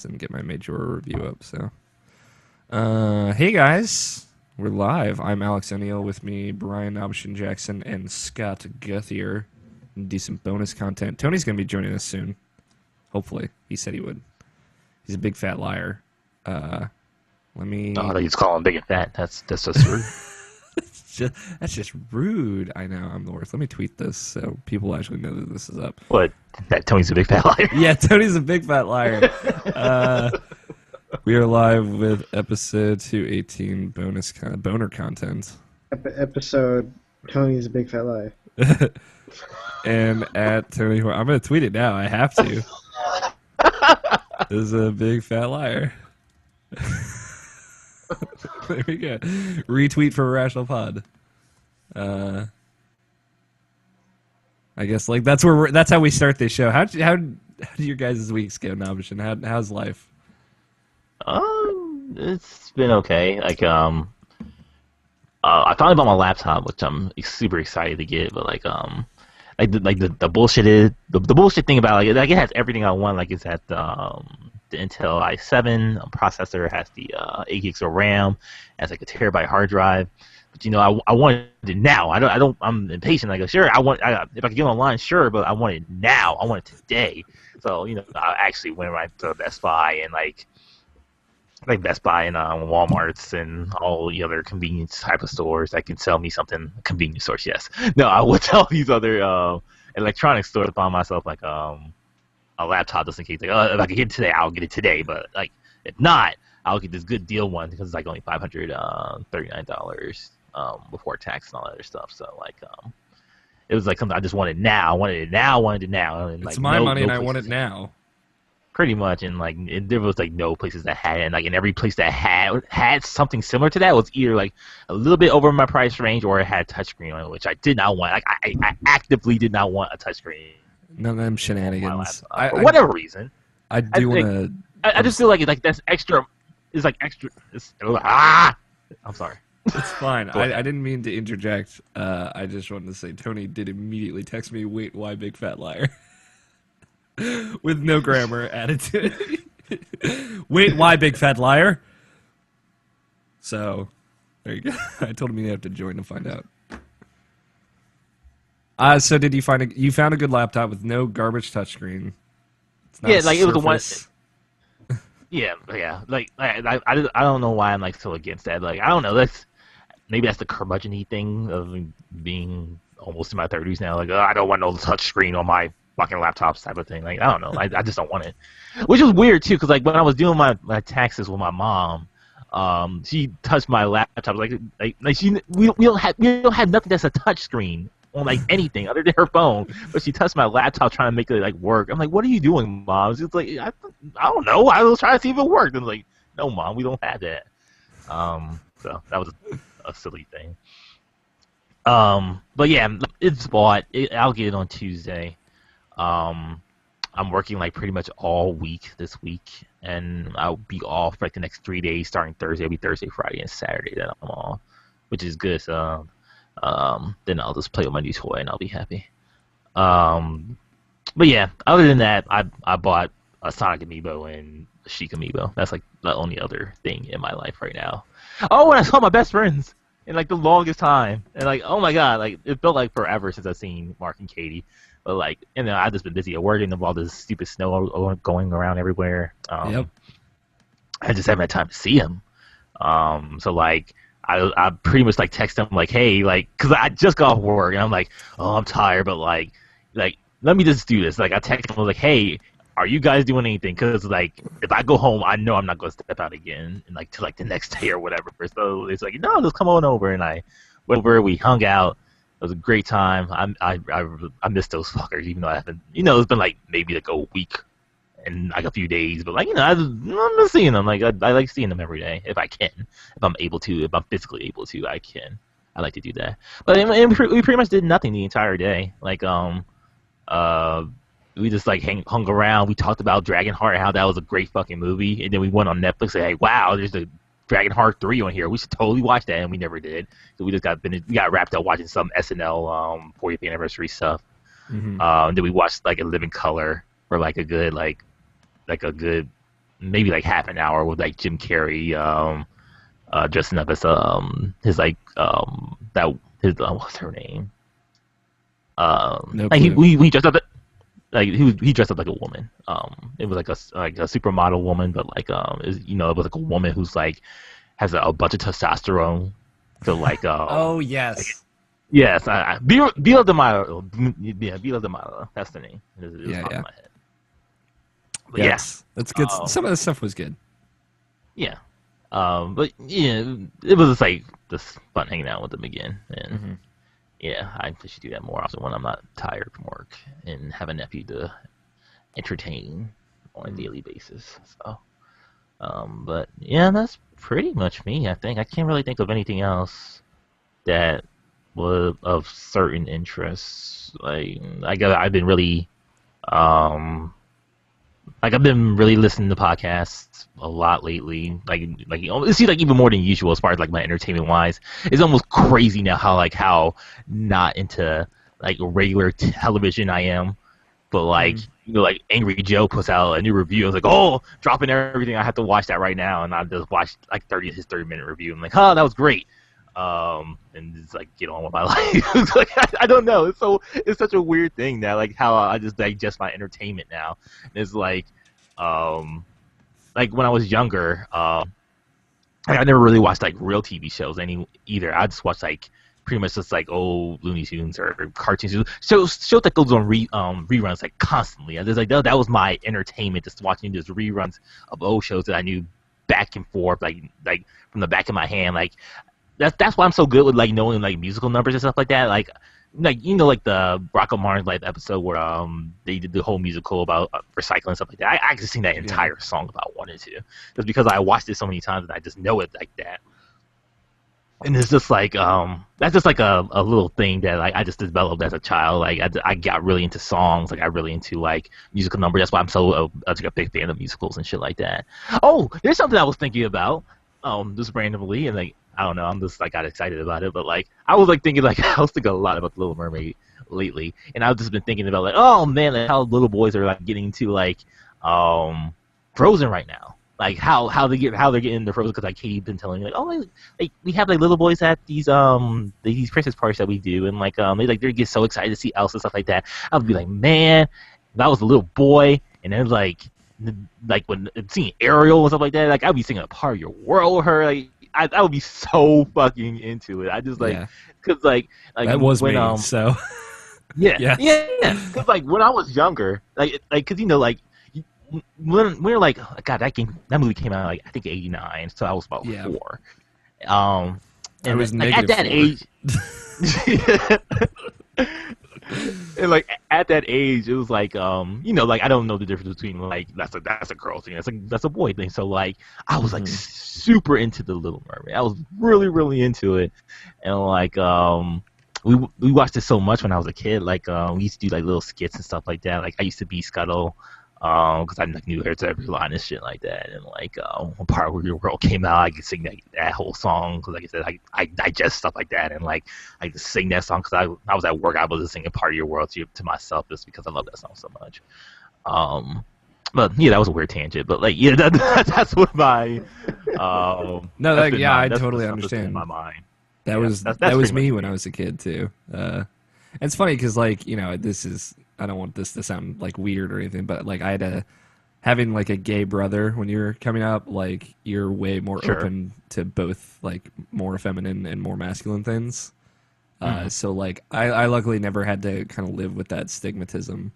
and get my Major review up. So, hey guys, we're live. I'm Alex O'Neill. With me, Brian Obshin Jackson and Scott Guthier. Decent bonus content. Tony's gonna be joining us soon. Hopefully, he said he would. He's a big fat liar. Let me. Oh, I just call him big and fat. That's just rude. That's just rude. I know, I'm the worst. Let me tweet this so people actually know that this is up. What? That Tony's a big fat liar? Yeah, Tony's a big fat liar. We are live with episode 218 boner content. Episode Tony's a big fat liar. And at Tony, I'm going to tweet it now. I have to. Is a big fat liar. There we go. Retweet for IrrationalPod. I guess like that's how we start this show. How do your guys' weeks go, Nabish? And how's life? It's been okay. Like I finally bought my laptop, which I'm super excited to get. But the bullshit is the bullshit thing about it has everything I want. Like it's at the Intel i7 processor, it has the 8 gigs of RAM, has like a terabyte hard drive. But I want it now. I'm impatient. I go, sure, if I could get online, sure, but I want it now. I want it today. So I actually went right to Best Buy and like Best Buy and Walmart's and all the other convenience type of stores that can sell me something. Convenience stores, yes. No, I would tell these other electronics stores to buy myself like a laptop just in case. Like, if I can get it today, I'll get it today. But like, if not, I'll get this good deal one because it's like only $539 before tax and all that other stuff. So like, it was like something I just wanted now. I wanted it now. And, it's my money and I want it now. Pretty much, and like there was like no places that had it, and like in every place that had something similar to that was either like a little bit over my price range or it had touchscreen on it, which I did not want. Like I actively did not want a touchscreen. None of them shenanigans. For whatever reason. I do want to. I just feel like that's extra. It's like extra. I'm sorry. It's fine. I didn't mean to interject. I just wanted to say Tony did immediately text me, "Wait, why big fat liar?" With no grammar added to it. Wait, why big fat liar? So there you go. I told him he'd have to join to find out. So did you found a good laptop with no garbage touchscreen? Yeah, like it was the one. Yeah. Like I don't know why I'm like so against that. Like I don't know. Maybe that's the curmudgeon-y thing of being almost in my 30s now. Like I don't want no touchscreen on my fucking laptops type of thing. Like I don't know. I just don't want it. Which was weird too, because like when I was doing my taxes with my mom, she touched my laptop. We don't have nothing that's a touchscreen on like anything other than her phone, but she touched my laptop trying to make it like work. I'm like, what are you doing, Mom? She's like, I don't know. I was trying to see if it worked. And I'm like, no, Mom, we don't have that. So that was a silly thing. But yeah, it's bought. I'll get it on Tuesday. I'm working like pretty much all week this week, and I'll be off for like the next 3 days, starting Thursday. It'll be Thursday, Friday, and Saturday that I'm off, which is good. So then I'll just play with my new toy and I'll be happy. But yeah, other than that, I bought a Sonic Amiibo and a Sheik Amiibo. That's like the only other thing in my life right now. Oh, and I saw my best friends in like the longest time, and like, oh my god, like it felt like forever since I've seen Mark and Katie. But like, and then I've just been busy at work and all this stupid snow going around everywhere. Yep. I just haven't had time to see him. So like, I pretty much like text him like, hey, like, cause I just got off work and I'm like, oh, I'm tired, but like, let me just do this. Like, I text him, I was like, hey, are you guys doing anything? Cause like, if I go home, I know I'm not gonna step out again, and like to like the next day or whatever. So it's like, no, just come on over, and I went over. We hung out. It was a great time. I miss those fuckers, even though I haven't. It's been like maybe like a week and like a few days, but like I'm just seeing them. Like I like seeing them every day if I can, if I'm able to, if I'm physically able to, I can. I like to do that. But we pretty much did nothing the entire day. Like we just like hung around. We talked about Dragonheart, how that was a great fucking movie, and then we went on Netflix and said, hey, wow, there's a Dragonheart 3 on here. We should totally watch that, and we never did. So we got wrapped up watching some SNL 40th anniversary stuff. Mm-hmm. Then we watched like A Living Color for like a good maybe like half an hour with like Jim Carrey dressing up as his like that his what's her name? No Like clue. we dressed up like he dressed up like a woman. It was like a supermodel woman, but like it was, it was like a woman who's like has a bunch of testosterone. So like Oh like, yes. yes, Vila de Milo, yeah, Vila de Milo. That's the name. It was Yeah, popping yeah. in my head. But yeah, That's good. um, Some of the stuff was good. yeah. But yeah, it was just fun hanging out with them again, and Mm-hmm. yeah, I should do that more often when I'm not tired from work and have a nephew to entertain on a daily basis. So, but yeah, that's pretty much me. I think I can't really think of anything else that was of certain interests. I've been really um like I've been really listening to podcasts a lot lately. It seems like even more than usual as far as like my entertainment wise. It's almost crazy now how not into like regular television I am. But like Mm. like Angry Joe puts out a new review. I was like, oh, dropping everything. I have to watch that right now, and I just watched like his 30-minute review. I'm like, oh, that was great. And just like get on with my life. It's like I don't know. It's such a weird thing that like how I just digest my entertainment now. And it's um, like when I was younger, I never really watched like real TV shows either. I just watched like pretty much just like old Looney Tunes or cartoons. Shows that goes on reruns like constantly. I was like that was my entertainment, just watching just reruns of old shows that I knew back and forth, like from the back of my hand. Like that's why I'm so good with like knowing like musical numbers and stuff like that. Like like the Rocco Martin like episode where they did the whole musical about recycling and stuff like that. I just sing that entire song about one and two, just because I watched it so many times and I just know it like that. And it's just like that's just like a little thing that like I just developed as a child. Like I got really into songs. Like I really into like musical numbers. That's why I'm so like a big fan of musicals and shit like that. Oh, there's something I was thinking about just randomly, and like I don't know, I'm just like got excited about it. But like I was like thinking like I was thinking a lot about the Little Mermaid lately, and I've just been thinking about like oh man, like how little boys are like getting into like Frozen right now. Like how they're getting into Frozen, because like Katie's been telling me like oh like we have like little boys at these princess parties that we do, and like they get so excited to see Elsa and stuff like that. I would be like, man, if I was a little boy, and then like when seeing Ariel and stuff like that, like I'd be singing a part of your world with her. Like I would be so fucking into it. I just like because like that was when me. So yeah. Because like when I was younger, like because like. When we were like, God, that movie came out like I think '89, so I was about 4. And I was like, at that 4. age, and like at that age, it was like like I don't know the difference between like that's a girl thing, that's a boy thing. So like I was like super into the Little Mermaid. I was really into it, and like we watched it so much when I was a kid. Like we used to do like little skits and stuff like that. Like I used to be Scuttle. Because I like, knew her to every line and shit like that, and like when Part of Your World came out, I could sing that whole song because, like I said, I digest stuff like that, and like I could sing that song because I was at work, I was just singing Part of Your World to myself just because I love that song so much. But yeah, that was a weird tangent, but like yeah, that's what my no, that, yeah, I totally understand. In my mind, that was me when I was a kid too. It's funny because like this is. I don't want this to sound like weird or anything, but like I had having like a gay brother when you're coming up, like you're way more open to both like more feminine and more masculine things. So like I luckily never had to kind of live with that stigmatism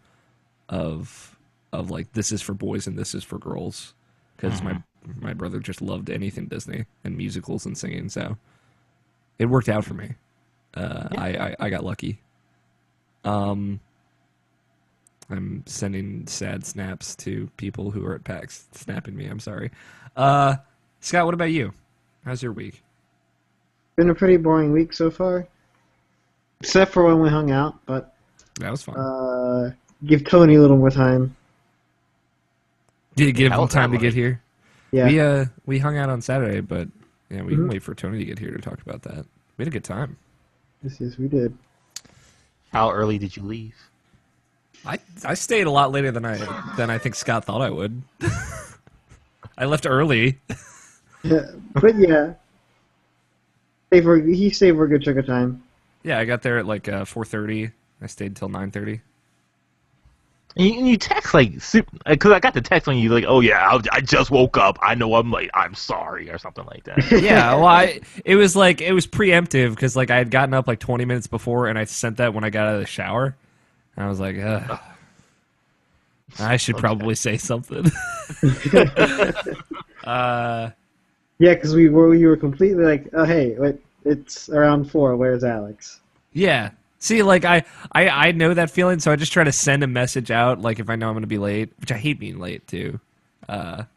of like this is for boys and this is for girls, because my brother just loved anything Disney and musicals and singing, so it worked out for me. I got lucky. I'm sending sad snaps to people who are at PAX snapping me. I'm sorry. Scott, what about you? How's your week? Been a pretty boring week so far. Except for when we hung out, but... That was fun. Give Tony a little more time. Did you give him time to get here? Yeah. We hung out on Saturday, but yeah, we can wait for Tony to get here to talk about that. We had a good time. Yes, we did. How early did you leave? I stayed a lot later than I think Scott thought I would. I left early. But yeah, he stayed for a good chunk of time. Yeah, I got there at like 4:30. I stayed till 9:30. And you text like, because I got the text on you like, oh yeah, I just woke up. I know I'm late. I'm sorry, or something like that. Yeah, well, it was preemptive because like I had gotten up like 20 minutes before, and I sent that when I got out of the shower. And I was like, I should probably say something. Yeah, because we were completely like, oh hey, wait, it's around 4. Where's Alex? Yeah. See, like I know that feeling, so I just try to send a message out, like if I know I'm going to be late, which I hate being late too. But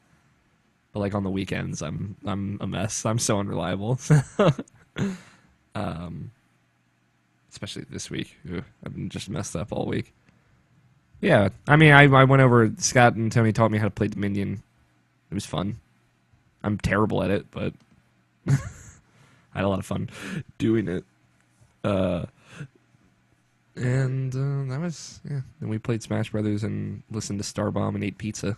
like on the weekends, I'm a mess. I'm so unreliable. Especially this week. Ugh, I've been just messed up all week. Yeah, I mean, I went over. Scott and Tony taught me how to play Dominion. It was fun. I'm terrible at it, but I had a lot of fun doing it. And that was, yeah. Then we played Smash Brothers and listened to Starbomb and ate pizza.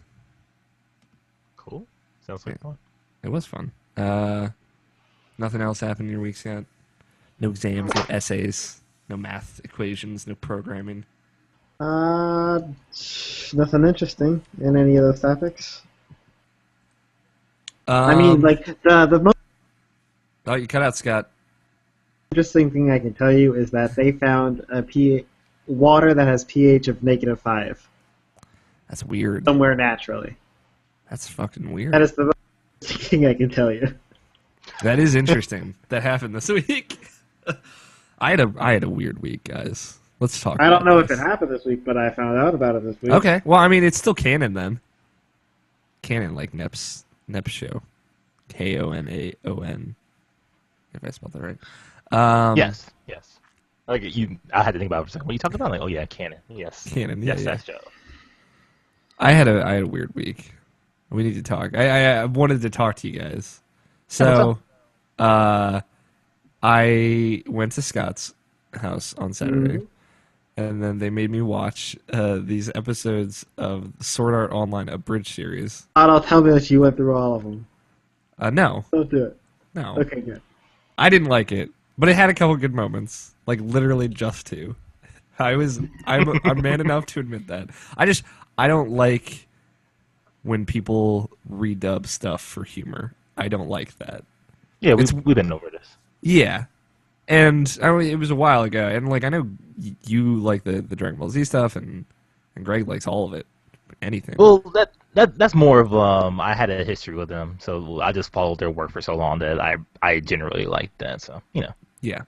Cool. Sounds like fun. It was fun. Nothing else happened in your week, Scott? No exams, no essays, no math equations, no programming. Nothing interesting in any of those topics. I mean, like the most Oh, you cut out, Scott. interesting thing I can tell you is that they found water that has pH of -5 That's weird. somewhere naturally. That's fucking weird. That is the most interesting thing I can tell you. That is interesting. That happened this week. I had a weird week, guys. Let's talk. I don't know if this. it happened this week, but I found out about it this week. Okay. Well, I mean, it's still canon then. Canon, like Nep's show. Konaon. If I spelled that right. Yes. Like I had to think about it for a second. What are you talking about? Like, oh yeah, canon. Yes. Canon. Yes, Yeah. that show. I had a weird week. We need to talk. I wanted to talk to you guys. So, I went to Scott's house on Saturday, and then they made me watch these episodes of Sword Art Online Abridged series. Don't tell me that you went through all of them. No, Don't do it. no, Okay, good. I didn't like it, but it had a couple good moments. Like literally just two. I'm man enough to admit that. I don't like when people redub stuff for humor. I don't like that. Yeah, we've been over this. Yeah, and I mean, it was a while ago, and like I know you like the Dragon Ball Z stuff, and Greg likes all of it, anything. Well, that's more of I had a history with them, so I just followed their work for so long that I generally liked that. So Yeah,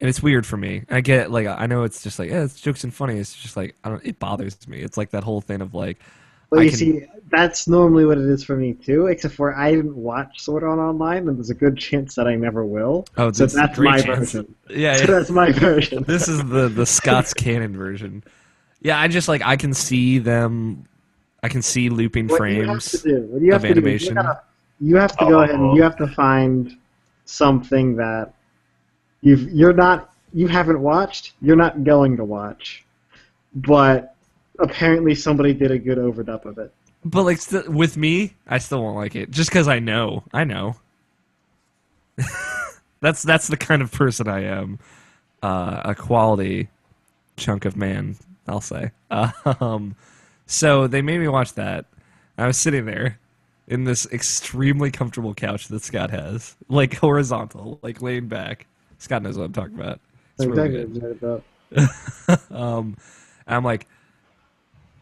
and it's weird for me. I get like I know it's just like it's jokes and funny. It's just like it bothers me. It's like that whole thing of like. Well, you see, that's normally what it is for me too. Except for I didn't watch Sword Art Online, and there's a good chance that I never will. Oh, so that's my version. Yeah, so that's my version. This is the Scott's canon version. Yeah, I just like I can see them. I can see looping frames of animation. You have to go ahead and you have to find something that you haven't watched. You're not going to watch, but apparently somebody did a good overdub of it. But like with me, I still won't like it just because I know. That's the kind of person I am. A quality chunk of man, I'll say. So they made me watch that. I was sitting there in this extremely comfortable couch that Scott has, like horizontal, like laying back. Scott knows what I'm talking about. It's really good. I'm like,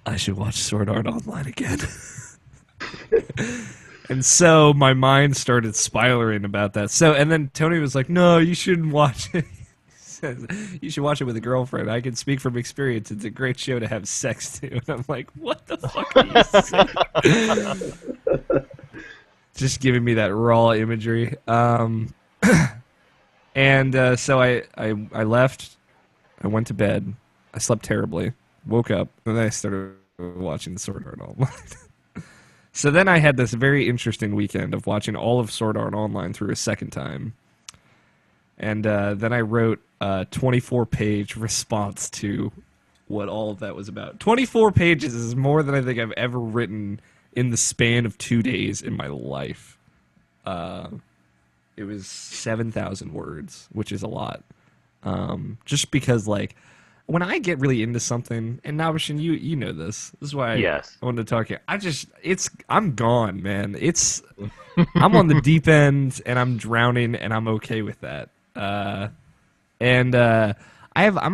I should watch Sword Art Online again. And so my mind started spiraling about that. And then Tony was like, no, you shouldn't watch it. He says, you should watch it with a girlfriend. I can speak from experience. It's a great show to have sex to. And I'm like, what the fuck are you saying? Just giving me that raw imagery. So I left. I went to bed. I slept terribly. Woke up, and then I started watching Sword Art Online. So then I had this very interesting weekend of watching all of Sword Art Online through a second time. And then I wrote a 24-page response to what all of that was about. 24 pages is more than I think I've ever written in the span of 2 days in my life. It was 7,000 words, which is a lot. Just because, like, when I get really into something, and Nabishin, you know this. This is why Yes. I wanted to talk here. I'm gone, man. I'm on the deep end, and I'm drowning, and I'm okay with that. I'm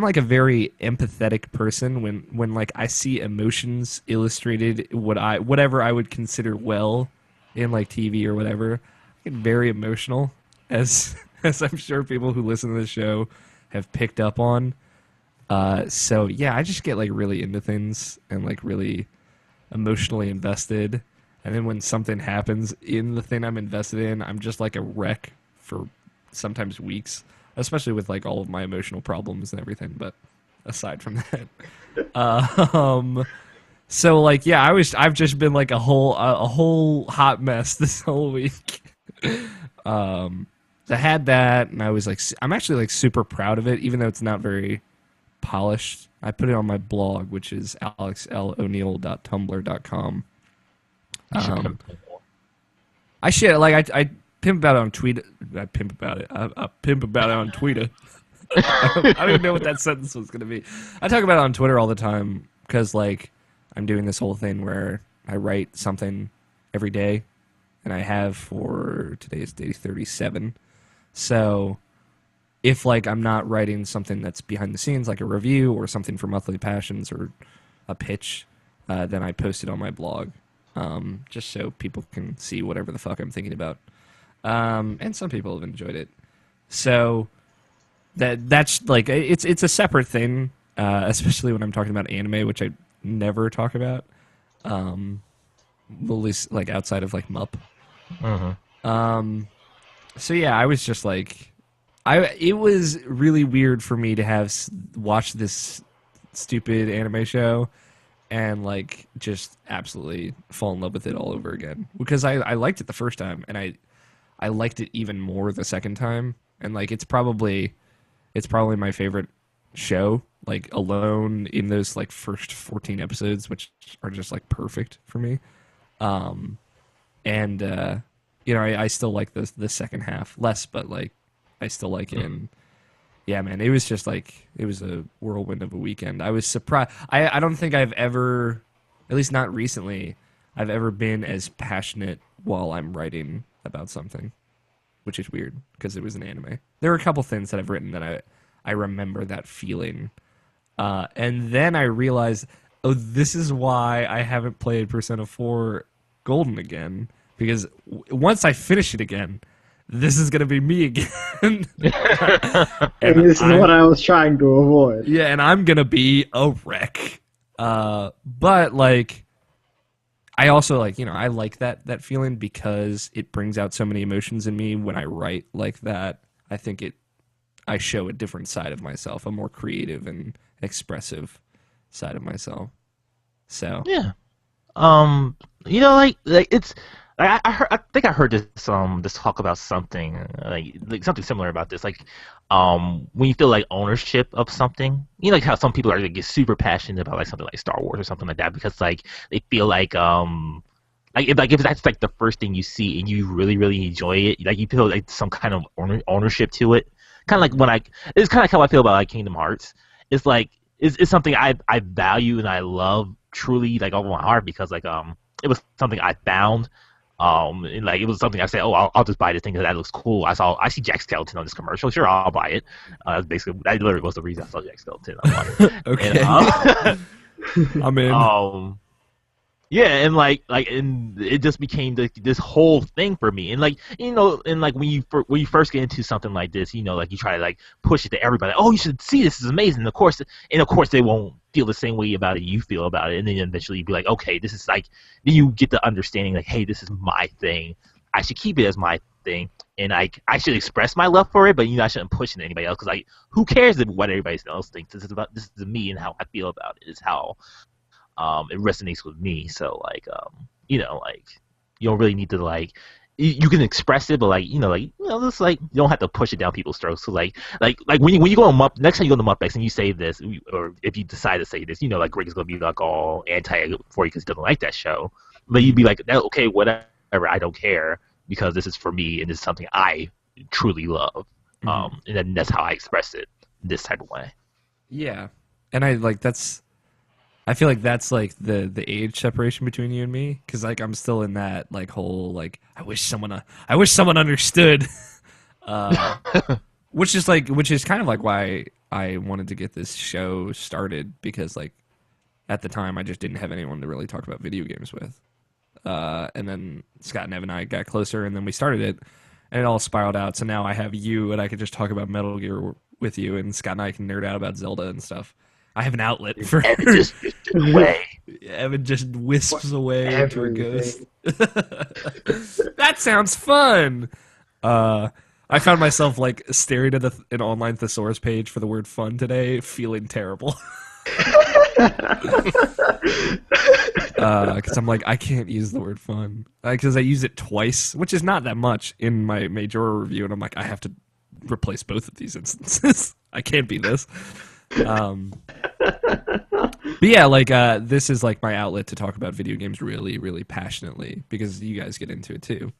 like a very empathetic person when like I see emotions illustrated whatever I would consider well in like TV or whatever. I get very emotional, as as I'm sure people who listen to the show have picked up on. So yeah, I just get like really into things and like really emotionally invested. And then when something happens in the thing I'm invested in, I'm just like a wreck for sometimes weeks, especially with like all of my emotional problems and everything. But aside from that, so like yeah, I've just been like a whole hot mess this whole week. I had that, and I'm actually like super proud of it, even though it's not very polished. I put it on my blog, which is alexloneal.tumblr.com. I share I pimp about it on Twitter. I pimp about it. I pimp about it on Twitter. I don't even know what that sentence was going to be. I talk about it on Twitter all the time because like I'm doing this whole thing where I write something every day, and I have for today's day 37. So if like I'm not writing something that's behind the scenes, like a review or something for Monthly Passions or a pitch, then I post it on my blog, just so people can see whatever the fuck I'm thinking about. And some people have enjoyed it. So that's like it's a separate thing, especially when I'm talking about anime, which I never talk about. Well, at least like outside of like Mup. So yeah, I was just like, it was really weird for me to have watched this stupid anime show and like just absolutely fall in love with it all over again, because I liked it the first time, and I liked it even more the second time, and like it's probably my favorite show, like alone in those like first 14 episodes, which are just like perfect for me. I still like the second half less, but like I still like it. And yeah, man, it was just like, it was a whirlwind of a weekend. I was surprised. I don't think I've ever, at least not recently, I've ever been as passionate while I'm writing about something, which is weird because it was an anime. There are a couple things that I've written that I remember that feeling. And then I realized, oh, this is why I haven't played Persona 4 Golden again, because once I finish it again, this is gonna be me again. and this is what I was trying to avoid. Yeah, and I'm gonna be a wreck. But like, I also like, I like that feeling because it brings out so many emotions in me when I write like that. I think I show a different side of myself, a more creative and expressive side of myself. So yeah, like it's. I think I heard this talk about something like something similar about this, like when you feel like ownership of something, like how some people are like, get super passionate about like something like Star Wars or something like that, because like they feel like if that's like the first thing you see and you really really enjoy it, like you feel like some kind of ownership to it, kind of like it's kind of like how I feel about like Kingdom Hearts. It's like it's something I value and I love truly, like over my heart, because like it was something I found. And like it was something I said, oh, I'll just buy this thing because that looks cool. I see Jack Skellington on this commercial. Sure, I'll buy it. Basically, that literally was the reason I saw Jack Skellington. I bought it. Okay. And, I'm in. yeah, and and it just became this whole thing for me. And like and like when you first get into something like this, like you try to like push it to everybody. Oh, you should see this. Is amazing. And of course they won't feel the same way about it you feel about it. And then eventually you'd be like, okay, this is like, then you get the understanding like, hey, this is my thing. I should keep it as my thing, and I should express my love for it. But I shouldn't push it to anybody else, because like, who cares what everybody else thinks? This is me and how I feel about it. Is how it resonates with me. So like like you don't really need to like, you can express it, but like just like you don't have to push it down people's throats. So like when you go on Mupp, next time you go to Muppex and you say this, or if you decide to say this, like Greg is gonna be like all anti for you because he doesn't like that show. but you'd be like, okay, whatever, I don't care because this is for me and this is something I truly love. And then that's how I express it this type of way. Yeah, and I feel like that's like the age separation between you and me, because like I'm still in that like whole like I wish someone understood, which is kind of like why I wanted to get this show started, because like at the time I just didn't have anyone to really talk about video games with, and then Scott and Evan and I got closer, and then we started it, and it all spiraled out. So now I have you, and I could just talk about Metal Gear with you, and Scott and I can nerd out about Zelda and stuff. I have an outlet for Evan just away. Evan just wisps away into a Everything. ghost. That sounds fun. I found myself like staring at an online thesaurus page for the word "fun" today, feeling terrible. Because I'm like, I can't use the word "fun" because I use it twice, which is not that much in my major review, and I'm like, I have to replace both of these instances. I can't be this. But yeah, like this is like my outlet to talk about video games really, really passionately, because you guys get into it too.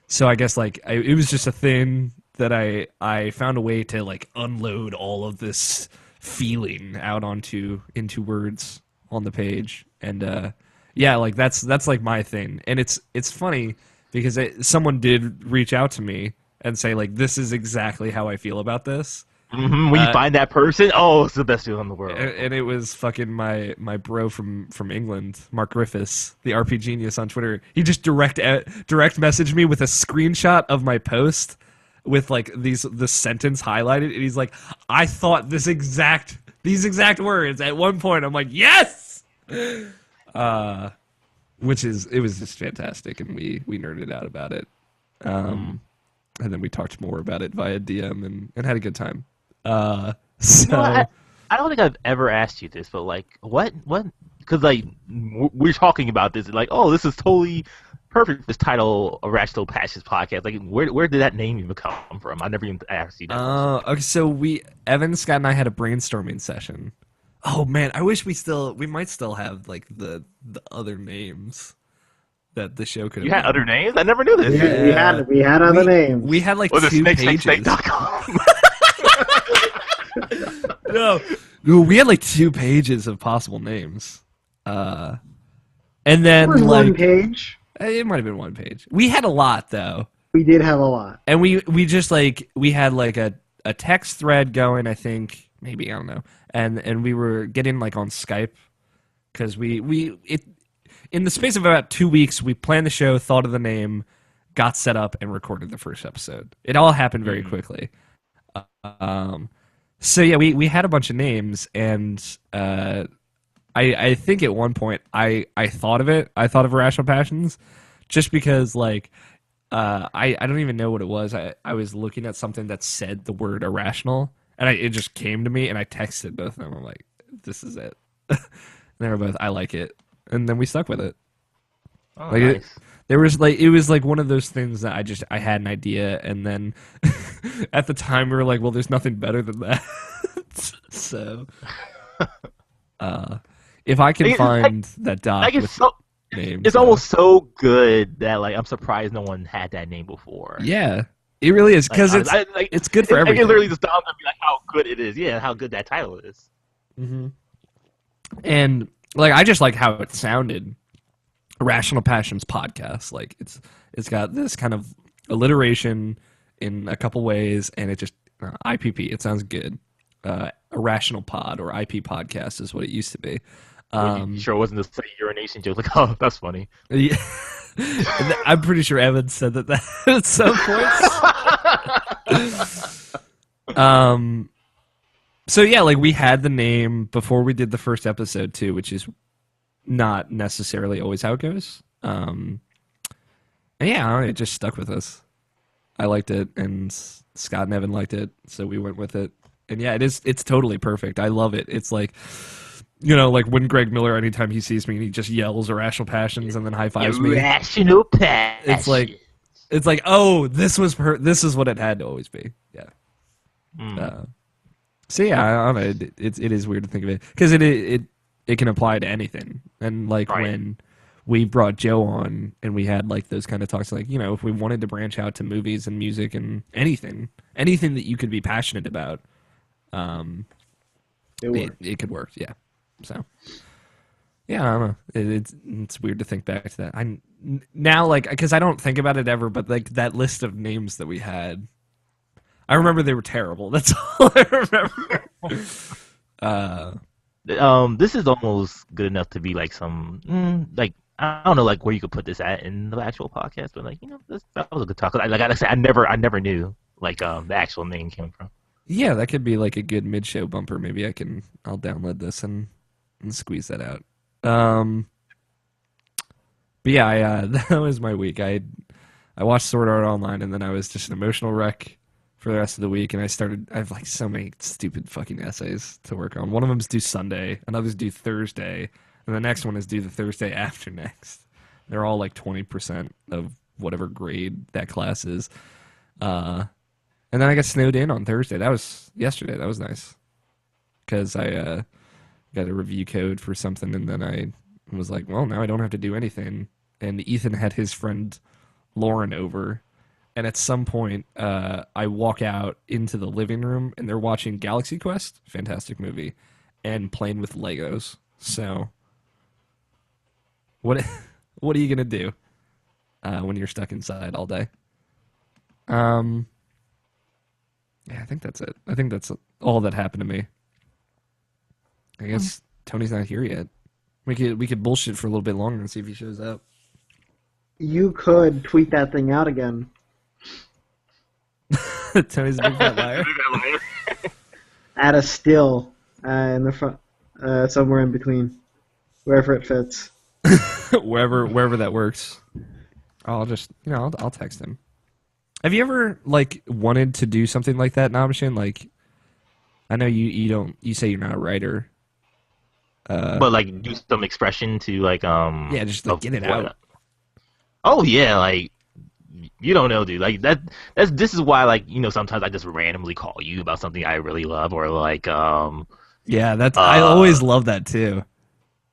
So I guess like it was just a thing that I found a way to like unload all of this feeling out into words on the page, and yeah, like that's like my thing, and it's funny because someone did reach out to me and say like, this is exactly how I feel about this. When you find that person, it's the best feeling in the world. And it was fucking my bro from England, Mark Griffiths, the RP Genius on Twitter. He just direct messaged me with a screenshot of my post with like the sentence highlighted, and he's like, I thought these exact words at one point. I'm like, yes. It was just fantastic, and we nerded out about it. And then we talked more about it via DM and had a good time. So I don't think I've ever asked you this, but like, what? Because like we're talking about this, like, this is totally perfect. This title, Irrational Passions Podcast. Like, where did that name even come from? I never even asked you that. Okay, so Evan, Scott, and I had a brainstorming session. Oh man, I wish we might still have like the other names that the show could have. You had other names? I never knew this. Yeah, we had other names. We had like Was it 2 pages. snake.com? No, we had like 2 pages of possible names, and then It was like 1 page. it might have been 1 page. We had a lot though, We did have a lot. and we just like we had like a text thread going. I think maybe, I don't know, and we were getting like on Skype because in the space of about 2 weeks we planned the show, thought of the name, got set up, and recorded the first episode. It all happened very quickly. So yeah, we had a bunch of names, and I think at one point I thought of it. I thought of Irrational Passions, just because like I don't even know what it was. I was looking at something that said the word irrational, and it just came to me, and I texted both of them. I'm like, this is it. And they were both, I like it, and then we stuck with it. Like Nice. it was like one of those things that I had an idea, and then at the time we were like, well, there's nothing better than that. So if I can find that doc Like, with names, it's almost so good that like I'm surprised no one had that name before. yeah, it really is, because it's good for I everything. can literally just down and be like how good it is. Yeah, how good that title is. And like I just like how it sounded. Irrational Passions Podcast, like it's got this kind of alliteration in a couple ways, and it just IPP. It sounds good. Irrational Pod or IP Podcast is what it used to be. Sure, it wasn't the say urination joke. Like, oh, that's funny. Yeah. I'm pretty sure Evan said that at some points. So yeah, like we had the name before we did the first episode too, which is not necessarily always how it goes. And yeah, it just stuck with us. I liked it, and Scott and Evan liked it, so we went with it. And yeah, it's totally perfect. I love it. It's like, like when Greg Miller, anytime he sees me, he just yells Irrational Passions and then high fives me. Irrational Passions. It's like, oh, this is what it had to always be. Yeah. So yeah, I don't know. It is weird to think of it, because it can apply to anything. And like right. we brought Joe on and we had like those kind of talks, like, you know, if we wanted to branch out to movies and music and anything that you could be passionate about, it could work. Yeah. So yeah, I don't know. It's weird to think back to that. I now, like, because I don't think about it ever, but like that list of names that we had, I remember they were terrible. That's all I remember. This is almost good enough to be like some like I don't know like where you could put this at in the actual podcast, but like you know that was a good talk. Like I said, I never knew like the actual name came from. Yeah, that could be like a good mid-show bumper. Maybe I'll download this and squeeze that out. But yeah, that was my week. I watched Sword Art Online, and then I was just an emotional wreck for the rest of the week. And I have like so many stupid fucking essays to work on. One of them is due Sunday, another's due Thursday, and the next one is due the Thursday after next. They're all like 20% of whatever grade that class is. And then I got snowed in on Thursday. That was yesterday. That was nice because I got a review code for something, and then I was like, well, now I don't have to do anything. And Ethan had his friend Lauren over, and at some point, I walk out into the living room, and they're watching Galaxy Quest, fantastic movie, and playing with Legos. So, what are you gonna do when you're stuck inside all day? Yeah, I think that's it. I think that's all that happened to me. I guess Tony's not here yet. We could bullshit for a little bit longer and see if he shows up. You could tweet that thing out again. Tony's a big fat liar. Add a still in the front, somewhere in between, wherever it fits. wherever that works. I'll just I'll text him. Have you ever like wanted to do something like that, Nabishin? Like, I know you say you're not a writer. But like do some expression to like yeah, just like get it out. Oh yeah, like you don't know, dude. Like this is why like you know sometimes I just randomly call you about something I really love or like yeah, that's I always love that too.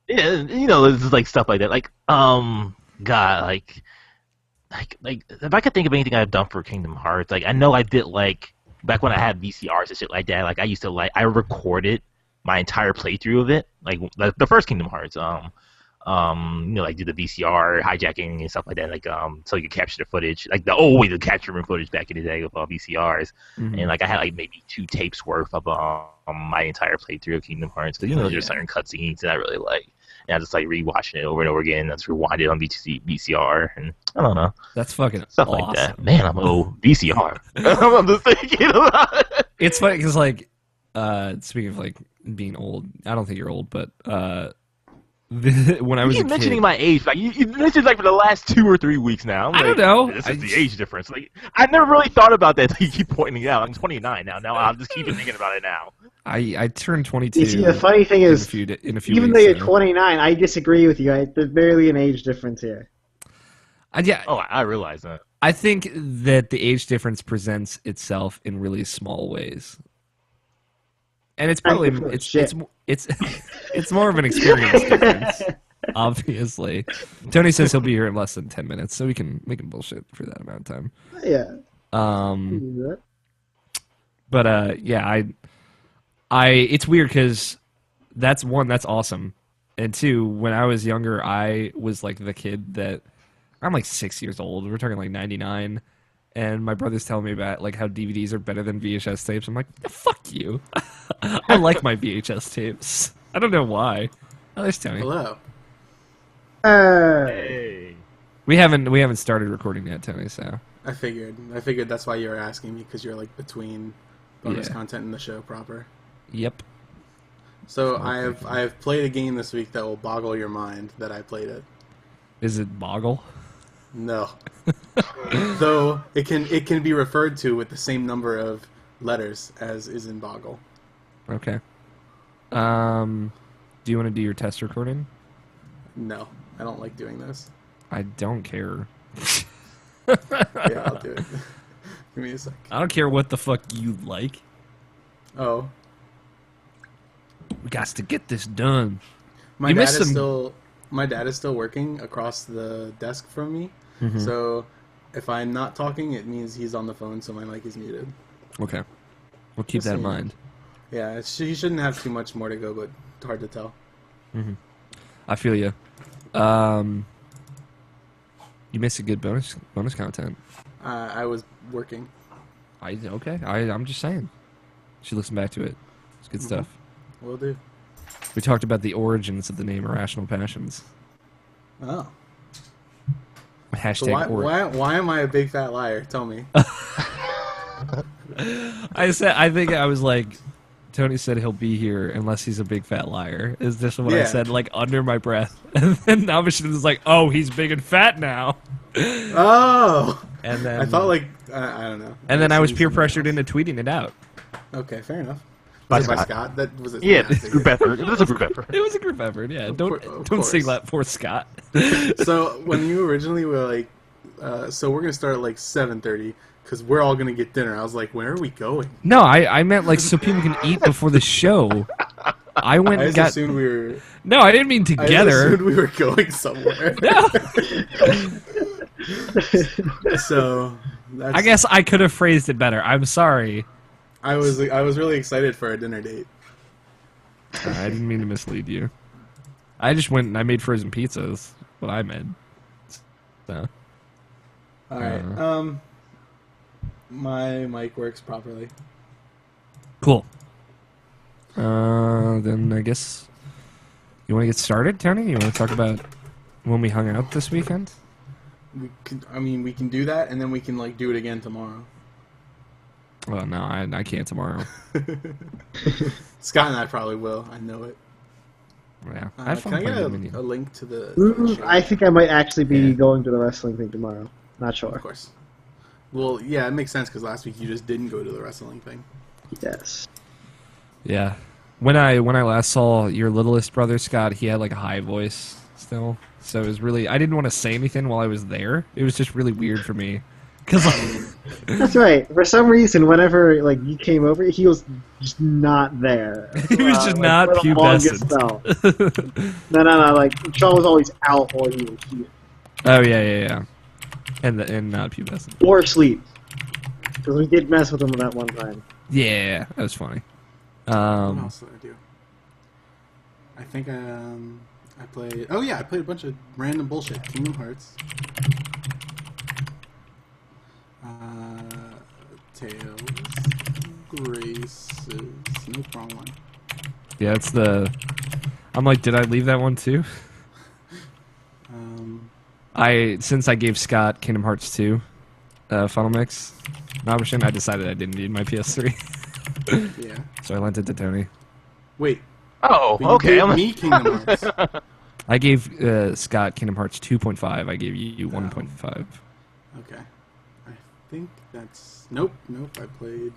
Yeah, you know it's just like stuff like that. Like God, like if I could think of anything I've done for Kingdom Hearts, like I know I did like back when I had VCRs and shit like that. Like I used to I recorded my entire playthrough of it, like the first Kingdom Hearts. You know, like do the VCR hijacking and stuff like that, like so you could capture the footage, like the old way to capture footage back in the day of VCRs. Mm-hmm. And like I had like maybe 2 tapes worth of my entire playthrough of Kingdom Hearts, because you know there's certain cutscenes that I really like. And I just like rewatching it over and over again. That's rewinded on VCR, and I don't know. That's fucking stuff awesome. Like that. Man, I'm old VCR. I'm just thinking about it. It's funny because like, speaking of like being old, I don't think you're old, but when I was you keep mentioning my age, like you mentioned like for the last 2 or 3 weeks now. I don't know. This is the age difference. Like I never really thought about that until you keep pointing it out. I'm 29 now. Now I'll just keep thinking about it now. I turned 22. You see, the funny thing is, in a few even weeks, though you're 29, I disagree with you. There's barely an age difference here. Yeah. Oh, I realize that. I think that the age difference presents itself in really small ways, and it's probably it's more of an experience difference. Obviously, Tony says he'll be here in less than 10 minutes, so we can bullshit for that amount of time. Yeah. But yeah, I it's weird because that's awesome, and 2, when I was younger, I was like the kid that I'm like 6 years old. We're talking like 99, and my brother's telling me about like how DVDs are better than VHS tapes. I'm like, fuck you. I like my VHS tapes. I don't know why. Oh, there's Tony. Hello. Hey. We haven't started recording yet, Tony. So I figured that's why you were asking me, because you're like between bonus content and the show proper. Yep. So I have played a game this week that will boggle your mind that I played it. Is it Boggle? No. Though it can be referred to with the same number of letters as is in Boggle. Okay. Do you want to do your test recording? No, I don't like doing this. I don't care. Yeah, I'll do it. Give me a sec. I don't care what the fuck you like. Oh. We got to get this done. My dad is still my dad is still working across the desk from me, Mhm. so if I'm not talking, it means he's on the phone, so my mic is muted. Okay. We'll keep Just that so in you know. mind. Yeah, he shouldn't have too much more to go, but it's hard to tell. I feel you. You missed a good bonus content. I was working. I'm just saying. Should listen back to it. It's good stuff. Will do. We talked about the origins of the name Irrational Passions. Oh. So Hashtag why am I a big fat liar? Tell me. I think I was like, Tony said he'll be here unless he's a big fat liar. Is this what I Yeah. said, like, under my breath? And then Nabishin was like, oh, he's big and fat now. Oh. And then I thought like I don't know. And then I was Seen peer something pressured else. into tweeting it out. Okay, fair enough. By Was it by Scott. Scott? That was it. Yeah, it's a group effort. It was a group effort. It was a group effort, yeah. Don't course. sing that for Scott. So when you originally were like, so we're gonna start at like 7:30 because we're all gonna get dinner. I was like, where are we going? No, I meant like so people can eat before the show. I went I and just got. assumed we were. No, I didn't mean I just together. assumed we were going somewhere. No. So that's, I guess I could have phrased it better. I'm sorry. I was really excited for a dinner date. I didn't mean to mislead you. I just went and I made frozen pizzas. What I meant. So. All right. My mic works properly. Cool. Then I guess you want to get started, Tony? You want to talk about when we hung out this weekend? We can do that, and then we can like do it again tomorrow. Well, no, I can't tomorrow. Scott and I probably will. I know it. Yeah, I had Can fun I get playing a Dominion. link to the? I think I might actually be going to the wrestling thing tomorrow. Not sure. Of course. Well, yeah, it makes sense because last week you just didn't go to the wrestling thing. Yes. Yeah, when I last saw your littlest brother Scott, he had like a high voice still, so it was really I didn't want to say anything while I was there. It was just really weird for me, cause That's right. For some reason, whenever like you came over, he was just not there. he was just not for the longest pubescent. spell. No. Like Sean was always out or he was here. Oh yeah, and not pubescent. Or asleep. Because we did mess with him that one time. Yeah, that was funny. What else did I do? I think I played. Oh yeah, I played a bunch of random bullshit. Kingdom Hearts. Tails. Graces. Nope, wrong one. Yeah, it's the. I'm like, did I leave that one too? Since I gave Scott Kingdom Hearts 2 Funnel Mix option, I decided I didn't need my PS3, Yeah. so I lent it to Tony. Wait. Oh, But you okay. gave me Kingdom Hearts. I gave Scott Kingdom Hearts 2.5. I gave you 1.5. Okay. I think that's. Nope. I played.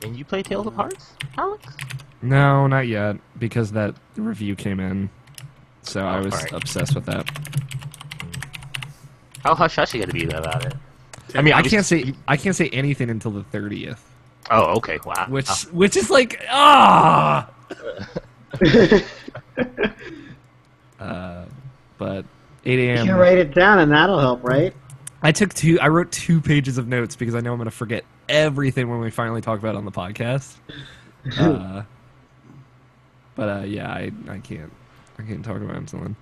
And you play Tales of Hearts, Alex? No, not yet, because that review came in, so I was alright. obsessed with that. How hush hush you gotta be about it? I mean, I obviously- can't say anything until the 30th, Oh, okay. Wow. which is like but 8 You a.m. can write it down and that'll help, right? I wrote 2 pages of notes because I know I'm going to forget everything when we finally talk about it on the podcast. Yeah, I can't talk about it until then.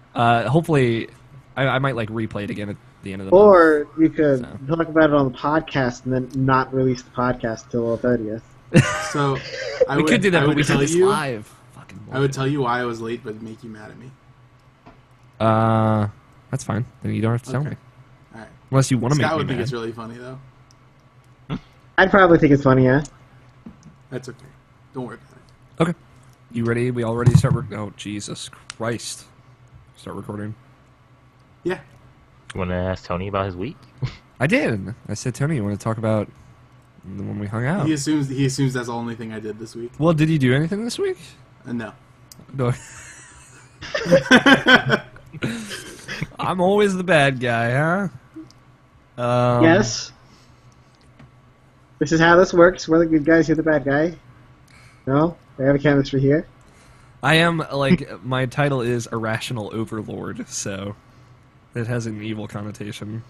Hopefully, I might like replay it again at the end of the month. Or you could So. talk about it on the podcast and then not release the podcast till the 30th. So I We would, could do that, I but would we did tell this you, live. Fucking I would tell you why I was late, but make you mad at me. That's fine. Then you don't have to tell Okay. me. All right. Unless you want to make Scott me would think mad. it's really funny though. I'd probably think it's funny, yeah? That's okay. Don't worry about it. Okay. You ready? We all ready to start oh, Jesus Christ. Start recording. Yeah. You wanna ask Tony about his week? I did. I said, Tony, you want to talk about when we hung out? He assumes that's the only thing I did this week. Well, did you do anything this week? No. No. I'm always the bad guy, huh? Yes. This is how this works. We're the good guys, you're the bad guy. No? We have a chemistry here. I am, like, my title is Irrational Overlord, so it has an evil connotation.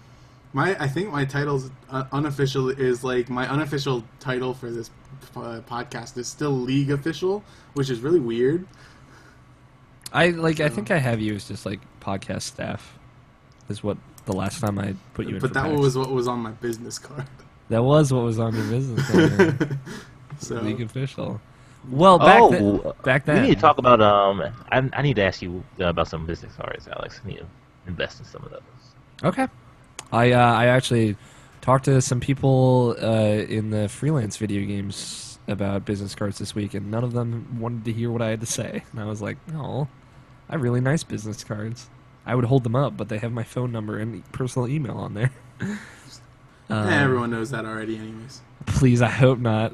I think my title's unofficial is like my unofficial title for this podcast is still League Official, which is really weird. I think I have you as just like podcast staff. Is what the last time I put you in. But for that PAX. was what was on my business card. That was what was on your business card. So League Official. Well, back then. We need to talk about I need to ask you about some business cards, Alex. I need to invest in some of those. Okay. I actually talked to some people in the freelance video games about business cards this week, and none of them wanted to hear what I had to say. And I was like, no, I have really nice business cards. I would hold them up, but they have my phone number and personal email on there. everyone knows that already, anyways. Please, I hope not.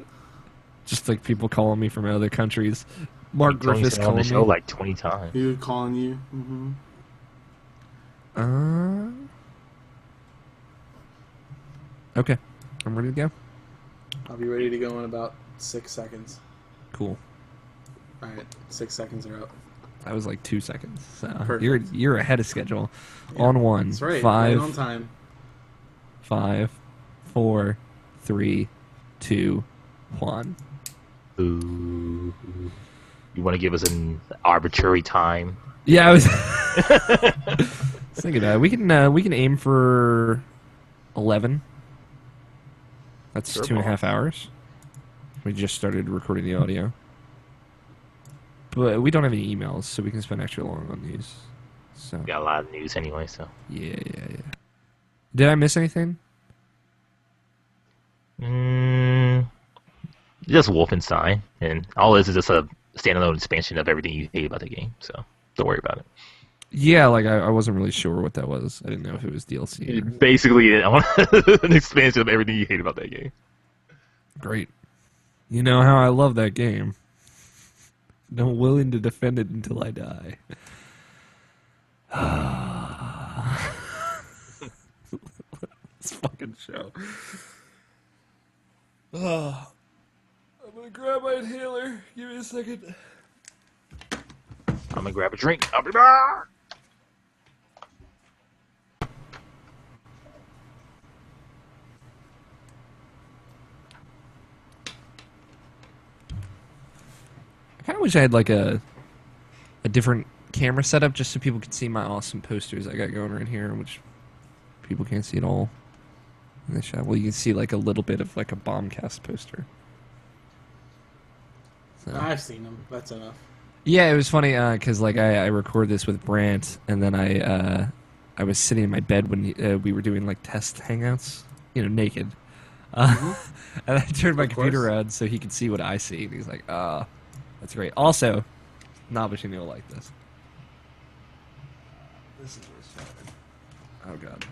Just like people calling me from other countries. Mark Griffiths on calling the show me. like 20 times. He was calling you. Okay, I'm ready to go. I'll be ready to go in about 6 seconds. Cool. All right, 6 seconds are up. That was like 2 seconds. So Perfect. you're ahead of schedule. Yeah, On one. That's right. Five. Right on time. 5, 4, 3, 2, 1. Ooh. You want to give us an arbitrary time? Yeah, I was thinking that we can aim for 11. That's Sure 2.5 hours. We just started recording the audio, but we don't have any emails, so we can spend extra long on these. So Got a lot of news anyway, so. yeah. Did I miss anything? Just Wolfenstein, and all this is just a standalone expansion of everything you hate about the game, so don't worry about it. Yeah, like I wasn't really sure what that was. I didn't know if it was DLC. Basically, an expansion of everything you hate about that game. Great. You know how I love that game. I'm willing to defend it until I die. This fucking show. I'm gonna grab my inhaler. Give me a second. I'm gonna grab a drink. I'll be back. I kind of wish I had like a different camera setup just so people could see my awesome posters I got going right here, which people can't see at all in the shot. Well, you can see like a little bit of like a Bombcast poster. So. I've seen them. That's enough. Yeah, it was funny because like I record this with Brant, and then I was sitting in my bed when we were doing like test hangouts, naked, and I turned my computer on so he could see what I see, and he's like, that's great. Also, Nabish and you'll like this. This is what's fun. Oh god.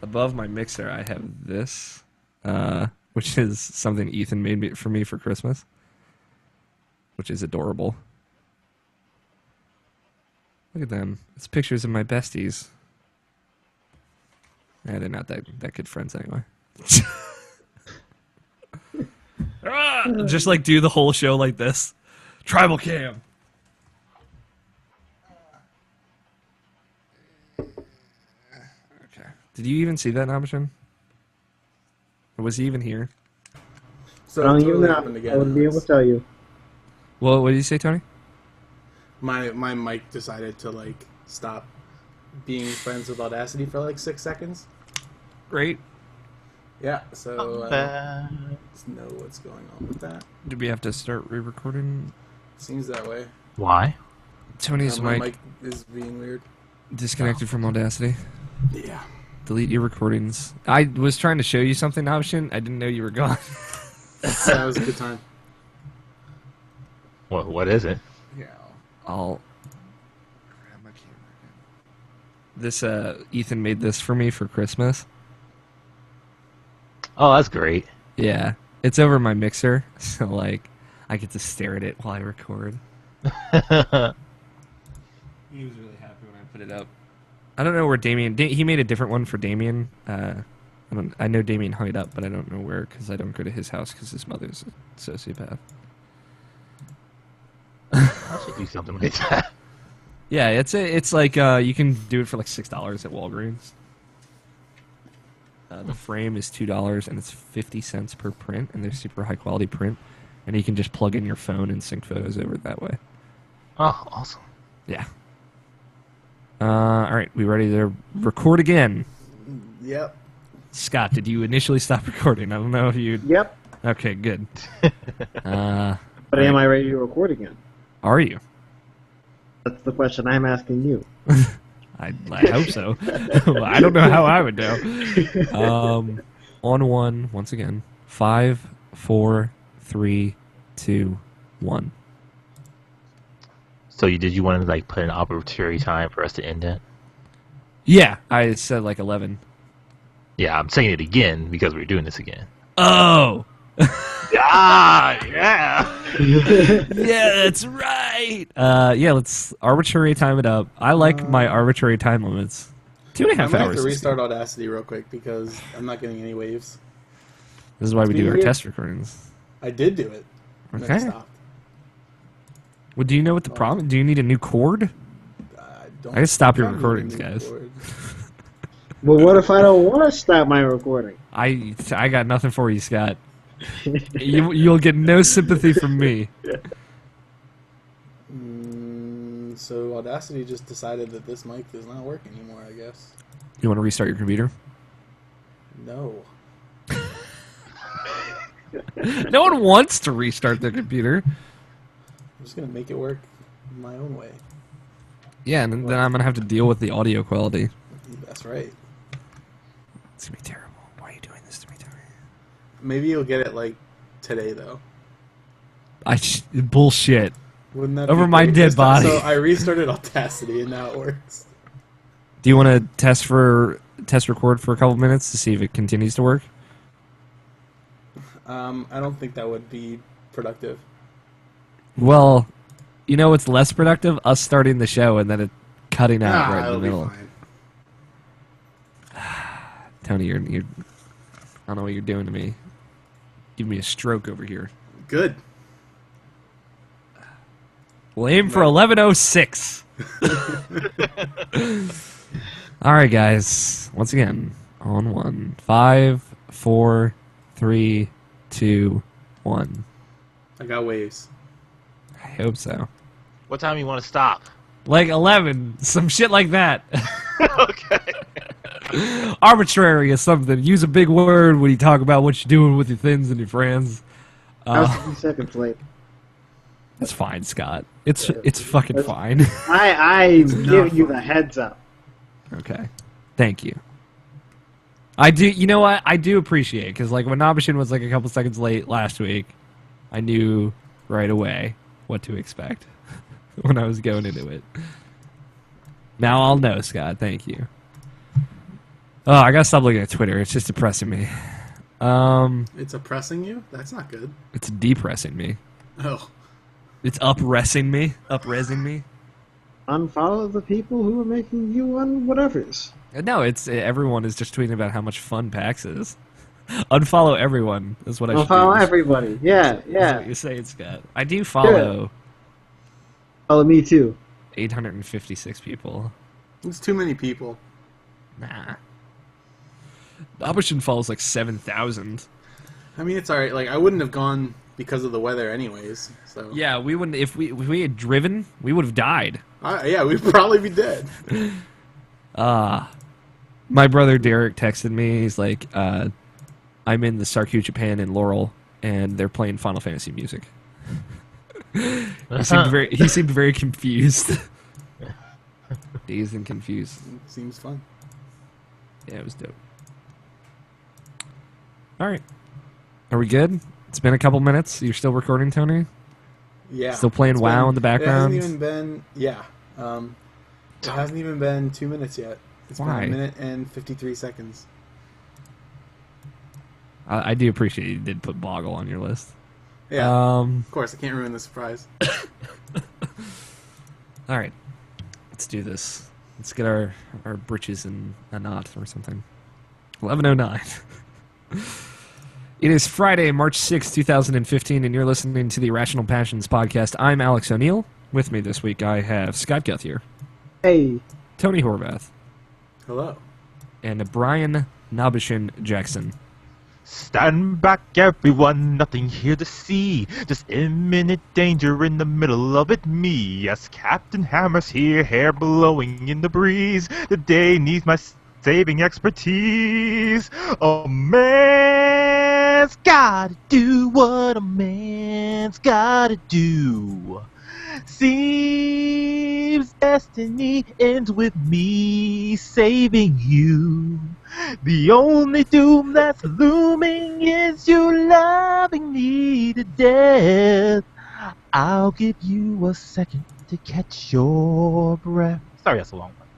Above my mixer, I have this, which is something Ethan made for me for Christmas, which is adorable. Look at them. It's pictures of my besties. They're not that good friends anyway. Just like do the whole show like this. Tribal cam. Okay. Did you even see that, Nabishan? Or was he even here? So I don't totally even know. happened again. I wouldn't be able to tell you. Well, what did you say, Tony? My mic decided to like stop being friends with Audacity for like 6 seconds. Great. Yeah, so let's know what's going on with that. Did we have to start re-recording? Seems that way. Why? Tony's My mic mic is being weird. disconnected from Audacity. Yeah. Delete your recordings. I was trying to show you something, Nabishan. I didn't know you were gone. That was a good time. What is it? Yeah, I'll grab my camera again. This Ethan made this for me for Christmas. Oh, that's great. Yeah, it's over my mixer, so like I get to stare at it while I record. He was really happy when I put it up. I don't know where Damien. He made a different one for Damien. I know Damien hung it up, but I don't know where because I don't go to his house because his mother's a sociopath. I should do something like that. Yeah, it's like you can do it for like $6 at Walgreens. The frame is $2 and it's 50 cents per print, and they're super high quality print, and you can just plug in your phone and sync photos over it that way. Oh, awesome. Yeah. All right, we ready to record again? Yep. Scott, did you initially stop recording? I don't know if you. Yep. Okay, good. But am I ready to record again? Are you? That's the question I'm asking you. I hope so. I don't know how I would know. On one, once again. 5, 4, 3, 2, 1. So did you want to like put an arbitrary time for us to end it? Yeah, I said like 11. Yeah, I'm saying it again because we're doing this again. Oh! Yeah. Yeah, that's right. Yeah, let's arbitrary time it up. I like my arbitrary time limits. 2.5 I'm gonna have hours. to restart Audacity real quick because I'm not getting any waves. This is why we do our weird. test recordings. I did do it. And then Okay. stopped. Well, do you know what the problem? Do you need a new cord? Don't I can stop your don't need recordings, a new guys. cord. Well, what if I don't want to stop my recording? I got nothing for you, Scott. You'll get no sympathy from me. So Audacity just decided that this mic does not work anymore, I guess. You want to restart your computer? No. No one wants to restart their computer. I'm just going to make it work my own way. Yeah, and then I'm going to have to deal with the audio quality. That's right. It's going to be terrible. Why are you doing this to me, Tony? Maybe you'll get it, like, today, though. Bullshit. Wouldn't that Over be my great? dead body. So I restarted Audacity, and now it works. Do you want to test record for a couple minutes to see if it continues to work? I don't think that would be productive. Well, you know what's less productive? Us starting the show and then it cutting out right in the it'll middle. be fine. Tony, you're I don't know what you're doing to me. Give me a stroke over here. Good. We'll aim for 11:06. All right, guys. Once again, on one. 5, 4, 3, 2, 1. I got waves. I hope so. What time you want to stop? Like 11, some shit like that. Okay. Arbitrary or something. Use a big word when you talk about what you're doing with your things and your friends. I was 50 seconds late. That's fine, Scott. It's fucking fine. I not give you the fine. heads up. Okay. Thank you. I do. You know what? I do appreciate it because, like, when Nabishin was like a couple seconds late last week, I knew right away what to expect when I was going into it. Now I'll know, Scott. Thank you. Oh, I gotta stop looking at Twitter. It's just depressing me. It's oppressing you? That's not good. It's depressing me. Oh. It's upresing me. Upresing me. Unfollow the people who are making you on whatevers. No, it's everyone is just tweeting about how much fun PAX is. Unfollow everyone is what I should do. Unfollow everybody. Yeah, That's yeah. what you're saying, Scott. I do follow Follow me too. 856 people. It's too many people. Nah. Nabishin follows like 7,000. I mean, it's alright. Like, I wouldn't have gone because of the weather anyways. So Yeah, we wouldn't. If we had driven, we would have died. yeah, we'd probably be dead. My brother Derek texted me. He's like, I'm in the Sarku Japan in Laurel, and they're playing Final Fantasy music. He seemed very confused. Dazed and confused. Seems fun. Yeah, it was dope. All right. Are we good? It's been a couple minutes. You're still recording, Tony? Yeah. Still playing It's WoW in the background? It hasn't even been. Yeah. It hasn't even been 2 minutes yet. It's Why? been 1 minute and 53 seconds. I do appreciate you did put Boggle on your list. Yeah. All Of course, I can't ruin the surprise. right. Let's do this. Let's get our britches in a knot or something. 11:09. It is Friday, March 6, 2015, and you're listening to the Irrational Passions podcast. I'm Alex O'Neill. With me this week, I have Scott Guthier, Hey. Tony Horvath, Hello. and Brian Nabishin Jackson. Stand back, everyone, nothing here to see. Just imminent danger in the middle of it, me. Yes, Captain Hammer's here, hair blowing in the breeze. The day needs my saving expertise. A man's gotta do what a man's gotta do. Seems destiny ends with me saving you. The only doom that's looming is you loving me to death. I'll give you a second to catch your breath. Sorry, that's a long one.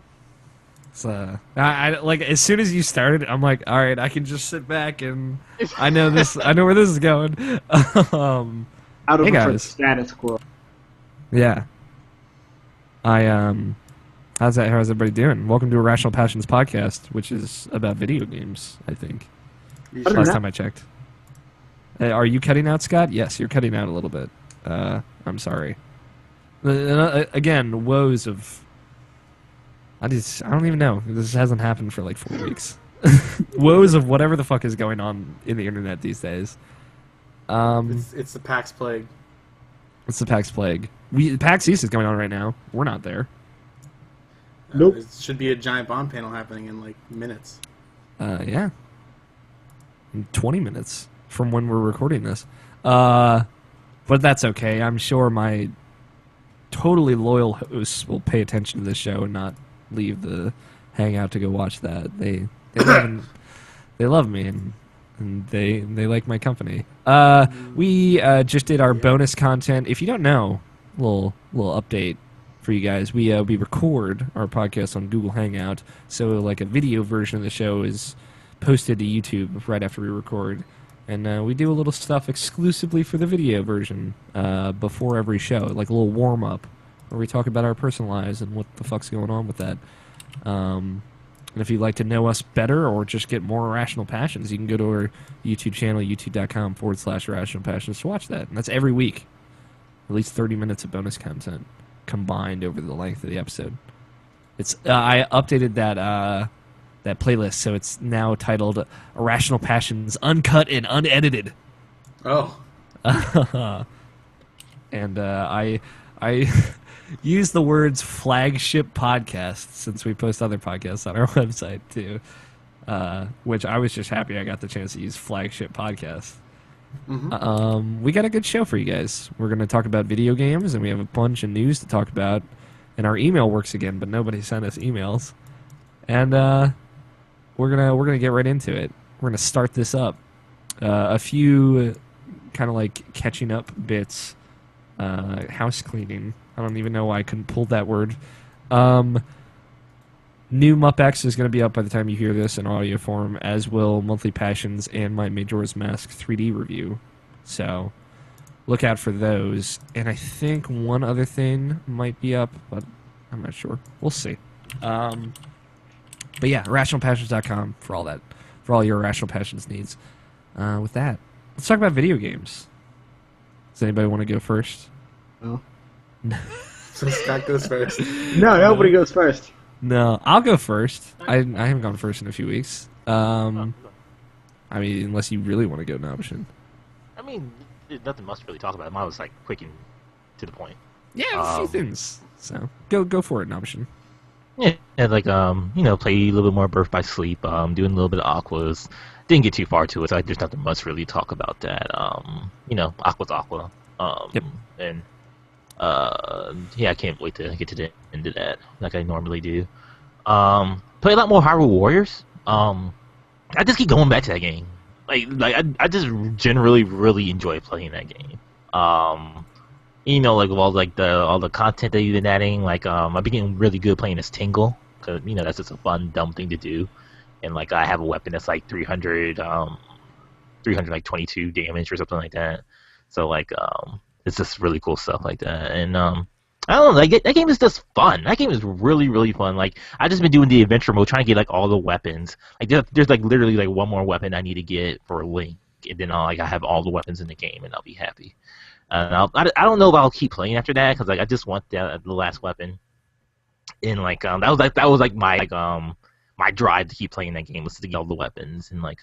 So, I like as soon as you started, I'm like, all right, I can just sit back and I know this. I know where this is going. Out of Hey, it for the guys. status quo. Yeah. How's everybody doing? Welcome to Irrational Passions podcast, which is about video games, I think. You Other sure? than Last that- time I checked. Are you cutting out, Scott? Yes, you're cutting out a little bit. I'm sorry. Again, woes of... I don't even know. This hasn't happened for like 4 weeks. Woes of whatever the fuck is going on in the internet these days. It's the PAX Plague. It's the PAX Plague. PAX East is going on right now. We're not there. Nope. There should be a giant bomb panel happening in like minutes. Yeah. In 20 minutes from when we're recording this. But that's okay. I'm sure my totally loyal hosts will pay attention to this show and not leave the hangout to go watch that. They love me and they like my company. We just did our bonus content. If you don't know, little update for you guys. We record our podcast on Google Hangout, so like a video version of the show is posted to YouTube right after we record, and we do a little stuff exclusively for the video version before every show, like a little warm up where we talk about our personal lives and what the fuck's going on with that. And if you'd like to know us better or just get more Irrational Passions, you can go to our YouTube channel, youtube.com/Irrational Passions to watch that. And that's every week. At least 30 minutes of bonus content combined over the length of the episode. It's I updated that playlist, so it's now titled Irrational Passions Uncut and Unedited. Oh. And I use the words flagship podcast since we post other podcasts on our website too, which I was just happy I got the chance to use flagship podcast. We got a good show for you guys. We're going to talk about video games, and we have a bunch of news to talk about. And our email works again, but nobody sent us emails. And we're gonna get right into it. We're gonna start this up. A few kind of like catching up bits, house cleaning. I don't even know why I couldn't pull that word. New MupX is going to be up by the time you hear this in audio form, as will Monthly Passions and my Majora's Mask 3D review. So look out for those. And I think one other thing might be up, but I'm not sure. We'll see. But yeah, irrationalpassions.com for all that, for all your Irrational Passions needs. With that, let's talk about video games. Does anybody want to go first? No. So Scott goes first. No, nobody goes first. No, I'll go first. I haven't gone first in a few weeks. I mean, unless you really want to go Nabishin. I mean, there's nothing much to really talk about. Mine was like quick and to the point. Yeah, a few things. So go for it, Nabishin. Yeah, and like play a little bit more Birth by Sleep. Doing a little bit of Aquas. Didn't get too far to it, so there's nothing much to really talk about that. Aqua's Aqua. Yep. And I can't wait to get to the end of that, like I normally do. Play a lot more Hyrule Warriors. I just keep going back to that game. I just generally really enjoy playing that game. Like with all the content that you've been adding, I've been getting really good playing as Tingle, because that's just a fun dumb thing to do. And I have a weapon that's like 322 damage or something like that. So it's just really cool stuff like that. And I don't know, that game is just fun. That game is really, really fun. I just been doing the adventure mode, trying to get all the weapons. There's literally one more weapon I need to get for Link, and then I have all the weapons in the game, and I'll be happy. And I don't know if I'll keep playing after that because like I just want the last weapon. And like that was like my drive to keep playing that game was to get all the weapons and like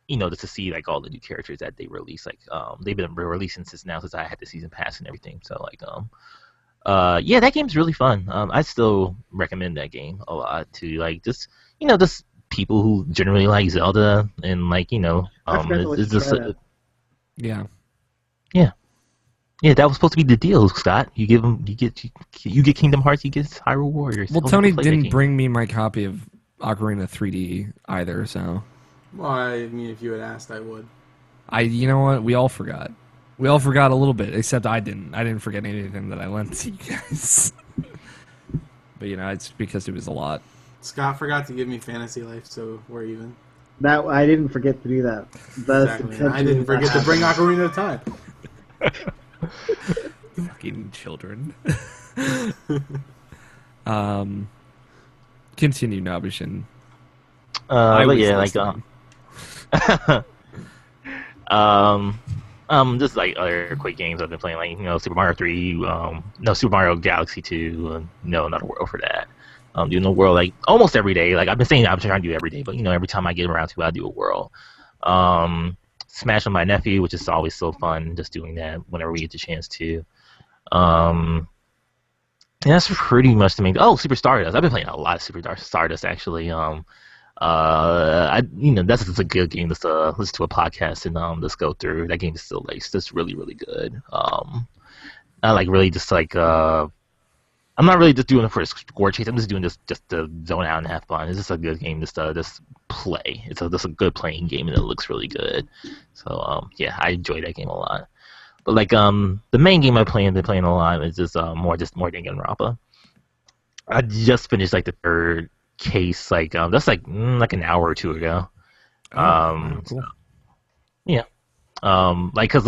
just to see like all the new characters that they release. Like they've been releasing since I had the season pass and everything. So like yeah, that game's really fun. I still recommend that game a lot to like just people who generally like Zelda and like I forgot to let you it's just try that. Yeah. yeah, that was supposed to be the deal, Scott. You get Kingdom Hearts, you get Hyrule Warriors. Well, Don't Tony have to play that didn't game. bring me my copy of Ocarina 3D either, so Well, I mean, if you had asked, I would. you know what? We all forgot. We all forgot a little bit, except I didn't. I didn't forget anything that I lent to you guys. But it's because it was a lot. Scott forgot to give me Fantasy Life, so we're even. That I didn't forget to do that. That's Exactly. I didn't forget to bring Ocarina of Time. Fucking children. Continue, Nabishin. But yeah, like just like other quick games I've been playing, like Super Mario 3, no Super Mario Galaxy 2, no Another World for that. Doing the world like almost every day. Like I've been saying, I'm trying to do every day, but every time I get around to it, I do a world. Smash with my nephew, which is always so fun, just doing that whenever we get the chance to. And that's pretty much the main. Oh, Super Stardust. I've been playing a lot of Super Stardust actually. That's just a good game just to listen to a podcast and just go through. That game is still like just really really good. I like really just like I'm not really just doing it for a score chase. I'm just doing this just to zone out and have fun. It's just a good game just to just play. It's just a good playing game and it looks really good. So yeah, I enjoy that game a lot. But like the main game I've been playing a lot is just more Danganronpa. I just finished like the third case that's like an hour or two ago. Cool. So, yeah. Like cuz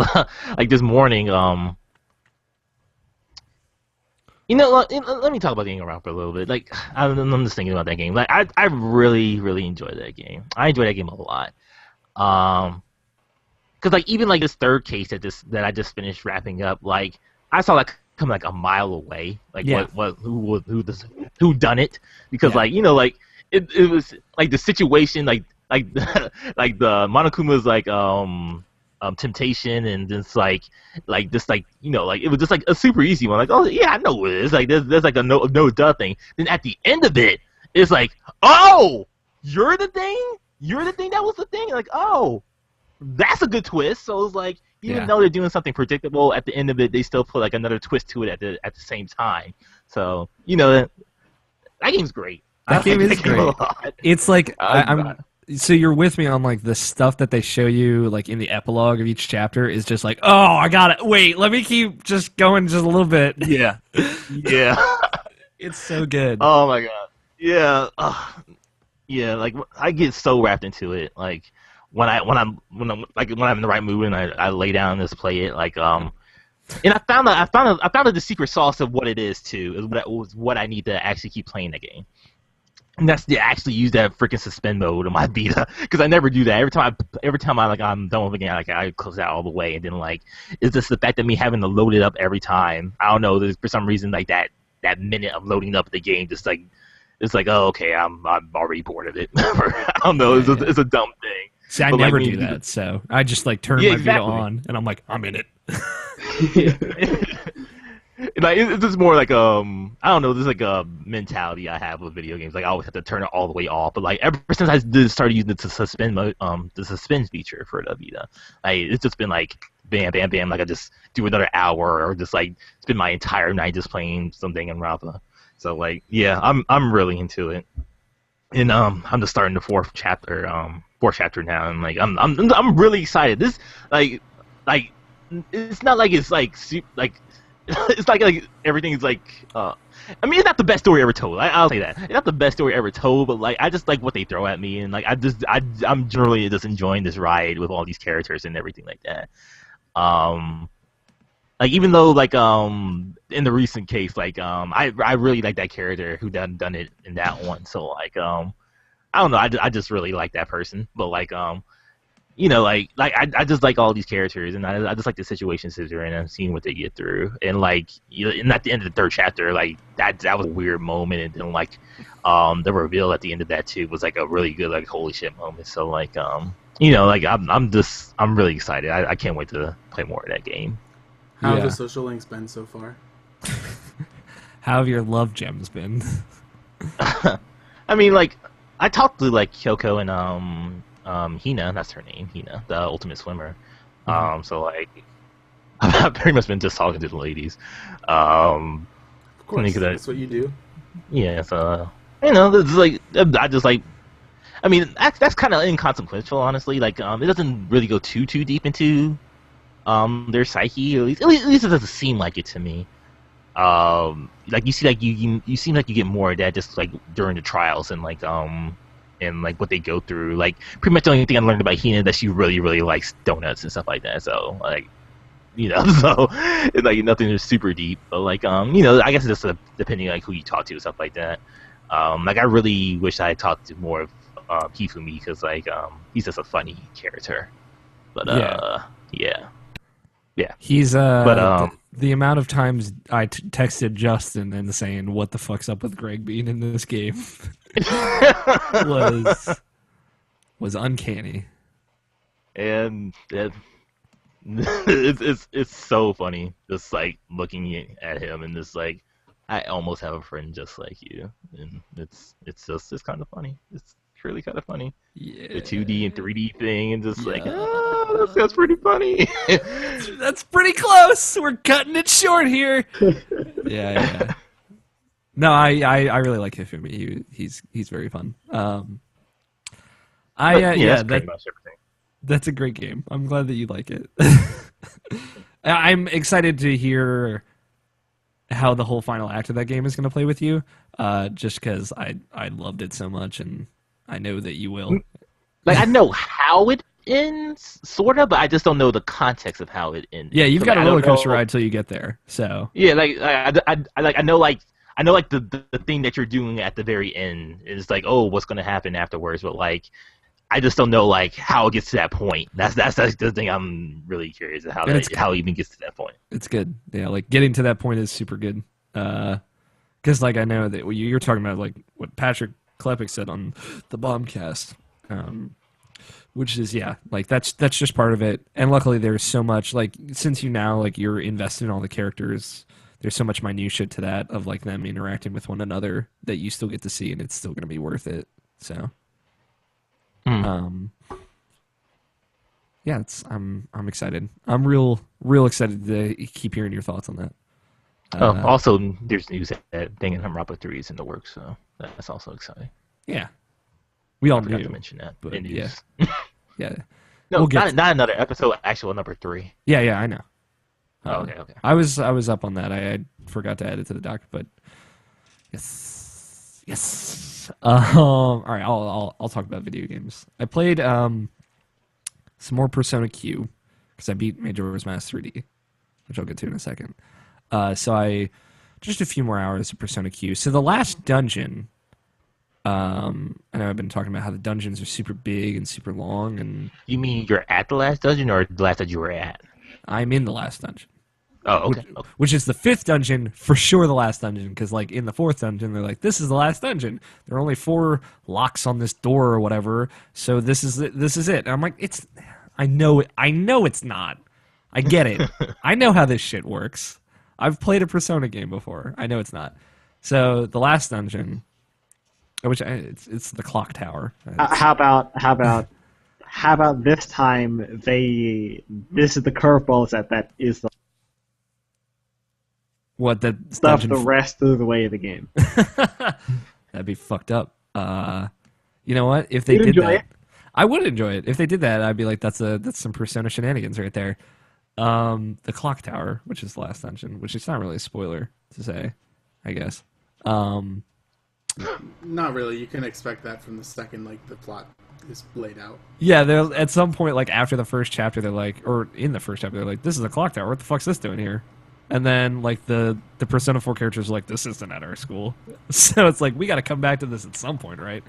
like this morning let me talk about Danganronpa a little bit. Like, I'm just thinking about that game. Like, I really, really enjoy that game. I enjoy that game a lot. Cause like even like this third case that I just finished wrapping up, like I saw like come like a mile away, like Yeah. who done it? Because Yeah. like like it was like the situation like like the Monokuma's like temptation and just like this like like it was just like a super easy one, like, oh yeah, I know what it is, like there's like a no duh thing. Then at the end of it, it's like, oh, you're the thing that was the thing, like, oh, that's a good twist. So it's like even though they're doing something predictable, at the end of it they still put like another twist to it at the same time. So that game's great. That game is great. A lot. It's like I'm so you're with me on like the stuff that they show you like in the epilogue of each chapter is just like, oh, I got it. Wait, let me keep just going just a little bit. yeah. It's so good. Oh my god. Yeah. Yeah. Like I get so wrapped into it. Like when I'm in the right mood and I lay down and just play it. Like and I found out the secret sauce of what it is too. Is what I need to actually keep playing the game. And that's to actually use that freaking suspend mode on my Vita, because I never do that. Every time I'm done with the game, like I close it out all the way, and then like it's just the fact that me having to load it up every time. I don't know. For some reason, like that minute of loading up the game, just like it's like, oh, okay, I'm already bored of it. I don't know. It's a dumb thing. See, I But, like, never when do you that. So I just like turn Yeah, my exactly. Vita on and I'm like, I'm in it. Like it's just more like I don't know, there's like a mentality I have with video games. Like I always have to turn it all the way off. But like ever since I started using the suspend mode, the suspend feature for the Vita, like it's just been like bam, bam, bam. Like I just do another hour or just like spend my entire night just playing something in Rafa. So like yeah, I'm really into it. And I'm just starting the fourth chapter now, and like I'm really excited. This like it's not like it's like it's like everything is like I mean, it's not the best story ever told. I'll say that it's not the best story ever told, but like I just like what they throw at me, and like I'm generally just enjoying this ride with all these characters and everything like that. Like even though like in the recent case, like I really like that character who done it in that one. So like I don't know, I just really like that person. But like I just like all these characters, and I just like the situations they're in and seeing what they get through, and and at the end of the third chapter, like that was a weird moment, and then the reveal at the end of that too was like a really good like holy shit moment. So I'm really excited. I can't wait to play more of that game. How have the social links been so far? How have your love gems been? I mean, I talked to Kyoko and Hina, that's her name, Hina, the ultimate swimmer. So I've pretty much been just talking to the ladies. Of course, that's what you do. Yeah, so I mean, that's kind of inconsequential, honestly. It doesn't really go too deep into their psyche. At least it doesn't seem like it to me. You seem like you get more of that just during the trials and what they go through. Pretty much the only thing I learned about Hina is that she really really likes donuts and stuff like that. So so it's nothing is super deep, but I guess it's just depending who you talk to and stuff like that. I really wish I had talked to more of Hifumi because he's just a funny character. But yeah. He's the amount of times I texted Justin and saying what the fuck's up with Greg being in this game was uncanny. And it's so funny just looking at him and just I almost have a friend just like you, and it's kind of funny. It's really kind of funny. Yeah. The 2D and 3D thing, and just that's pretty funny. That's pretty close. We're cutting it short here. Yeah. No, I really like Hifumi. He's very fun. That's pretty much everything. That's a great game. I'm glad that you like it. I'm excited to hear how the whole final act of that game is going to play with you. Just because I loved it so much, and I know that you will. I know how it ends, sort of, but I just don't know the context of how it ends. Yeah, you've got a roller coaster ride till you get there. So yeah, I know the thing that you're doing at the very end is what's going to happen afterwards, but I just don't know how it gets to that point. That's the thing I'm really curious how it even gets to that point. It's good. Yeah, getting to that point is super good. Because I know that you're talking about what Patrick Klepek said on the Bombcast, which is that's just part of it. And luckily there's so much since you're invested in all the characters, there's so much minutia to that of them interacting with one another that you still get to see, and it's still going to be worth it. So. Yeah, I'm excited. I'm real excited to keep hearing your thoughts on that. Also, there's news that Danganronpa 3 is in the works, so that's also exciting. Yeah, we all forgot knew to mention that, but in news. Yeah. No, not another episode. Actual number 3. Yeah, I know. Okay. I was up on that. I forgot to add it to the doc, but yes. All right, I'll talk about video games. I played some more Persona Q because I beat Majora's Mask 3D, which I'll get to in a second. So I just a few more hours of Persona Q. So the last dungeon, I know I've been talking about how the dungeons are super big and super long, and you mean you're at the last dungeon or the last that you were at? I'm in the last dungeon. Oh, okay. Which is the 5th dungeon, for sure the last dungeon, because in the 4th dungeon, they're this is the last dungeon. There are only 4 locks on this door or whatever, so this is it. And I'm I know it's not. I get it. I know how this shit works. I've played a Persona game before. I know it's not. So the last dungeon, it's the clock tower. How about this time this is the curveball that is the what that stuff the rest of the way of the game. That'd be fucked up. You know what? If they did that, I would enjoy it. If they did that, I'd be that's some Persona shenanigans right there. The clock tower, which is the last dungeon, which is not really a spoiler to say, I guess. Not really. You can expect that from the second the plot is laid out. Yeah, they're at some point after the first chapter, they're or in the first chapter, they're this is a clock tower. What the fuck's this doing here? And then the Persona 4 characters are this isn't at our school. So it's we got to come back to this at some point, right?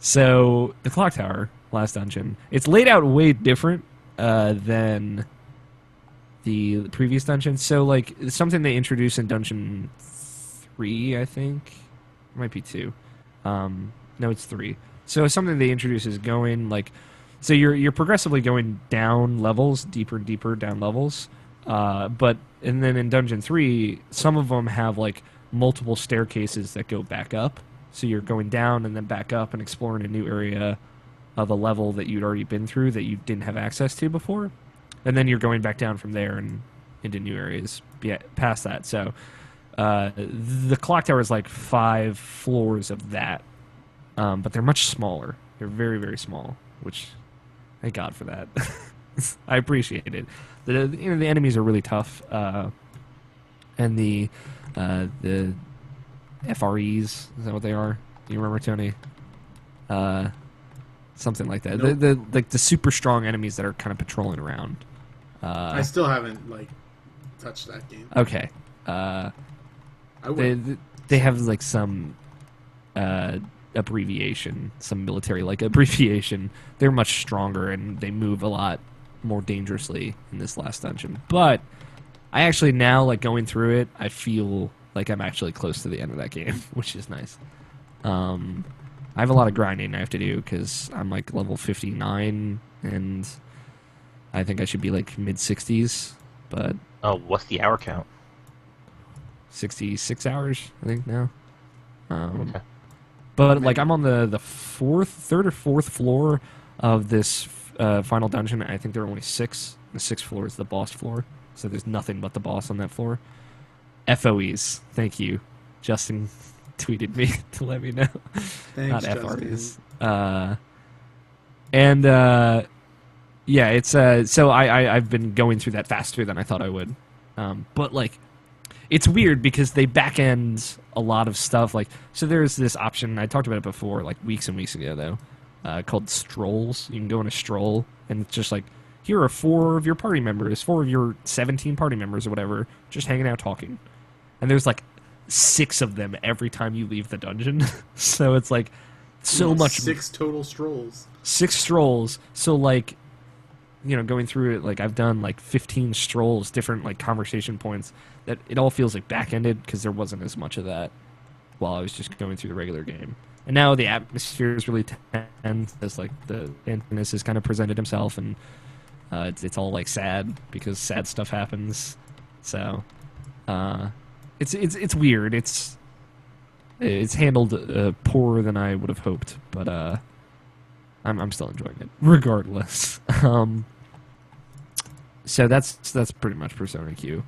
So the clock tower, last dungeon, it's laid out way different than the previous dungeon. So like it's something they introduced in dungeon 3, I think. It might be 2. No, it's 3. So something they introduce is going like, so you're progressively going down levels, deeper and deeper down levels. And then in dungeon 3, some of them have like multiple staircases that go back up. So you're going down and then back up and exploring a new area of a level that you'd already been through that you didn't have access to before. And then you're going back down from there and into new areas past that. So the clock tower is like 5 floors of that. But they're much smaller. They're very, very small, which thank God for that. I appreciate it. The enemies are really tough. And the FREs, is that what they are? Do you remember, Tony? Something like that. Nope. The super strong enemies that are kind of patrolling around. I still haven't touched that game. Okay. I would. They have like some abbreviation, some military like abbreviation. They're much stronger and they move a lot more dangerously in this last dungeon. But I actually now, like going through it, I feel like I'm actually close to the end of that game, which is nice. I have a lot of grinding I have to do because I'm like level 59 and I think I should be like mid 60s, but Oh, what's the hour count? 66 hours I think now. Okay. But like I'm on the third or fourth floor of this final dungeon. I think there are only 6. The 6th floor is the boss floor, so there's nothing but the boss on that floor. FOEs, thank you. Justin tweeted me to let me know. Thanks, Not Justin. FREs. Yeah, it's so I've been going through that faster than I thought I would. But like it's weird because they back end a lot of stuff. Like, so there's this option, I talked about it before, like weeks and weeks ago though, called strolls. You can go on a stroll and it's just like, here are 4 of your party members, 4 of your 17 party members or whatever, just hanging out talking. And there's like 6 of them every time you leave the dungeon. So it's like so much. 6 total strolls. 6 strolls. So like, you know, going through it, like I've done like 15 strolls, different like conversation points, that it all feels like back-ended because there wasn't as much of that while I was just going through the regular game. And now the atmosphere is really tense as like the antagonist has kind of presented himself, and it's all like sad because sad stuff happens. So it's weird. It's handled poorer than I would have hoped, but I'm still enjoying it regardless. So that's pretty much Persona Q.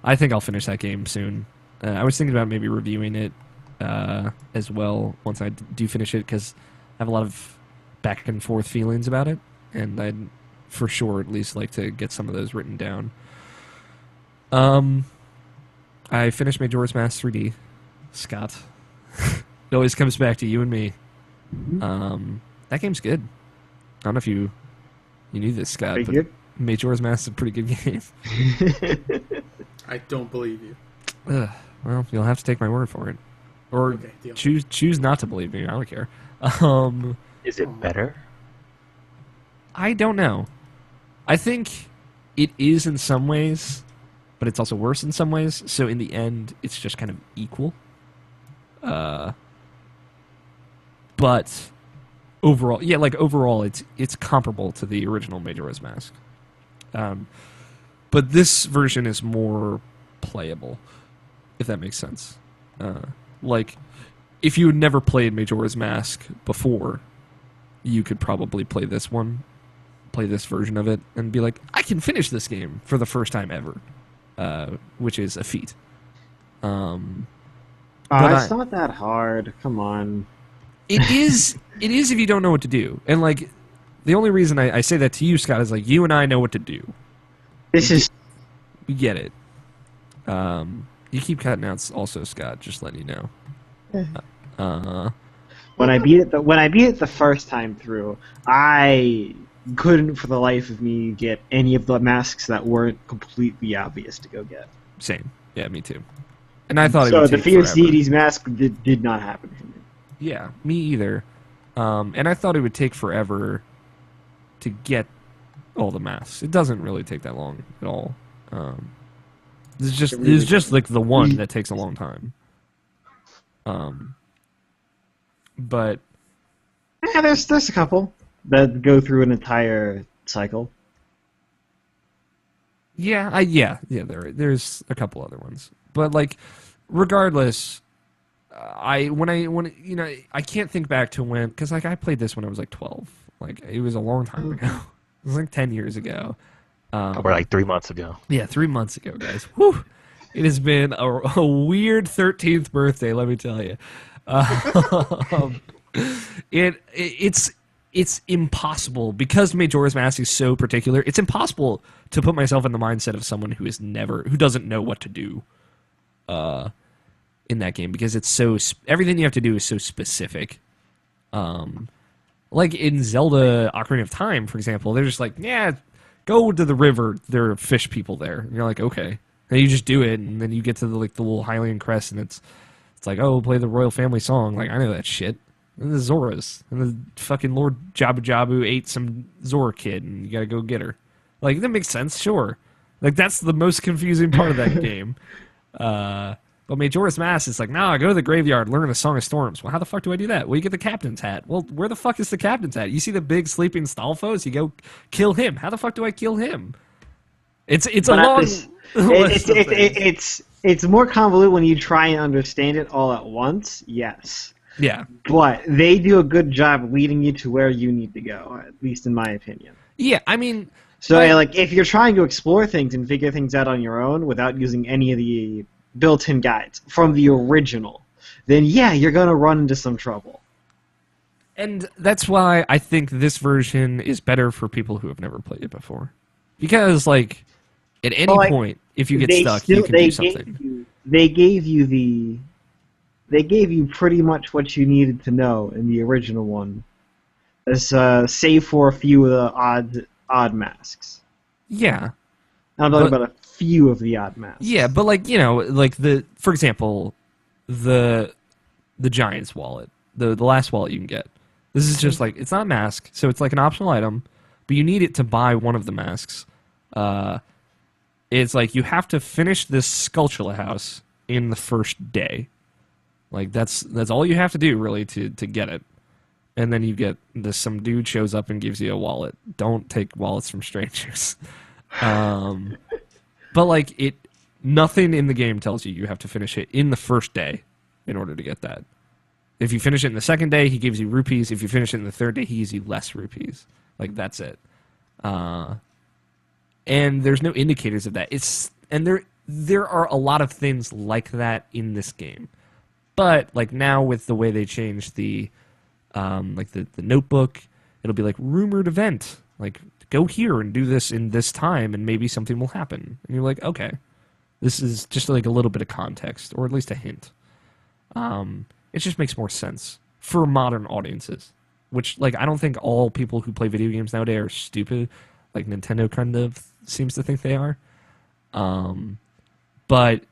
I think I'll finish that game soon. I was thinking about maybe reviewing it as well once I do finish it, because I have a lot of back and forth feelings about it, and I'd for sure at least like to get some of those written down. I finished Majora's Mask 3D, Scott. It always comes back to you and me. That game's good. I don't know if you knew this, Scott, Pretty but good. Majora's Mask is a pretty good game. I don't believe you. Well, you'll have to take my word for it, or Okay, deal. choose not to believe me. I don't care. Is it better? I don't know. I think it is in some ways, but it's also worse in some ways. So in the end, it's just kind of equal. But overall, yeah, like overall, it's comparable to the original Majora's Mask. But this version is more playable, if that makes sense. Like, if you had never played Majora's Mask before, you could probably play this version of it, and be like, I can finish this game for the first time ever, which is a feat. It's not that hard. Come on. It is if you don't know what to do. And, like, the only reason I say that to you, Scott, is, like, you and I know what to do. This is We get it. You keep cutting out also, Scott, just letting you know. when I beat it the first time through, I couldn't for the life of me get any of the masks that weren't completely obvious to go get. Same. Yeah, me too. And I thought it So would the take Fierce forever. Deity's mask did not happen for me. Yeah, me either. And I thought it would take forever to get all the masks. It doesn't really take that long at all. It's just like the one that takes a long time. But Yeah, there's a couple that go through an entire cycle. there's a couple other ones. But like, regardless, I can't think back to when, because like I played this when I was like 12. Like it was a long time ago. It was like 10 years ago. Or like 3 months ago. Yeah, 3 months ago, guys. Whew. It has been a weird 13th birthday, let me tell you. It's impossible, because Majora's Mask is so particular. It's impossible to put myself in the mindset of someone who doesn't know what to do in that game, because it's so everything you have to do is so specific. Like in Zelda Ocarina of Time, for example, they're just like, yeah, go to the river. There are fish people there. And you're like, okay. And you just do it, and then you get to the little Hylian crest, and it's like, oh, play the royal family song. Like, I know that shit. And the Zoras. And the fucking Lord Jabu Jabu ate some Zora kid, and you gotta go get her. Like, that makes sense, sure. Like, that's the most confusing part of that game. But Majora's Mask is like, nah, go to the graveyard, learn the Song of Storms. Well, how the fuck do I do that? Well, you get the captain's hat. Well, where the fuck is the captain's hat? You see the big sleeping Stalfos? You go kill him. How the fuck do I kill him? It's a long list of things. It's more convoluted when you try and understand it all at once, yes. Yeah. But they do a good job leading you to where you need to go, at least in my opinion. Yeah, I mean... So, like, if you're trying to explore things and figure things out on your own without using any of the built-in guides from the original, then yeah, you're going to run into some trouble. And that's why I think this version is better for people who have never played it before. Because, like, at any point, if you get stuck, you can do something. They gave you pretty much what you needed to know in the original one, save for a few of the odd masks. Yeah. I'm talking about a few of the odd masks. Yeah, but like, like for example, the Giant's wallet, the last wallet you can get. This is just like, it's not a mask, so it's like an optional item, but you need it to buy one of the masks. It's like you have to finish this Skulltula house in the first day. Like that's all you have to do really to get it. And then you get this, some dude shows up and gives you a wallet. Don't take wallets from strangers. But like nothing in the game tells you have to finish it in the first day in order to get that. If you finish it in the second day, he gives you rupees. If you finish it in the third day, he gives you less rupees. Like that's it. And there's no indicators of that. There are a lot of things like that in this game. But like now with the way they changed the notebook, it'll be like rumored event. Like go here and do this in this time and maybe something will happen. And you're like, okay. This is just like a little bit of context, or at least a hint. It just makes more sense for modern audiences. Which, like, I don't think all people who play video games nowadays are stupid. Like Nintendo kind of seems to think they are. But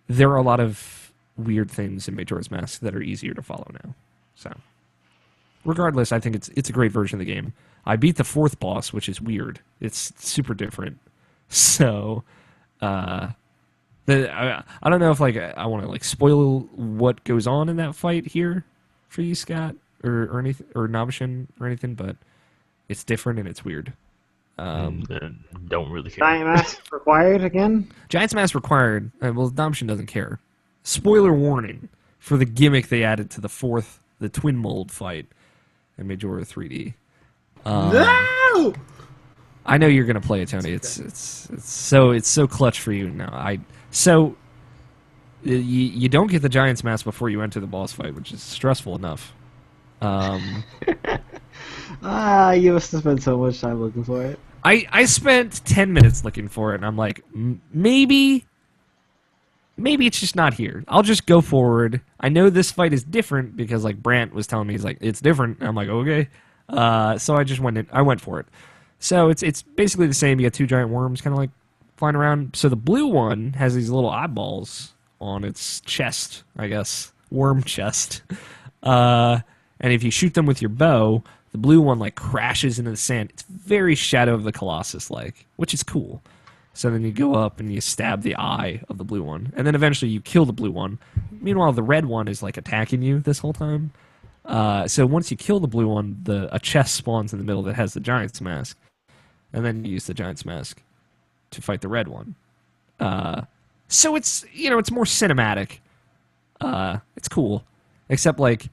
there are a lot of weird things in Majora's Mask that are easier to follow now. So, regardless, I think it's a great version of the game. I beat the fourth boss, which is weird. It's super different. So, I don't know if like I want to like spoil what goes on in that fight here for you, Scott, or anything, or Nabishin or anything, but it's different and it's weird. Don't really care. Giant mask required again? Giant's Mask required. Well, Nabishin doesn't care. Spoiler warning for the gimmick they added to the twin mold fight in Majora 3D. No! I know you're gonna play it, Tony. It's so clutch for you now. You don't get the Giant's Mask before you enter the boss fight, which is stressful enough. You must have spent so much time looking for it. I spent 10 minutes looking for it, and I'm like, maybe it's just not here. I'll just go forward. I know this fight is different because like Brant was telling me, he's like, it's different. And I'm like, okay. So I just went for it. So it's basically the same. You got two giant worms kind of like flying around. So the blue one has these little eyeballs on its chest, I guess. Worm chest. And And if you shoot them with your bow, the blue one like crashes into the sand. It's very Shadow of the Colossus like, which is cool. So then you go up and you stab the eye of the blue one, and then eventually you kill the blue one. Meanwhile, the red one is like attacking you this whole time. So once you kill the blue one, a chest spawns in the middle that has the Giant's Mask, and then you use the Giant's Mask to fight the red one. So it's it's more cinematic. It's cool, except like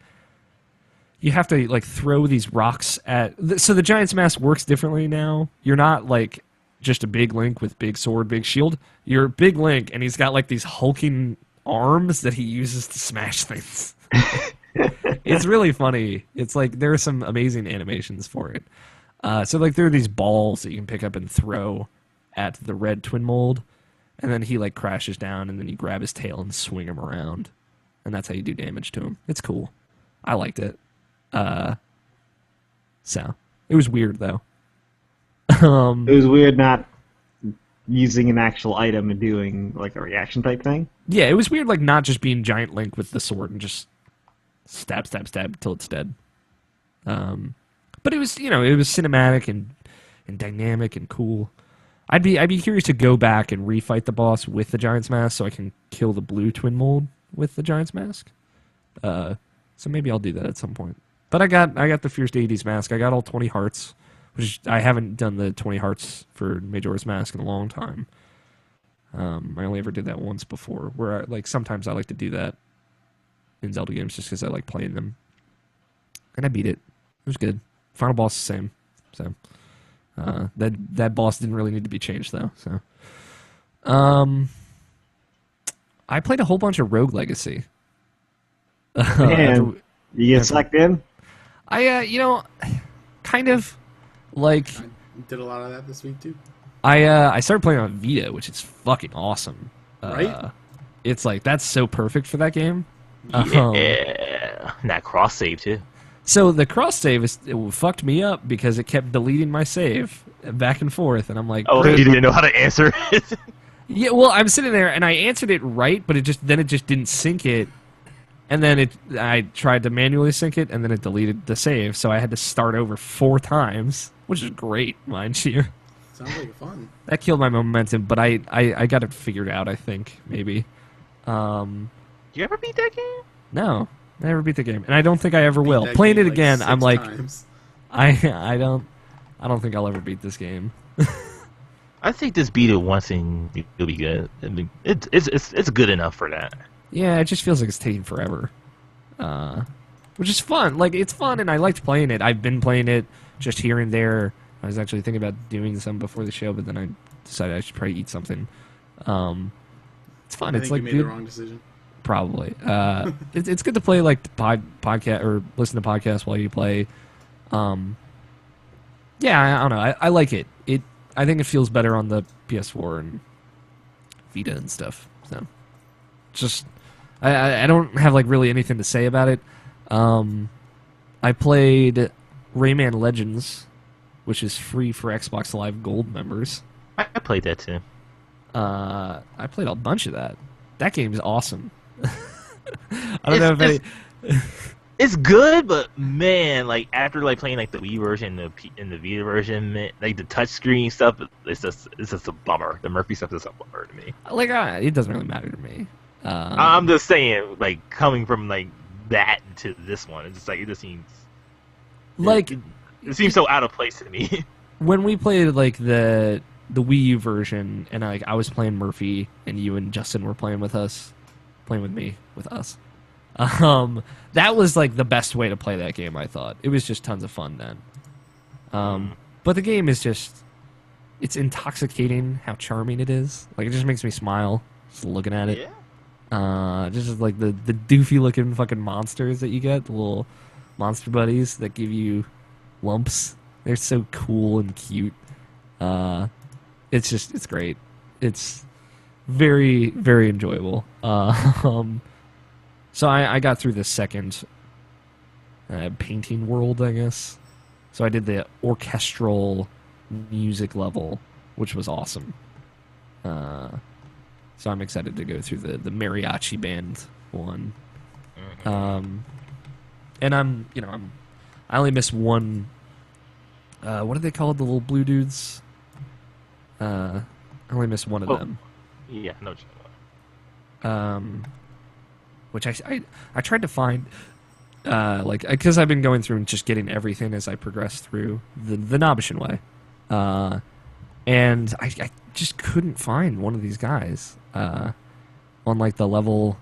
you have to like throw these rocks at. So the Giant's Mask works differently now. You're not like just a big Link with big sword, big shield. You're big Link, and he's got like these hulking arms that he uses to smash things. It's really funny. It's like there are some amazing animations for it. So like there are these balls that you can pick up and throw at the red twin mold, and then he like crashes down, and then you grab his tail and swing him around, and that's how you do damage to him. It's cool. I liked it. So it was weird though. It was weird not using an actual item and doing like a reaction type thing. Yeah, it was weird like not just being Giant Link with the sword and just stab till it's dead. But it was it was cinematic and dynamic and cool. I'd be curious to go back and refight the boss with the Giant's Mask so I can kill the blue twin mold with the Giant's Mask. So maybe I'll do that at some point. But I got the Fierce Deity's Mask. I got all 20 hearts, which I haven't done the 20 hearts for Majora's Mask in a long time. I only ever did that once before, where sometimes I like to do that in Zelda games just because I like playing them. And I beat it. It was good. Final boss the same. So that boss didn't really need to be changed though. So I played a whole bunch of Rogue Legacy. Man, you get sucked in? I kind of like. I did a lot of that this week too. I started playing on Vita, which is fucking awesome. Right? It's like that's so perfect for that game. Yeah, and that cross save too. So the cross save it fucked me up because it kept deleting my save back and forth, and I'm like, oh, great. you didn't know how to answer it. Yeah, well, I'm sitting there and I answered it right, but it just didn't sync it, and then I tried to manually sync it, and then it deleted the save, so I had to start over 4 times, which is great, mind you. Sounds like fun. That killed my momentum, but I got it figured out. I think maybe. You ever beat that game? No, I never beat the game, and I don't think I ever will. That Playing game, it again, 6 I'm like, times. I don't think I'll ever beat this game. I think just beat it once and you'll be good. I mean, it's good enough for that. Yeah, it just feels like it's taking forever, which is fun. Like it's fun, and I liked playing it. I've been playing it just here and there. I was actually thinking about doing some before the show, but then I decided I should probably eat something. It's fun. I It's think like you made good. the wrong decision. Probably. It's good to play like the podcast or listen to podcasts while you play. Yeah, I don't know. I like it. I think it feels better on the PS4 and Vita and stuff. So, just I don't have like really anything to say about it. I played Rayman Legends, which is free for Xbox Live Gold members. I played that too. I played a bunch of that. That game is awesome. I don't know if it's good, but man, like after like playing like the Wii version and the Vita version, man, like the touchscreen stuff, it's just a bummer. The Murphy stuff is a bummer to me. like it doesn't really matter to me. I'm just saying, like coming from like that to this one, it's just like it just seems like it seems so out of place to me. when we played like the Wii U version, and I was playing Murphy, and you and Justin were playing with us. Playing with me, with us. That was like the best way to play that game, I thought. It was just tons of fun then. But the game is just, it's intoxicating how charming it is. Like, it just makes me smile just looking at it. Yeah. Just like the doofy looking fucking monsters that you get, the little monster buddies that give you lumps. They're so cool and cute. It's great. It's very, very enjoyable. So I got through the second painting world, I guess. So I did the orchestral music level, which was awesome. So I'm excited to go through the mariachi band one. and I only missed one. What are they called? The little blue dudes. I only missed one of them. Yeah, no. Which I tried to find, because I've been going through and just getting everything as I progress through the Nabishan way, and I just couldn't find one of these guys on like the level,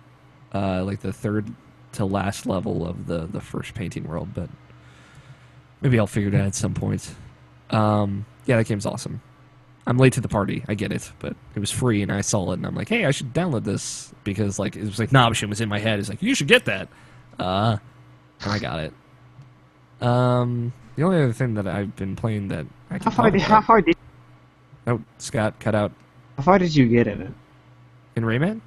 like the third to last level of the first painting world, but maybe I'll figure it out at some point. Yeah, that game's awesome. I'm late to the party. I get it, but it was free, and I saw it, and I'm like, hey, I should download this because like it was like Nabishan was in my head. It's like you should get that, and I got it. The only other thing that I've been playing that I can How far did oh, Scott cut out you get in it? in Rayman.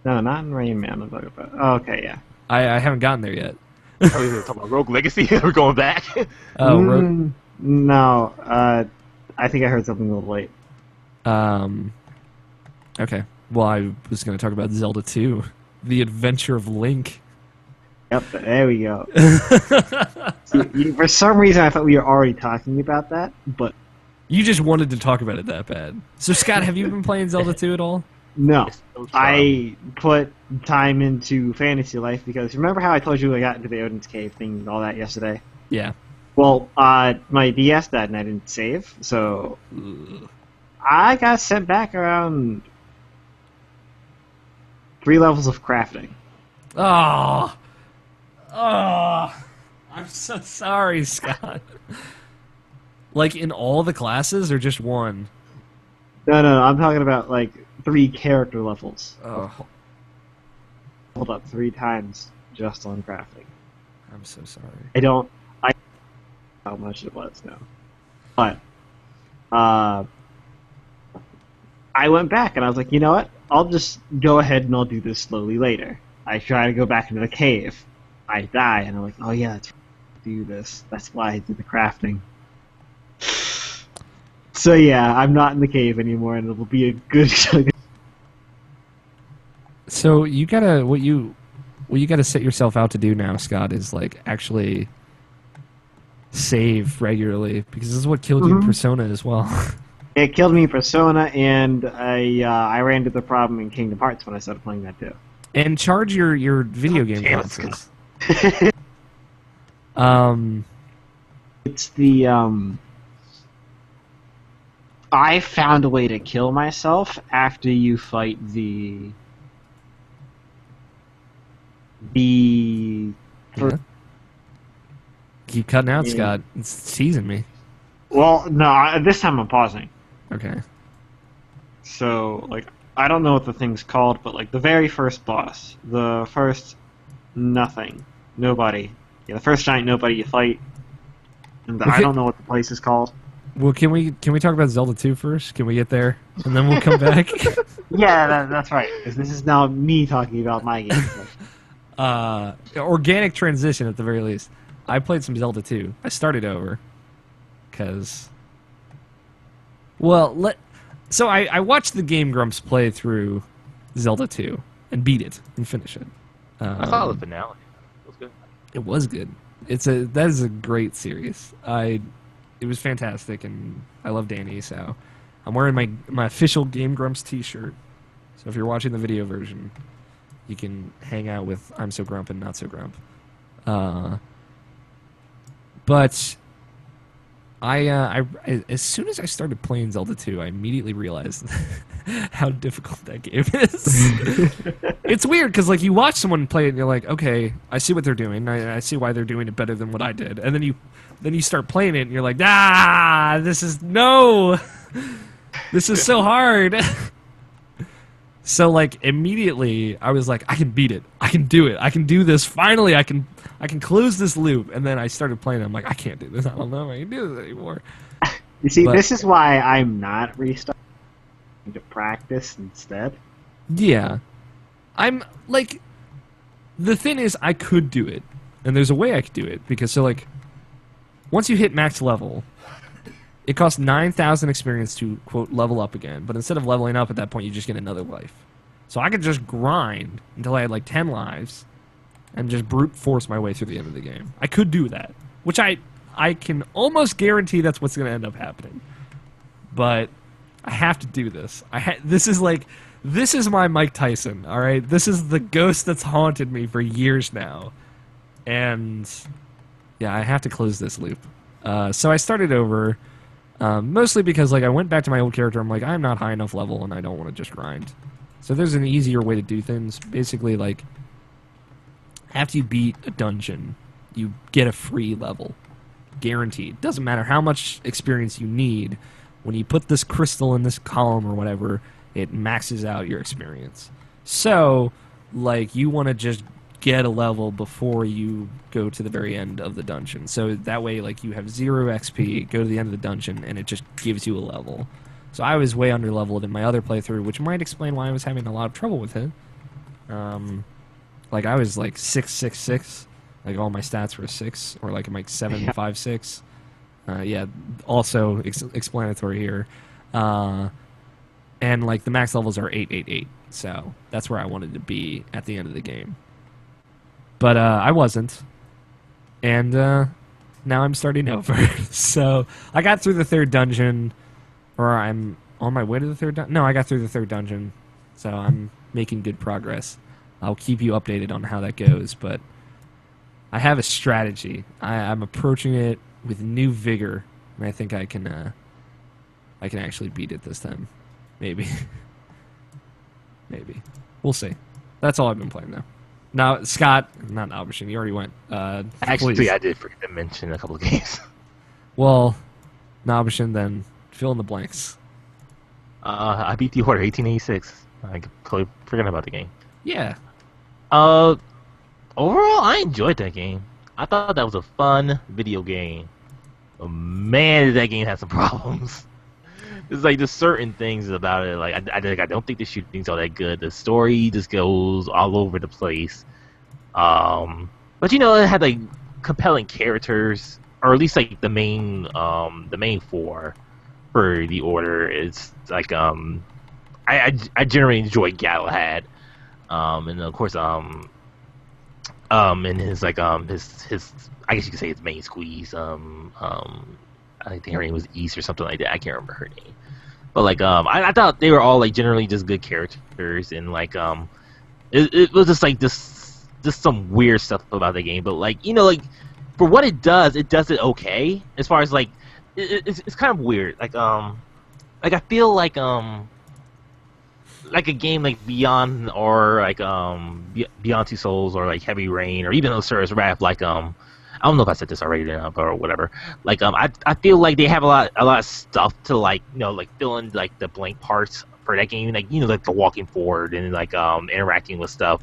No, not in Rayman. I'm talking about. Oh, okay, yeah. I haven't gotten there yet. I was talking about Rogue Legacy. We're going back. Oh, No, I think I heard something a little late. Okay. Well, I was going to talk about Zelda 2, The Adventure of Link. Yep, there we go. For some reason, I thought we were already talking about that, but You just wanted to talk about it that bad. So, Scott, have you been playing Zelda 2 at all? no. It's so I put time into Fantasy Life because remember how I told you I got into the Odin's Cave thing and all that yesterday? Yeah. Well, my DS died and I didn't save, so I got sent back around 3 levels of crafting. Oh. Oh. I'm so sorry, Scott. Like in all the classes or just one? No, I'm talking about like 3 character levels. Oh. Hold up 3 times just on crafting. I'm so sorry. I don't how much it was now. But I went back and I was like, you know what? I'll just go ahead and I'll do this slowly later. I try to go back into the cave. I die and I'm like, oh yeah, let's do this. That's why I did the crafting. So yeah, I'm not in the cave anymore and it'll be a good chunk. So you gotta what you gotta set yourself out to do now, Scott, is like actually save regularly because this is what killed you in Persona as well. It killed me in Persona, and I ran into the problem in Kingdom Hearts when I started playing that too. And charge your video game damn it, consoles. It's the I found a way to kill myself after you fight the Yeah. Keep cutting out, Yeah. Scott. It's teasing me. well, no, this time I'm pausing. Okay. So, like, I don't know what the thing's called, but, like, the very first boss, the first nobody. Yeah, the first giant nobody you fight, and I don't know what the place is called. Well, can we talk about Zelda 2 first? Can we get there? And then we'll come back? Yeah, that's right, 'cause this is now me talking about my game. Organic transition at the very least. I played some Zelda 2. I started over. Because... Well, So I watched the Game Grumps play through Zelda 2 and beat it and finish it. I saw the finale. It was good. It was good. That is a great series. It was fantastic, and I love Danny. So I'm wearing my official Game Grumps T-shirt. So if you're watching the video version, you can hang out with I'm So Grump and Not So Grump. But I as soon as I started playing Zelda 2, I immediately realized how difficult that game is. It's weird because like you watch someone play it and you're like, okay, I see what they're doing. I see why they're doing it better than what I did. And then you start playing it and you're like, this is so hard. So like immediately I was like, I can beat it. I can do it. I can do this. Finally, I can close this loop. And then I started playing. I'm like, I can't do this. I don't know if I can do this anymore. You see, this is why I'm not restarting to practice instead. Yeah. I'm like, the thing is, I could do it. And there's a way I could do it. Because so like, once you hit max level, it costs 9,000 experience to, quote, level up again. But instead of leveling up at that point, you just get another life. So I could just grind until I had like 10 lives. and just brute force my way through the end of the game. I could do that, which I can almost guarantee that's what's going to end up happening. But I have to do this. This is my Mike Tyson, all right? This is the ghost that's haunted me for years now. And yeah, I have to close this loop. So I started over, mostly because like I went back to my old character. I'm like, I'm not high enough level and I don't want to just grind. So there's an easier way to do things. Basically, like, after you beat a dungeon, you get a free level. Guaranteed. Doesn't matter how much experience you need. When you put this crystal in this column or whatever, it maxes out your experience. So, like, you want to just get a level before you go to the very end of the dungeon. So that way, like, you have 0 XP, go to the end of the dungeon, and it just gives you a level. So I was way under-leveled in my other playthrough, which might explain why I was having a lot of trouble with it. Like, I was, like, 666. Like, all my stats were 6, or, like, I'm, like, 756. Yeah, also explanatory here. And, like, the max levels are 888. So that's where I wanted to be at the end of the game. But I wasn't. And now I'm starting over. So I got through the 3rd dungeon. Or I'm on my way to the 3rd dungeon. No, I got through the 3rd dungeon. So I'm making good progress. I'll keep you updated on how that goes. But I have a strategy. I'm approaching it with new vigor. And I think I can actually beat it this time. Maybe. Maybe. We'll see. That's all I've been playing now. Now, Scott, not Albert, you already went. Actually, please. I did forget to mention a couple of games. Well, Nabishin, then fill in the blanks. I beat the Order 1886. I completely forgot about the game. Yeah. Overall, I enjoyed that game. I thought that was a fun video game. But man, did that game have some problems. It's like there's certain things about it. Like I don't think the shooting's all that good. The story just goes all over the place. But you know, it had like compelling characters, or at least like the main 4 for the Order. It's like I generally enjoy Galahad, and of course and his like his I guess you could say his main squeeze. I think her name was East or something like that. I can't remember her name. But like I thought they were all like generally just good characters, and like it was just like just some weird stuff about the game. But like, you know, like for what it does it okay. As far as like it's kind of weird. Like I feel like a game like Beyond, or like Beyond Two Souls, or like Heavy Rain, or even Osiris Wrath, like I don't know if I said this already or whatever. Like I feel like they have a lot of stuff to like, you know, like fill in like the blank parts for that game, like, you know, like the walking forward and like interacting with stuff.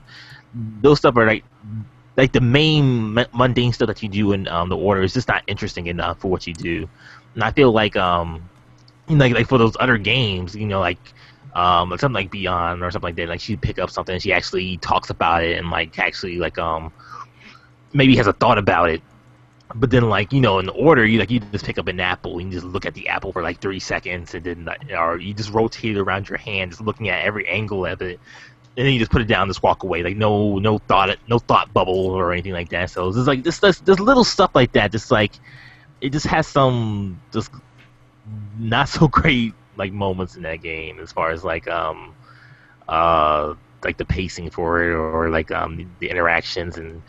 Those stuff are like the main mundane stuff that you do in the Order is just not interesting enough for what you do. And I feel like like for those other games, you know, like something like Beyond or something like that, like she pick up something and she actually talks about it and like actually like maybe has a thought about it. But then, like, you know, in the Order, you just pick up an apple and you just look at the apple for like 3 seconds, and then or you just rotate it around your hand, just looking at every angle of it, and then you just put it down, and just walk away, like no thought bubble or anything like that. So it's just like this little stuff like that, just like it just has some just not so great like moments in that game, as far as like the pacing for it, or like the interactions. And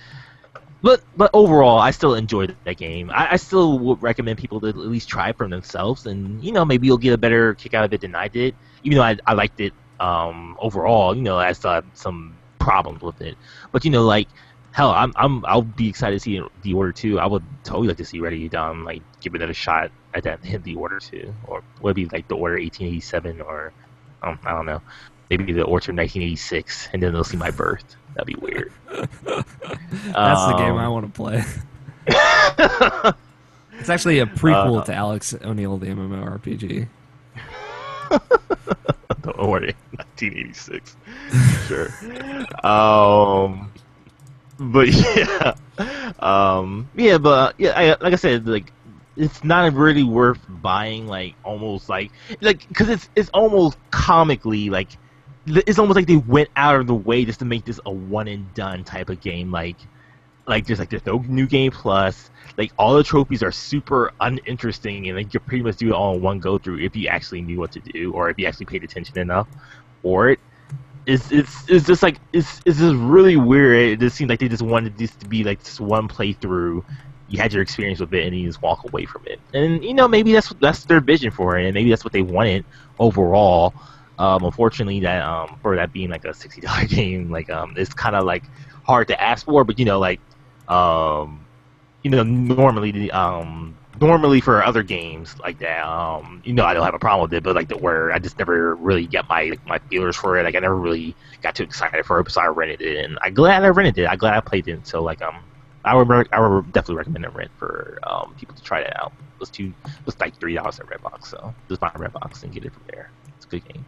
But overall, I still enjoyed that game. I still would recommend people to at least try it for themselves, and you know, maybe you'll get a better kick out of it than I did. Even though I liked it overall, you know, I still have some problems with it. But you know, like hell, I'll be excited to see the Order 2. I would totally like to see Ready Done like give it a shot at that the Order 2, or would it be like the Order 1887, or I don't know, maybe the Order 1986, and then they'll see my birth. That'd be weird. That's the game I want to play. It's actually a prequel to Alex O'Neill, the MMORPG. The Order 1986. Sure. But yeah. Like I said, like it's not really worth buying. Like almost like because it's almost comically like it's almost like they went out of the way just to make this a one and done type of game. Like there's no new game plus. Like all the trophies are super uninteresting, and like you pretty much do it all in one go through if you actually knew what to do, or if you actually paid attention enough for it. It's just like it's just really weird. It just seems like they just wanted this to be like this one playthrough. You had your experience with it, and you just walk away from it. And maybe that's their vision for it, and maybe that's what they wanted overall. Unfortunately, that for that being like a $60 game, like it's kind of like hard to ask for. But normally for other games like that, I don't have a problem with it. But like where I just never really get my feelers for it. Like I never really got too excited for it, so I rented it, and I'm glad I rented it. I'm glad I played it. So like I would definitely recommend it rent for people to try that out. It was like $3 at Redbox, so just buy Redbox and get it from there. It's a good game.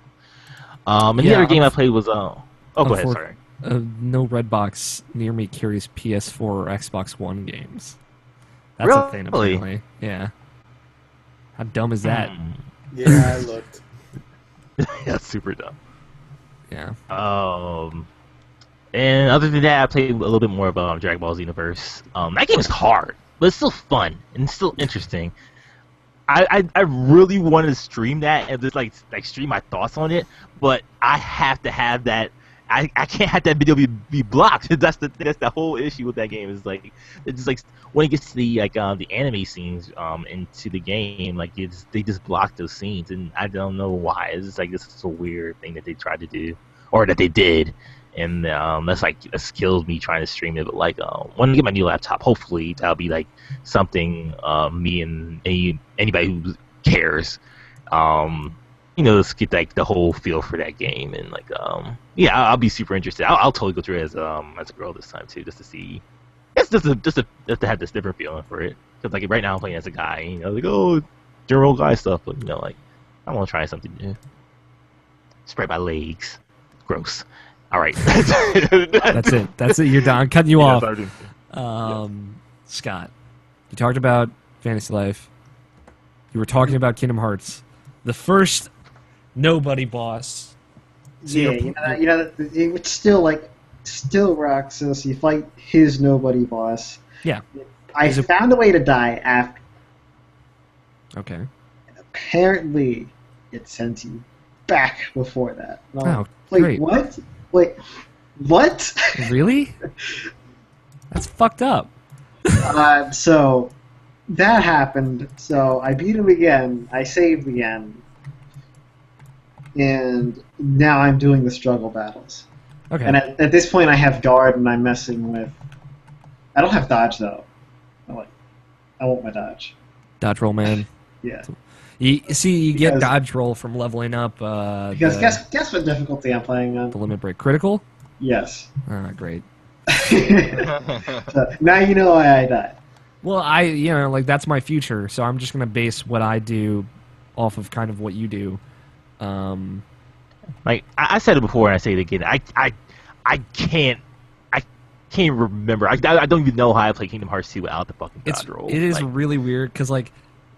And the other game I played was go ahead, sorry. No Redbox near me carries PS4 or Xbox One games. That's really? a thing, apparently. Yeah. How dumb is that? Yeah, I looked. That's super dumb. Yeah. And other than that, I played a little bit more about Dragon Ball Xenoverse. That game is hard, but it's still fun and it's still interesting. I really wanted to stream that and just like stream my thoughts on it, but I have to have that. I can't have that video be blocked. That's the whole issue with that game. Is like it's just like when it gets to the anime scenes into the game, like they just block those scenes, and I don't know why. It's just like this is a weird thing that they tried to do or that they did. And that's killed me trying to stream it. But like when I get my new laptop, hopefully that'll be like something me and anybody who cares, let's get like the whole feel for that game. And like I'll be super interested. I'll totally go through it as a girl this time too, just to see. It's just to have this different feeling for it. Because like right now I'm playing as a guy, like general guy stuff. But like I want to try something new. Spread my legs. Gross. All right. That's it. You're done. I'm cutting you off. Scott, you talked about Fantasy Life. You were talking about Kingdom Hearts. The first nobody boss. So it's still Roxas. You fight his nobody boss. Yeah. I found a way to die after. Okay. And apparently, it sends you back before that. Great. What? Wait, what? Really? That's fucked up. So that happened. So I beat him again. I saved again, and now I'm doing the struggle battles. Okay. And at this point, I have guard, and I'm messing with. I don't have dodge though. I want my dodge. Dodge roll, man. Yeah. You get dodge roll from leveling up. Because guess what difficulty I'm playing on? The limit break critical. Yes. Ah, great. So now you know why I died. Well, that's my future, so I'm just gonna base what I do off of kind of what you do. Like I said it before, and I say it again. I can't remember. I don't even know how I play Kingdom Hearts 2 without the fucking dodge roll. It is really weird because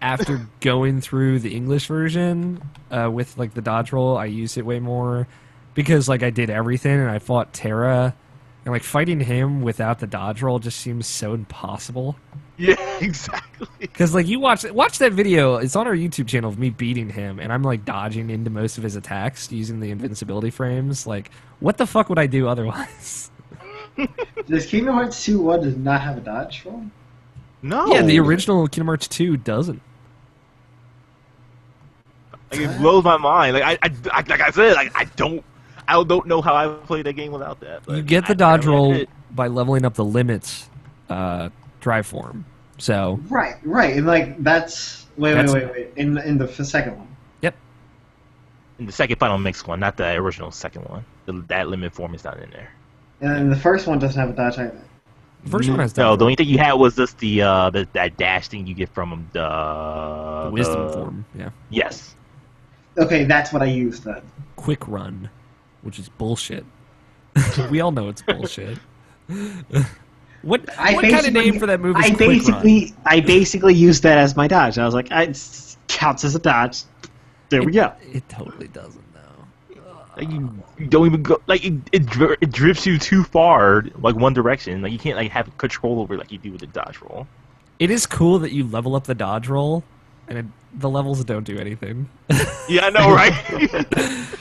after going through the English version with the dodge roll, I use it way more because I did everything and I fought Terra, and fighting him without the dodge roll just seems so impossible. Yeah, exactly. Because you watch that video, it's on our YouTube channel of me beating him, and I'm dodging into most of his attacks using the invincibility frames. What the fuck would I do otherwise? Does Kingdom Hearts 2 1 does not have a dodge roll? No. Yeah, the original Kingdom Hearts 2 doesn't. It blows my mind. Like I said, I don't know how I played that game without that. But you get the dodge roll by leveling up the limits drive form. So right, and that's wait. In the second one. Yep. In the second final mix one, not the original second one. That limit form is not in there. And the first one doesn't have a dodge either. The first one has dodge. No, the only thing you had was just that dash thing you get from the wisdom form. Yeah. Yes. Okay, that's what I used then. Quick run, which is bullshit. We all know it's bullshit. What kind of name for that move is Quick Run? I basically used that as my dodge. I was like, it counts as a dodge. There we go. It totally doesn't, though. Like you don't even go. Like it drifts you too far, like one direction. Like you can't like have control over like you do with the dodge roll. It is cool that you level up the dodge roll, and the levels don't do anything. Yeah, I know, right?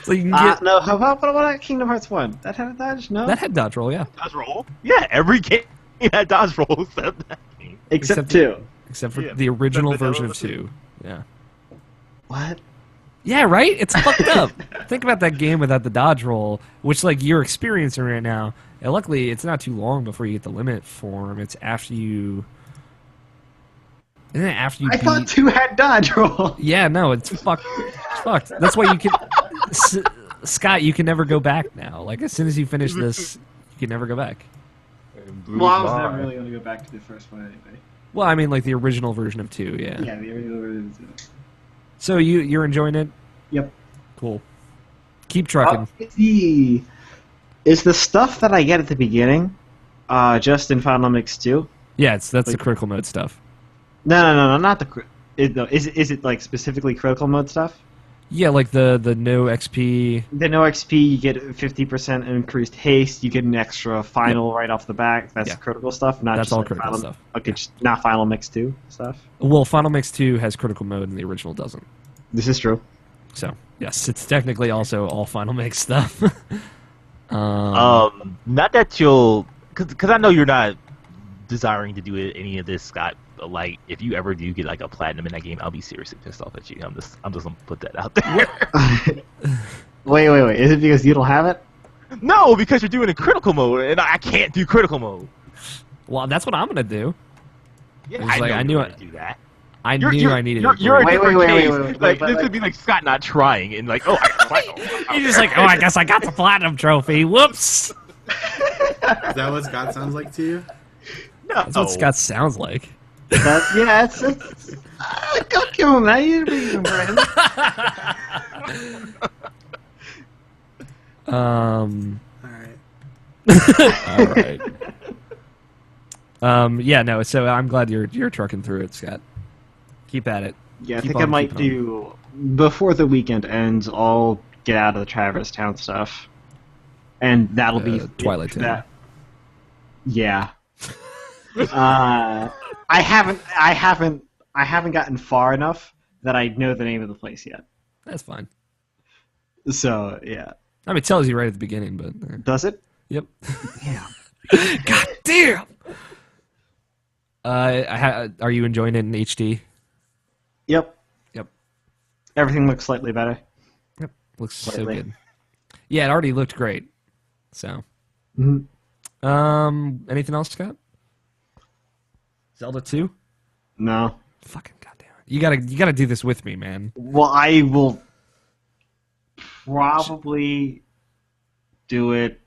So you can get no. How about Kingdom Hearts 1? That had a dodge? No. that had dodge roll, yeah. Dodge roll? Yeah, every game had dodge rolls except that game. Except 2. Except for Yeah, the original the version of vanilla 2. Yeah. What? Yeah, right? It's fucked up. Think about that game without the dodge roll, which, like, you're experiencing right now. And luckily, it's not too long before you get the limit form. It's after you... Isn't it after you I beat... thought 2 had dodge roll. Yeah, no, it's fucked. It's fucked. That's why you can... Scott, you can never go back now. Like, as soon as you finish this, you can never go back. Well, I was never really going to go back to the first one anyway. Well, I mean, like, the original version of 2, yeah. Yeah, the original version. So you're enjoying it? Yep. Cool. Keep trucking. Is the stuff that I get at the beginning just in Final Mix 2? Yeah, that's the critical mode stuff. No, not the... Is it like specifically critical mode stuff? Yeah, like the no XP. The no XP, you get 50% increased haste. You get an extra final right off the back. That's critical stuff, not That's just all like critical stuff. Okay, just not Final Mix 2 stuff. Well, Final Mix 2 has critical mode and the original doesn't. This is true. So, yes, it's technically also all Final Mix stuff. Not that you'll, because I know you're not desiring to do any of this, Scott. But like, if you ever do get like a platinum in that game, I'll be seriously pissed off at you. I'm just gonna put that out there. Wait. Is it because you don't have it? No, because you're doing a critical mode, and I can't do critical mode. Well, that's what I'm gonna do. Yeah, It's like, I knew it. do that. I knew I needed it. You're a Wait, different wait, case. wait, Like but, this like- would be like Scott not trying and like, oh, I got platinum. You're just like, oh, I guess I got the platinum trophy. Whoops. Is that what Scott sounds like to you? No. That's what Scott sounds like. It's go kill him. Now you beat him, Brandon. All right. All right. Yeah, no. So I'm glad you're trucking through it, Scott. Keep at it. Yeah, I Keep think I on might keeping do before the weekend ends. I'll get out of the Traverse Town stuff, and that'll be Twilight Town. that. Yeah. I haven't gotten far enough that I know the name of the place yet. That's fine. So yeah. I mean, it tells you right at the beginning, but Does it? yep. Yeah. God damn. Are you enjoying it in HD? Yep. Yep. Everything looks slightly better. Yep. Looks so Slightly. good. Yeah, it already looked great. So, Mhm. anything else, Scott? Zelda 2? No. Fucking goddamn it! You gotta do this with me, man. Well, I will probably do it.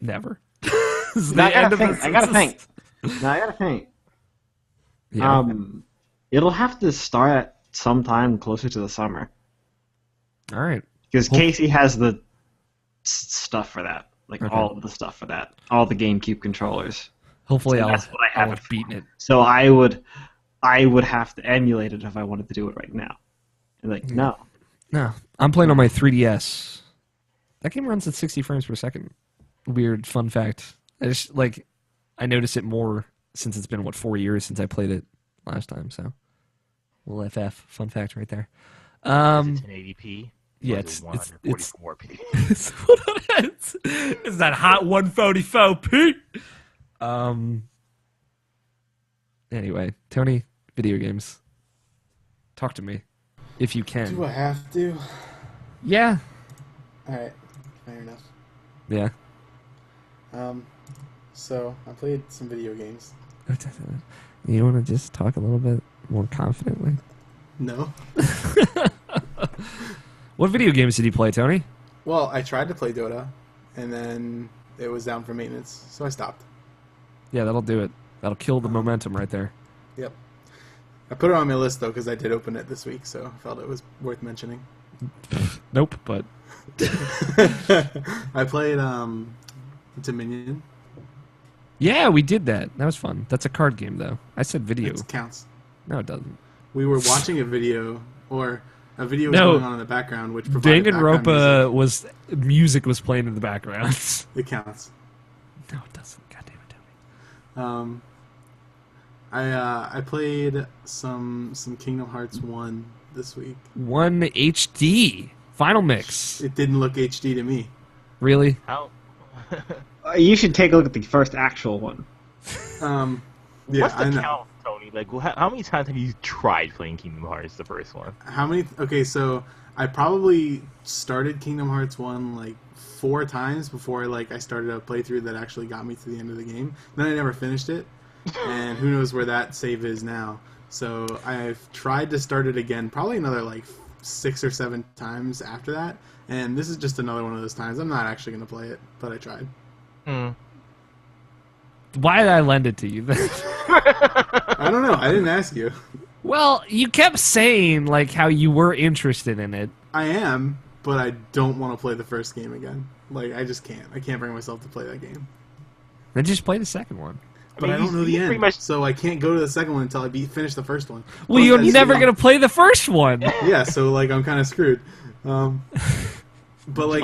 Never. No, I gotta think. No, I gotta think. Yeah. It'll have to start at sometime closer to the summer All right. because Casey has the stuff for that, like Okay. all of the stuff for that, all the GameCube controllers. Hopefully, So I'll that's what I have I'll it have beaten it. So I would have to emulate it if I wanted to do it right now. And like, no. No, I'm playing on my 3DS. That game runs at 60 frames per second. Weird fun fact. I notice it more since it's been 4 years since I played it last time. So, little FF fun fact right there. Is it 1080p? Yeah, Or it's is it 144p. it's that hot 144p. Anyway, Tony, video games. Talk to me, if you can. Do I have to? Yeah. All right. Fair enough. Yeah. So I played some video games. You want to just talk a little bit more confidently? No. What video games did you play, Tony? Well, I tried to play Dota, and then it was down for maintenance, so I stopped. Yeah, that'll do it. That'll kill the momentum right there. Yep. I put it on my list though because I did open it this week, so I felt it was worth mentioning. Nope, but I played Dominion. yeah, we did that. That was fun. That's a card game, though. I said video. It counts. No, it doesn't. We were watching a video, or A video was No. going on in the background, which provided background Danganronpa music was playing in the background. music. It counts. No, it doesn't. God damn it, Toby. I played some Kingdom Hearts 1 this week. 1 HD final mix. It didn't look HD to me. Really? How? You should take a look at the first actual one. Yeah, What's the I know. count, Tony? Like, how many times have you tried playing Kingdom Hearts, the first one? How many? Okay, so I probably started Kingdom Hearts 1 like 4 times before I started a playthrough that actually got me to the end of the game. Then I never finished it, and who knows where that save is now. So I've tried to start it again, probably another 6 or 7 times after that, and this is just another one of those times. I'm not actually going to play it, but I tried. Why did I lend it to you then? I don't know. I didn't ask you. Well, you kept saying how you were interested in it. I am, but I don't want to play the first game again. I just can't. I can't bring myself to play that game. Then just play the second one. But I don't know the end, so I can't go to the second one until I finish the first one. Well, you're never going to play the first one. Yeah, so I'm kind of screwed. But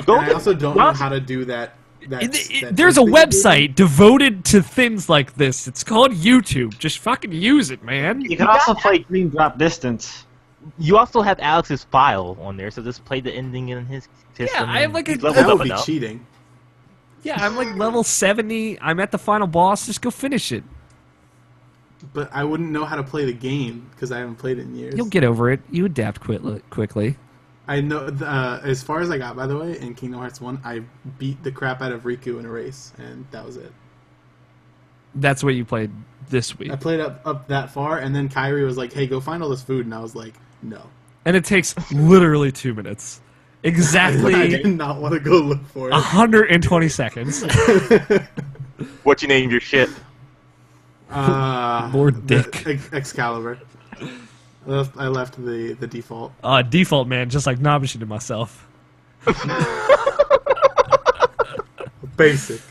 I also don't know how to do that. There's a website devoted to things like this. It's called YouTube. Just fucking use it, man. You can also play Green Drop Distance. You also have Alex's file on there, so just play the ending in his system. Yeah, I have he's a... leveled That up would be enough. cheating. Yeah, I'm level 70. I'm at the final boss. Just go finish it. But I wouldn't know how to play the game because I haven't played it in years. You'll get over it. You adapt quickly. I know. As far as I got, by the way, in Kingdom Hearts 1, I beat the crap out of Riku in a race, and that was it. That's what you played this week. I played up that far, and then Kyrie was like, "Hey, go find all this food," and I was like, "No." And it takes literally 2 minutes. I Exactly did not want to go look for it. 120 seconds. What you named your shit? Lord Dick. Excalibur. I left the default. Default, man, just like Nobishin to myself. Basic.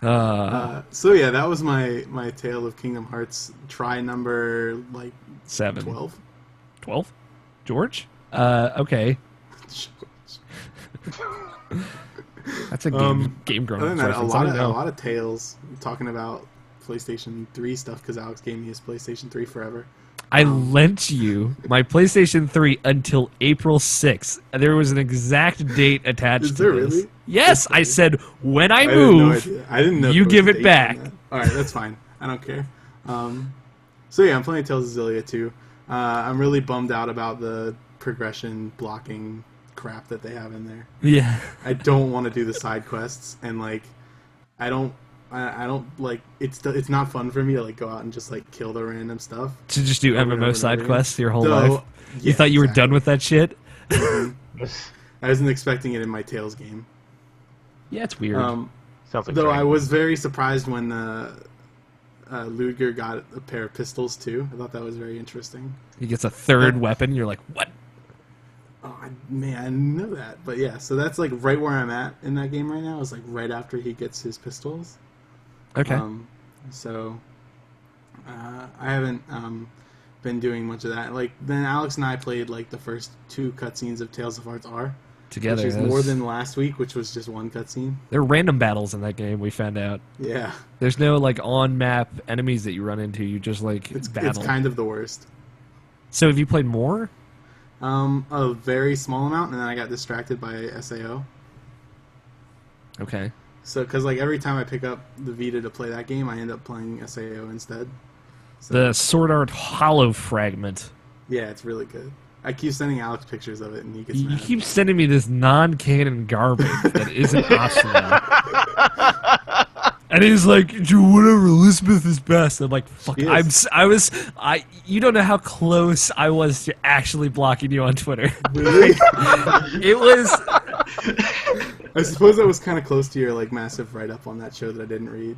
Uh, So yeah, that was my tale of Kingdom Hearts. Try number 7. 12. 12? George? Okay. That's a game grown Other than that, reference. a I don't know. lot of tales talking about PlayStation 3 stuff because Alex gave me his PlayStation 3 forever. I lent you my PlayStation 3 until April 6th. There was an exact date attached Is to there this. really? Yes, I said, when I I had no move, idea. I didn't know you there was give a it date back. on that. All right, that's fine. I don't care. So yeah, I'm playing Tales of Xillia too. I'm really bummed out about the progression blocking crap that they have in there. Yeah. I don't want to do the side quests, and I don't like it's not fun for me to go out and just kill the random stuff. To just do Over and over MMO and side over quests your whole Though, life. You yeah, thought you were exactly. done with that shit? I wasn't expecting it in my Tales game. Yeah, it's weird. Sounds like Though Dragon. I was very surprised when Ludger got a pair of pistols too. I thought that was very interesting. He gets a third weapon. You're like, what? Oh man, I didn't know that. But yeah, so that's right where I'm at in that game right now. Is right after he gets his pistols. Okay. So I haven't been doing much of that. Then Alex and I played the first 2 cutscenes of Tales of Hearts R. Together. Which is That more was- than last week, which was just 1 cutscene. There are random battles in that game, we found out. Yeah, There's no on-map enemies that you run into. You just it's battle. kind of the worst. So have you played more? A very small amount, and then I got distracted by SAO. Okay. So, because every time I pick up the Vita to play that game, I end up playing SAO instead. So, The Sword Art Hollow Fragment. yeah, it's really good. I keep sending Alex pictures of it, and he gets You mad. keep sending me this non-canon garbage that isn't optional. And he's like, whatever, Elizabeth is best. I'm like, fuck, She is. you don't know how close I was to actually blocking you on Twitter. Really? It was, I suppose that was kind of close to your massive write-up on that show that I didn't read.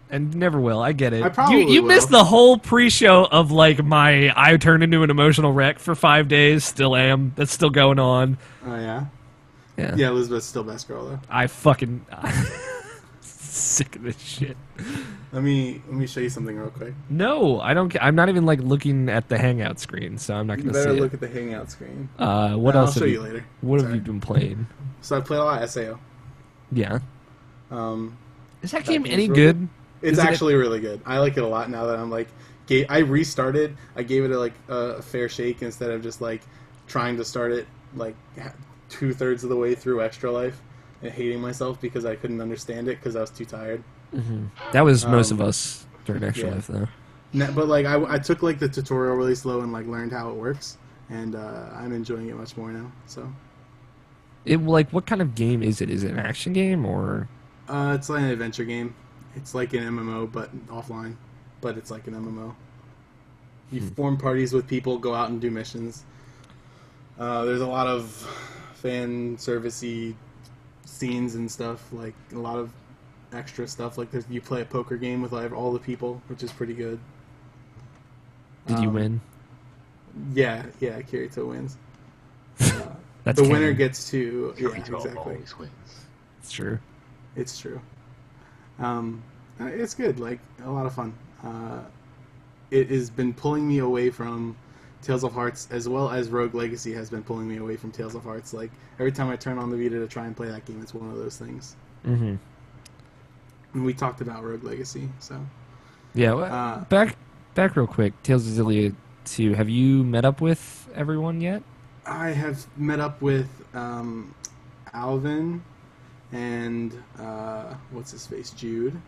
and never will, I get it. I probably you will. missed the whole pre-show of I turned into an emotional wreck for 5 days, still am, that's still going on. Oh yeah, Yeah. yeah. Elizabeth's still best girl though. I fucking... sick of this shit. Let me show you something real quick. No, I don't. I'm not even like looking at the Hangout screen, so I'm not You going to better see look it. at the Hangout screen. What I'll else? show have you later. What have Sorry. you been playing? So I played a lot of SAO. Yeah. Is that game game's any really good? It's Isn't it- actually really good. I like it a lot now that I'm like, I restarted. I gave it a fair shake instead of just like trying to start it like 2/3 of the way through Extra Life and hating myself because I couldn't understand it because I was too tired. That was most of us during Extra yeah. Life, though. But like I took like the tutorial really slow and like learned how it works, and I'm enjoying it much more now. So What kind of game is it? Is it an action game or? it's like an adventure game. It's like an MMO but offline, but it's like an MMO. You form parties with people, go out and do missions. There's a lot of fan servicey scenes and stuff, like a lot of extra stuff. Like you play a poker game with like all the people, which is pretty good. Did you win? Yeah, Kirito wins. That's The winner canon. gets to Kirito exactly. always wins. It's true. It's true. It's good, like a lot of fun. It has been pulling me away from Tales of Hearts, as well as Rogue Legacy has been pulling me away from Tales of Hearts. Like every time I turn on the Vita to try and play that game, it's one of those things. Mm-hmm. And we talked about Rogue Legacy, so Yeah. Well, back real quick. Tales of Xillia 2. Have you met up with everyone yet? I have met up with Alvin and what's his face, Jude.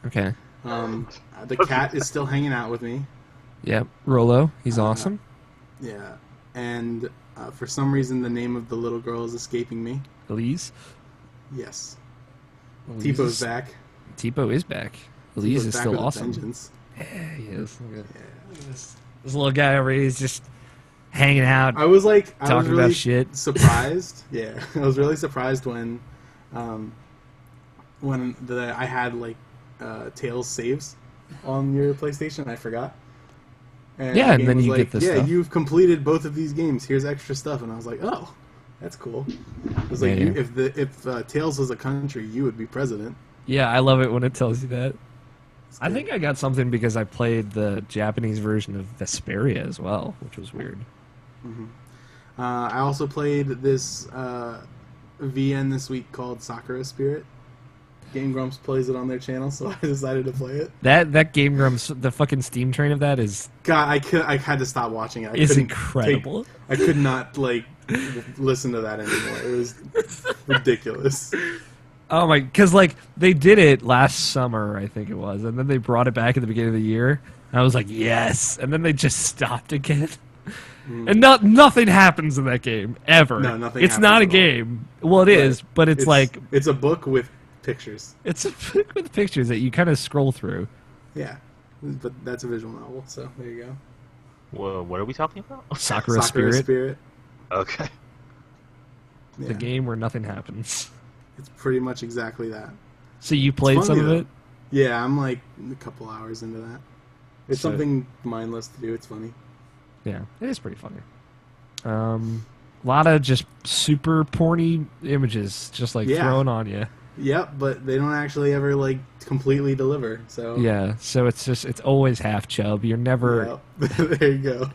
Okay. The cat is still hanging out with me. Yep. Rolo. He's awesome. Yeah, and for some reason the name of the little girl is escaping me. Elise. Yes, Elise Tipo's is- back. Tipo is back. Elise Tipo's is back still with a awesome. vengeance. Yeah, he is. Look at this little guy over here. He's just hanging out. I was like, I was Talking about really shit. surprised. Yeah, I was really surprised when I had like Tails saves on your PlayStation. I forgot. And Yeah, the and game then was you like, get this yeah, stuff. you've completed both of these games. Here's extra stuff, and I was like, oh, that's cool. It was like, Yeah. if Tails was a country, you would be president. Yeah, I love it when it tells you that. It's I good. think I got something because I played the Japanese version of Vesperia as well, which was weird. I also played this VN this week called Sakura Spirit. Game Grumps plays it on their channel, so I decided to play it. That Game Grumps, the fucking Steam train of that is God, I had to stop watching it. I is couldn't incredible. I could not like listen to that anymore. It was ridiculous. Oh my, because like they did it last summer, I think it was, and then they brought it back at the beginning of the year. And I was like, yes, and then they just stopped again. And nothing happens in that game ever. No, nothing It's not a happens at all. game. Well, it is, but it's like it's a book with pictures. it's a book with pictures that you kind of scroll through. Yeah, but that's a visual novel. So there you go. Well, what are we talking about? Sakura Sakura Spirit, Spirit. Okay. Yeah, the game where nothing happens. it's pretty much exactly that. So you played funny, some of though. it? Yeah, I'm like a couple hours into that. It's So- something mindless to do. It's funny. Yeah, it is pretty funny. A lot of just super porny images, just like Yeah. thrown on you. Yep, but they don't actually ever like completely deliver. So Yeah, so it's always half chub. You're never. Yep. There you go.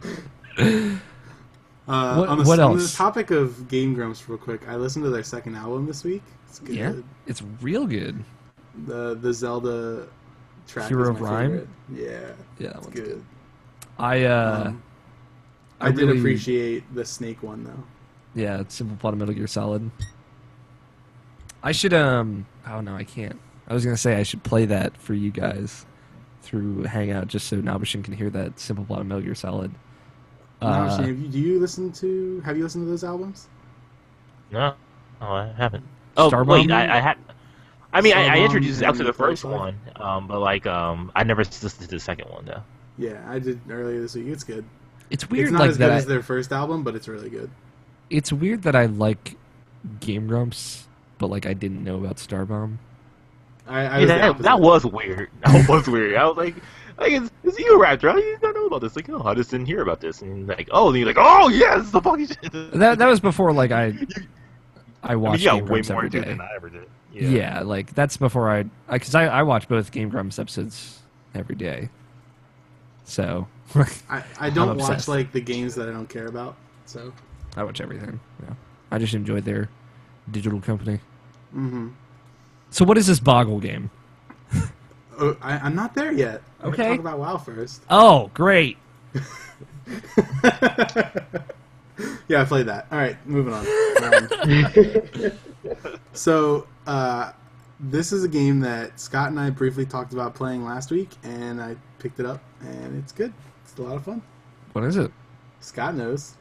What on the else? topic of Game Grumps, real quick, I listened to their second album this week. It's good. Yeah, it's real good. The Zelda track Hero is of my Rhyme? favorite. Yeah, Yeah, that it's one's good. good. I I did really- appreciate the Snake one though. Yeah, it's Simple Plot of Metal Gear Solid. I should oh no, I can't. I was gonna say I should play that for you guys through Hangout just so Nabashin can hear that Simple Plot of Metal Gear Solid. Now, Shane, have you listened to those albums? No, I haven't. Oh Starbomb? wait, I had. I mean, I Starbomb introduced out to and the first Firefly? one, but like, I never listened to the second one though. Yeah, I did earlier this week. It's good. It's weird It's not like as good that. as their first album, but it's really good. It's weird that I like Game Grumps, but like I didn't know about Starbomb. I Yeah, was the that opposite. was weird. That was weird. I was like it's you, Raptor. How do you not know about this? Like, oh, I just didn't hear about this. And like, oh, and you're like, oh, yes, the fucking shit. That was before like I I I mean, watch you Game got way Grumps more every into it day. than I ever did. Yeah, like that's before because I watch both Game Grumps episodes every day. So I I'm don't watch obsessed. like the games that I don't care about. So. I watch everything. Yeah. I just enjoy their digital company. Mm-hmm. So what is this Boggle game? Oh, I'm not there yet. I'm Okay. gonna talk about WoW first. Oh, great. Yeah, I played that. All right, moving on. So, this is a game that Scott and I briefly talked about playing last week, and I picked it up, and it's good. It's a lot of fun. What is it? Scott knows.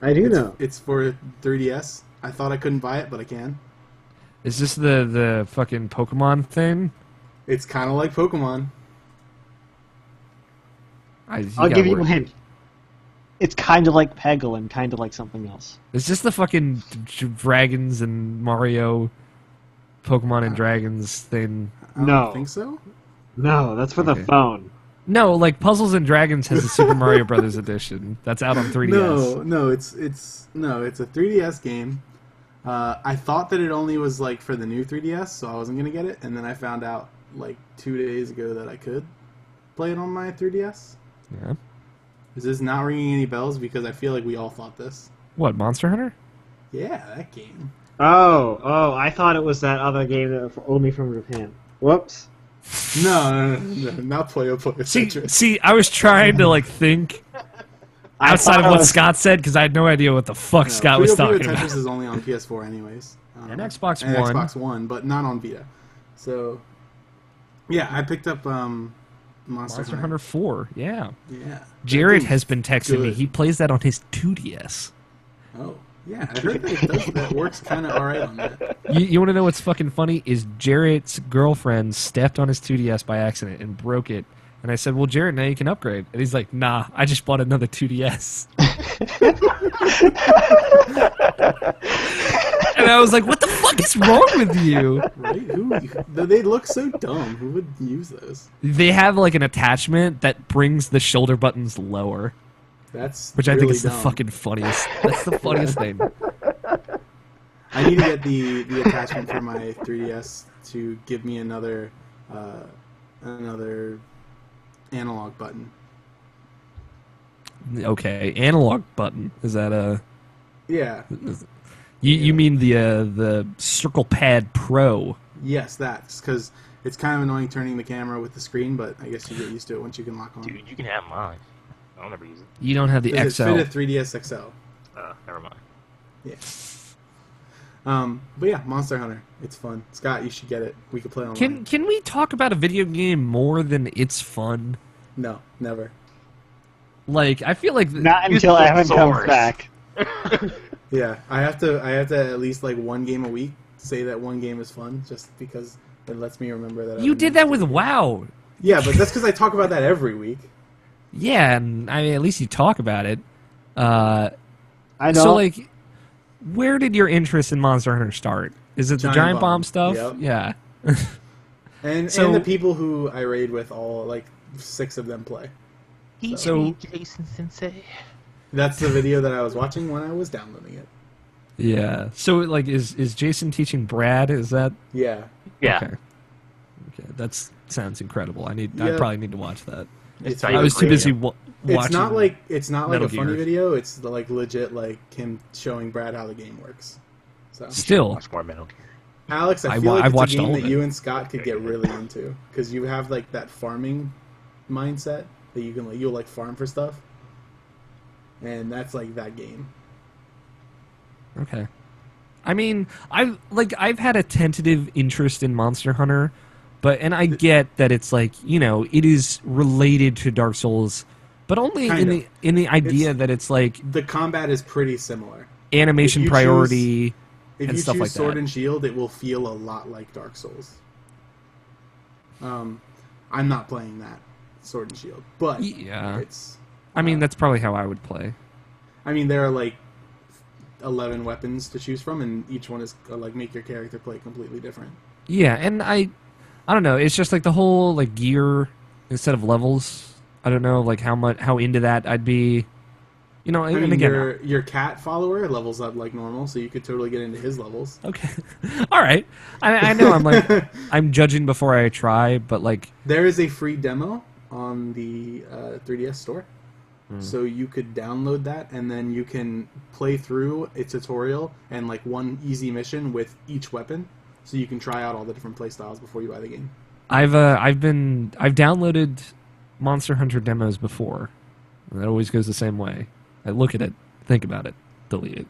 I do know. It's for 3DS. I thought I couldn't buy it, but I can. Is this the fucking Pokemon thing? It's kind of like Pokemon. I'll give you a hint. It's kind of like Peggle and kind of like something else. Is this the fucking dragons and Mario, Pokemon and dragons thing? I don't No. think so. No, that's for the Okay. phone. No, like Puzzles and Dragons has the Super Mario Brothers edition. That's out on 3DS. No, it's a 3DS game. I thought that it only was like for the new 3DS, so I wasn't gonna get it, and then I found out like 2 days ago that I could play it on my 3DS. Yeah. Is this not ringing any bells? Because I feel like we all thought this. What, Monster Hunter? Yeah, that game. Oh, I thought it was that other game that only from Japan. Whoops. No, not Puyo Puyo Tetris. See, I was trying to like think outside of what Scott said because I had no idea what the fuck No, Scott was Puyo Puyo talking Tetris about. is only on PS4 anyways. And Xbox and One. Xbox One, but not on Vita. So, yeah, I picked up Monster Hunter 4, yeah. Yeah. Jared That has been texting me. good. He plays that on his 2DS. Oh, yeah, I heard that it does. That works kind of alright on that. You want to know what's fucking funny? Is Jared's girlfriend stepped on his 2DS by accident and broke it. And I said, well, Jared, now you can upgrade. And he's like, nah, I just bought another 2DS. And I was like, what the fuck is wrong with you? Right? They look so dumb. Who would use those? They have like an attachment that brings the shoulder buttons lower, That's which I think really is the dumb. fucking funniest. That's the funniest thing. I need to get the attachment for my 3DS to give me another analog button. Okay, analog button. Is that a... Yeah. You mean the Circle Pad Pro? Yes, that's because it's kind of annoying turning the camera with the screen, but I guess you get used to it once you can lock on. Dude, you can have mine. I'll never use it. You don't have the Does XL. it fit a 3DS XL? Never mind. Yeah. But yeah, Monster Hunter. It's fun. Scott, you should get it. We could play online. Can we talk about a video game more than it's fun? No, never. Like, I feel like... Not Use until the Evan comes source. back. Yeah, I have to at least like one game a week say that one game is fun, just because it lets me remember that. You did that with WoW. Yeah, but that's because I talk about that every week. Yeah, and I mean, at least you talk about it. I know. So, like, where did your interest in Monster Hunter start? Is it the Giant Giant Bomb. Bomb stuff? Yep. Yeah. And So- and the people who I raid with, all like 6 of them play. So- Jason Sensei. That's the video that I was watching when I was downloading it. Yeah. So, like, is Jason teaching Brad? Is that... Yeah. Yeah. Okay. Okay, that sounds incredible. I Yeah. probably need to watch that. It's I I was too agree. busy watching... It's not like Metal a funny Gear. video. It's like legit like him showing Brad how the game works. So Still. Watch more Metal Gear. Alex, I I feel wa- like I it's a watched game all that of it. you and Scott could get really into because you have like that farming mindset that you can you'll like farm for stuff, and that's like that game. Okay. I mean, I've had a tentative interest in Monster Hunter, and I get that it's like, you know, it is related to Dark Souls, but only Kind of. in the idea It's- that it's like The combat is pretty similar. animation If you priority If and you stuff choose like Sword that. and Shield, it will feel a lot like Dark Souls. I'm not playing that Sword and Shield, but Yeah. it's. I mean, that's probably how I would play. I mean, there are like 11 weapons to choose from, and each one is like make your character play completely different. Yeah, and I don't know. It's just like the whole like gear instead of levels. I don't know like how into that I'd be. You know, I and mean, again, your cat follower levels up like normal, so you could totally get into his levels. okay, all right. I know I'm like I'm judging before I try, but like There is a free demo on the 3DS store. So you could download that, and then you can play through a tutorial and like one easy mission with each weapon, so you can try out all the different play styles before you buy the game. I've downloaded Monster Hunter demos before. And that always goes the same way. I look at it, think about it, delete it.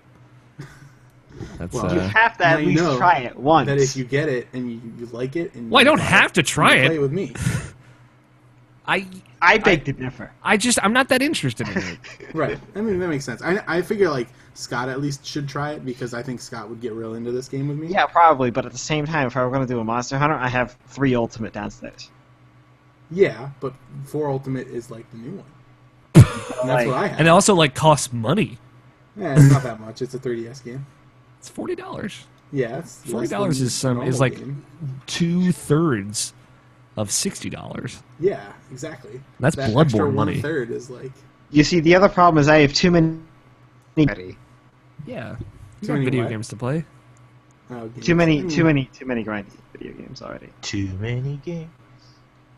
That's Well, You have to at Now you least know try it once. That if you get it and you like it, and Well, I you don't buy have to try you it. Play it with me. I beg to differ. I'm not that interested in it. Right. I mean, that makes sense. I figure like Scott at least should try it because I think Scott would get real into this game with me. Yeah, probably. But at the same time, if I were going to do a Monster Hunter, I have 3 Ultimate downstairs. Yeah, but 4 Ultimate is like the new one. And that's what I have. And it also like costs money. Yeah, it's not that much. It's a 3DS game. It's $40. Yeah, it's less $40 than is a normal like game. 2/3 of $60. Yeah, exactly. That's that Bloodborne extra money. 1/3 is like You see, the other problem is I have too many. Yeah, Too got many video what? games to play. games. Too many Mm. grindy video games already. Too many games.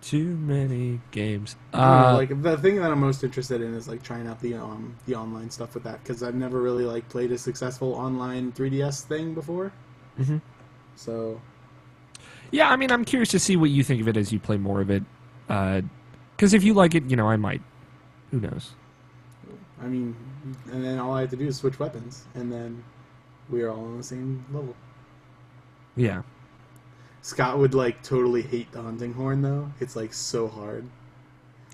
Too many games. I don't know, like the thing that I'm most interested in is like trying out the online stuff with that because I've never really like played a successful online 3DS thing before. Mhm. So Yeah, I mean, I'm curious to see what you think of it as you play more of it. Because if you like it, you know, I might. Who knows? I mean, and then all I have to do is switch weapons, and then we are all on the same level. Yeah. Scott would like totally hate the hunting horn though. It's like so hard.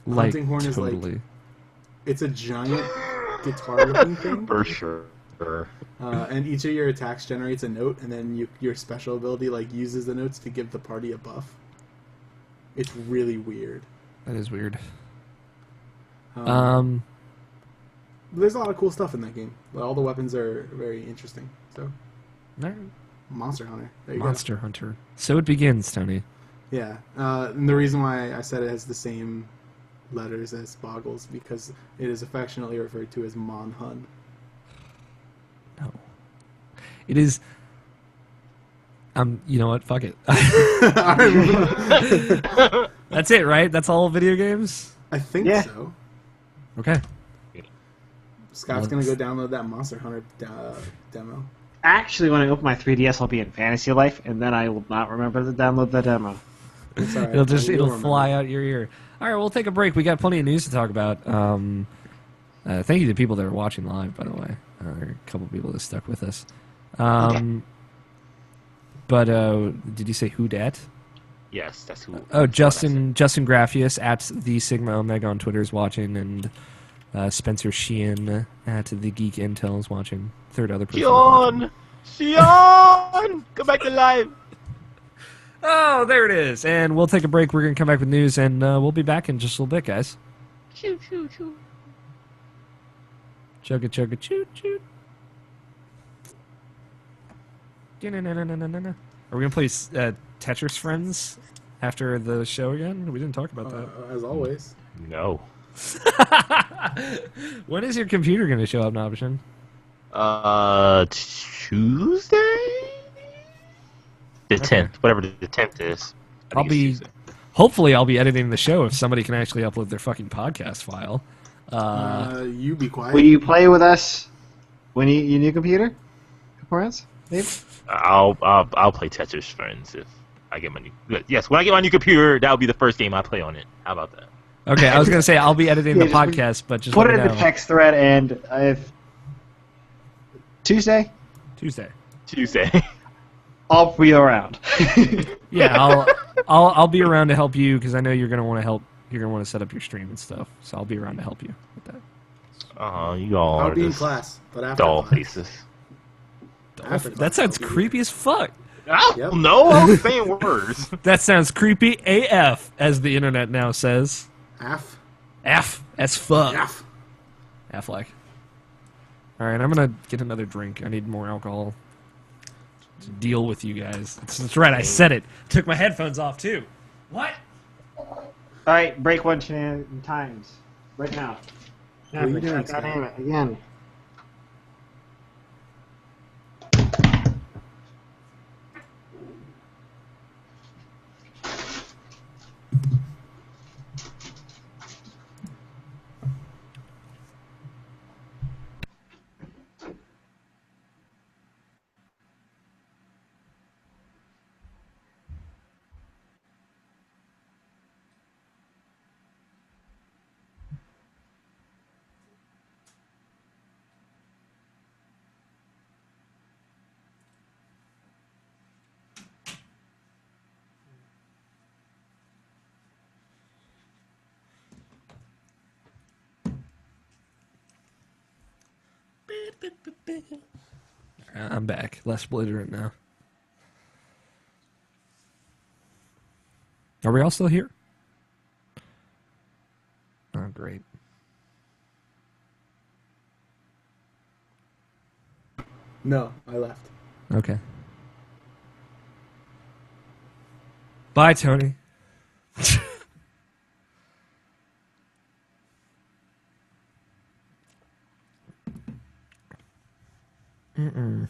The Like, hunting horn is like totally. it's a giant guitar-looking thing. For sure. And each of your attacks generates a note, and then your special ability like uses the notes to give the party a buff. It's really weird. That is weird. There's a lot of cool stuff in that game. All the weapons are very interesting. So, Alright. Monster Hunter. There you Monster Hunter. So it begins, Tony. go. Yeah. And the reason why I said it has the same letters as Boggles because it is affectionately referred to as Mon Hun. No. It is. You know what? Fuck it. That's it, right? That's all video games? I think Yeah. so. Okay. Scott's gonna go download that Monster Hunter demo. Actually, when I open my 3DS, I'll be in Fantasy Life, and then I will not remember to download the demo. It's all right. It'll You'll fly remember. out your ear. All right, we'll take a break. We got plenty of news to talk about. Thank you to people that are watching live, by the way. There are a couple people that stuck with us. But did you say who dat? Yes, that's who. Oh, that's what I said. Justin Graffius at the Sigma Omega on Twitter is watching, and Spencer Sheehan at the Geek Intel is watching. Third other person. Sean! Sean! Come back to life! Oh, there it is. And we'll take a break. We're going to come back with news, and we'll be back in just a little bit, guys. Choo, choo, choo. Chugga, chugga, choo, choo. Are we going to play Tetris Friends after the show again? We didn't talk about that. As always. No. When is your computer going to show up, Nobishin? Tuesday? The 10th, whatever the 10th is. I think it's Tuesday. Hopefully I'll be editing the show if somebody can actually upload their fucking podcast file. You be quiet. Will you play with us when your new computer? Couple rounds, Dave? I'll play Tetris Friends if I get my new. Yes, when I get my new computer, that'll be the first game I play on it. How about that? Okay, I was going to say I'll be editing the Yeah, just podcast, but just Put let it me in know. the text thread, and if Tuesday, Tuesday. Tuesday. I'll be around. Yeah, I'll be around to help you because I know you're going to want to help. You're going to want to set up your stream and stuff, so I'll be around to help you with that. You all I'll are be in just class, but after doll class. faces. After That class, sounds I'll be creepy as fuck. Yep. No, I was saying words. That sounds creepy AF, as the internet now says. Af. F as fuck. Af. Affleck. All right, I'm gonna get another drink. I need more alcohol to deal with you guys. That's right. I said it. Took my headphones off too. What? All right, break 1 times right now. What are you Happening. doing, God Scott? damn it, again. I'm back. Less belligerent now. Are we all still here? Oh, great. No, I left. Okay. Bye, Tony. Mm-mm.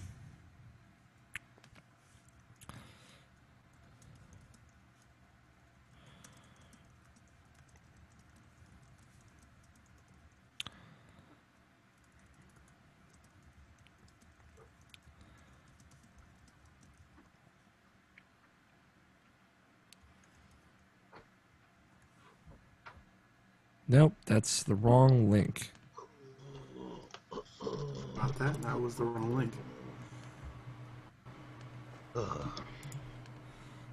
Nope, that's the wrong link. About that, that was the wrong link.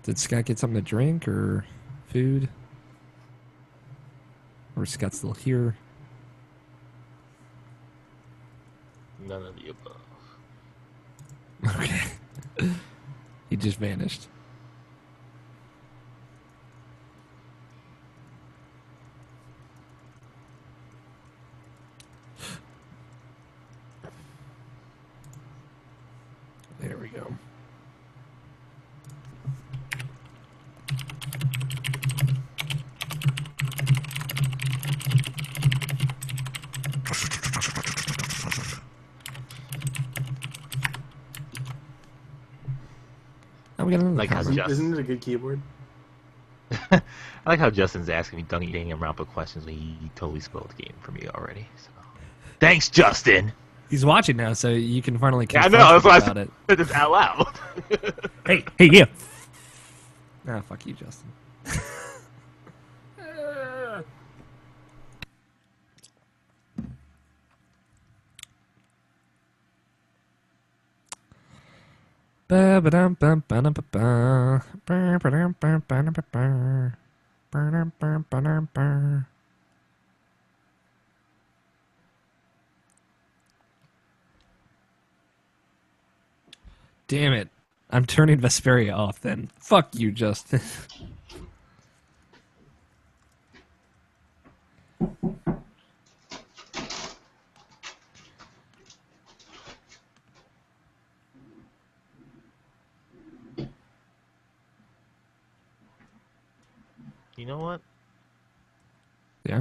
Did Scott get something to drink or food? Or is Scott still here? None of the above. Okay. He just vanished. There we go. Now we got another Like how comment. Isn't it a good keyboard? I like how Justin's asking me dunking around for questions when he totally spoiled the game for me already. So. Thanks, Justin. He's watching now, so you can finally Yeah, I confront know. him That's why about I it. said this out loud. Hey, yeah. Ah, fuck you, Justin. Damn it. I'm turning Vesperia off then. Fuck you, Justin. You know what? Yeah.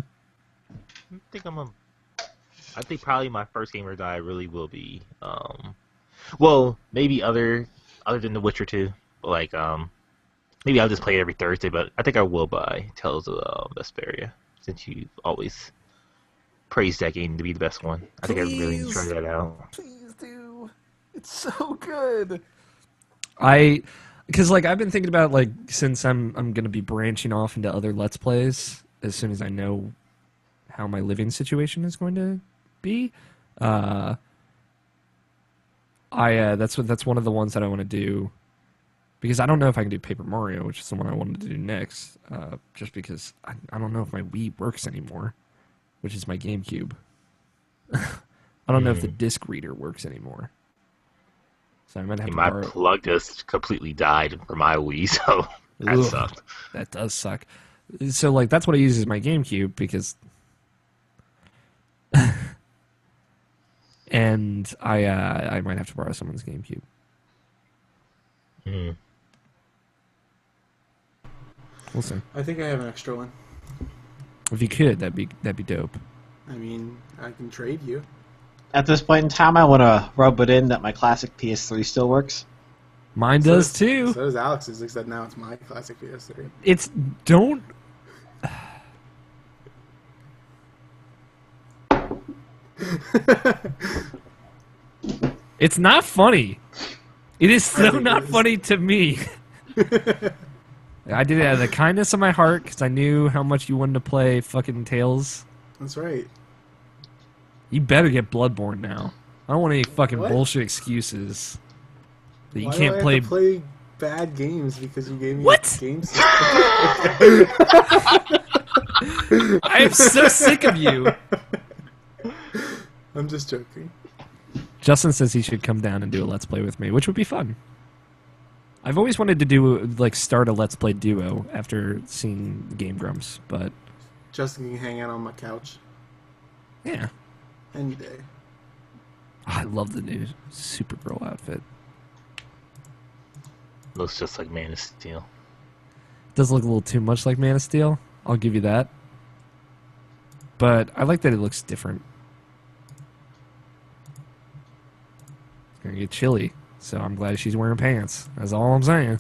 I think probably my first game or die really will be. Well, maybe other than The Witcher 2, but like maybe I'll just play it every Thursday. But I think I will buy Tales of Vesperia since you've always praised that game to be the best one. I think I really need to try that out. Please do. It's so good. Because like I've been thinking about like since I'm gonna be branching off into other Let's Plays as soon as I know how my living situation is going to be. That's one of the ones that I want to do because I don't know if I can do Paper Mario, which is the one I wanted to do next. Just because I don't know if my Wii works anymore, which is my GameCube. I don't know if the disc reader works anymore. So I might have to My borrow. plug just completely died for my Wii, so that Ugh, sucked. That does suck. So like that's what I use as my GameCube because, and I might have to borrow someone's GameCube. Mm. We'll see. I think I have an extra one. If you could, that'd be dope. I mean, I can trade you. At this point in time, I want to rub it in that my classic PS3 still works. Mine does too. So does Alex's, except now it's my classic PS3. It's don't. It's not funny. It is so not funny to me. I did it out of the kindness of my heart because I knew how much you wanted to play fucking Tales. That's right. You better get Bloodborne now. I don't want any fucking What? bullshit excuses that you Why can't do I play. have to play bad games because you gave me What? games? I am so sick of you. I'm just joking. Justin says he should come down and do a Let's Play with me, which would be fun. I've always wanted to do start a Let's Play duo after seeing Game Grumps, but Justin can hang out on my couch yeah. any day. I love the new Supergirl outfit. Looks just like Man of Steel. Does look a little too much like Man of Steel. I'll give you that. But I like that it looks different. It's gonna get chilly, so I'm glad she's wearing pants. That's all I'm saying.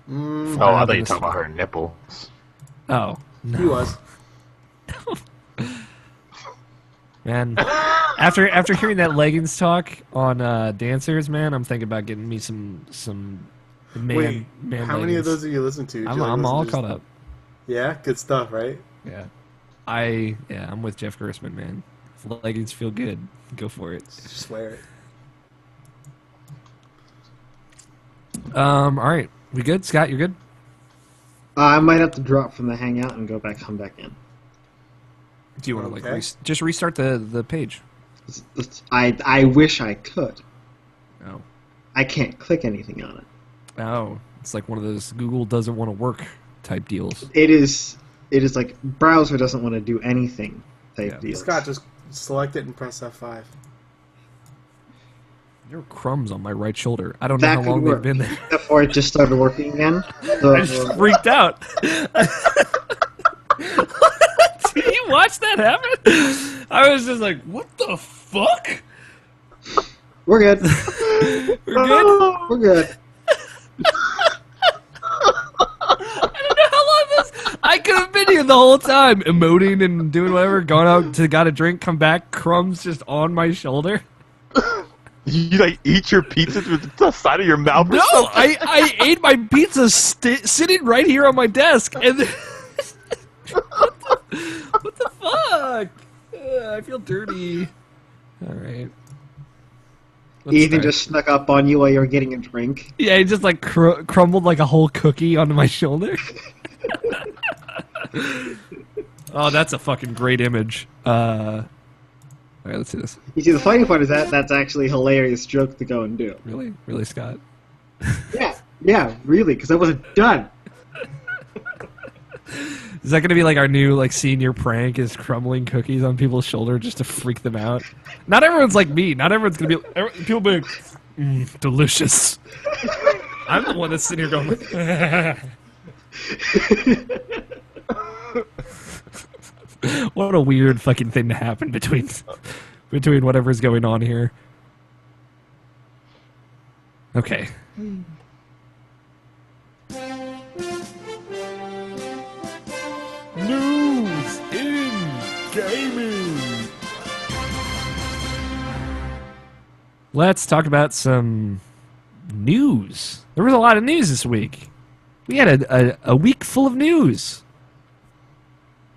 Oh, I thought you were talking about her nipples. Oh, no. He was. Man, after hearing that leggings talk on Dancers, man, I'm thinking about getting me some man. Wait, man how many of those have you listened to? I'm all caught up. Yeah, good stuff, right? Yeah, I'm with Jeff Gerstmann, man. If leggings feel good, go for it. Swear it. All right, we good? Scott, you're good? I might have to drop from the hangout and come back in. Do you want to Okay. just restart the page? I wish I could. Oh, I can't click anything on it. oh, it's like one of those Google doesn't want to work type deals. It is like browser doesn't want to do anything type Yeah. deals. Scott, just select it and press F5. There are crumbs on my right shoulder. I don't know That how could long work. they've been there. Before it just started working again. I just freaked out. Did you watch that happen? I was just like, what the fuck? We're good. We're good? We're good. I don't know how long this... I could have been here the whole time, emoting and doing whatever, gone out to got a drink, come back, crumbs just on my shoulder. You like eat your pizza with the side of your mouth? No, I ate my pizza sitting right here on my desk, and then... what the fuck? I feel dirty. All right. Let's Ethan start. just snuck up on you while you were getting a drink. Yeah, he just like crumbled like a whole cookie onto my shoulder. Oh, that's a fucking great image. All right, let's see this. You see, the funny part is that's actually a hilarious joke to go and do. Really, Scott? Yeah, really, because I wasn't done. Is that going to be like our new like senior prank? Is crumbling cookies on people's shoulder just to freak them out? Not everyone's like me. Not everyone's going to be. People be like, delicious. I'm the one that's sitting here going. What a weird fucking thing to happen between whatever's going on here. Okay. News in gaming. Let's talk about some news. There was a lot of news this week. We had a week full of news.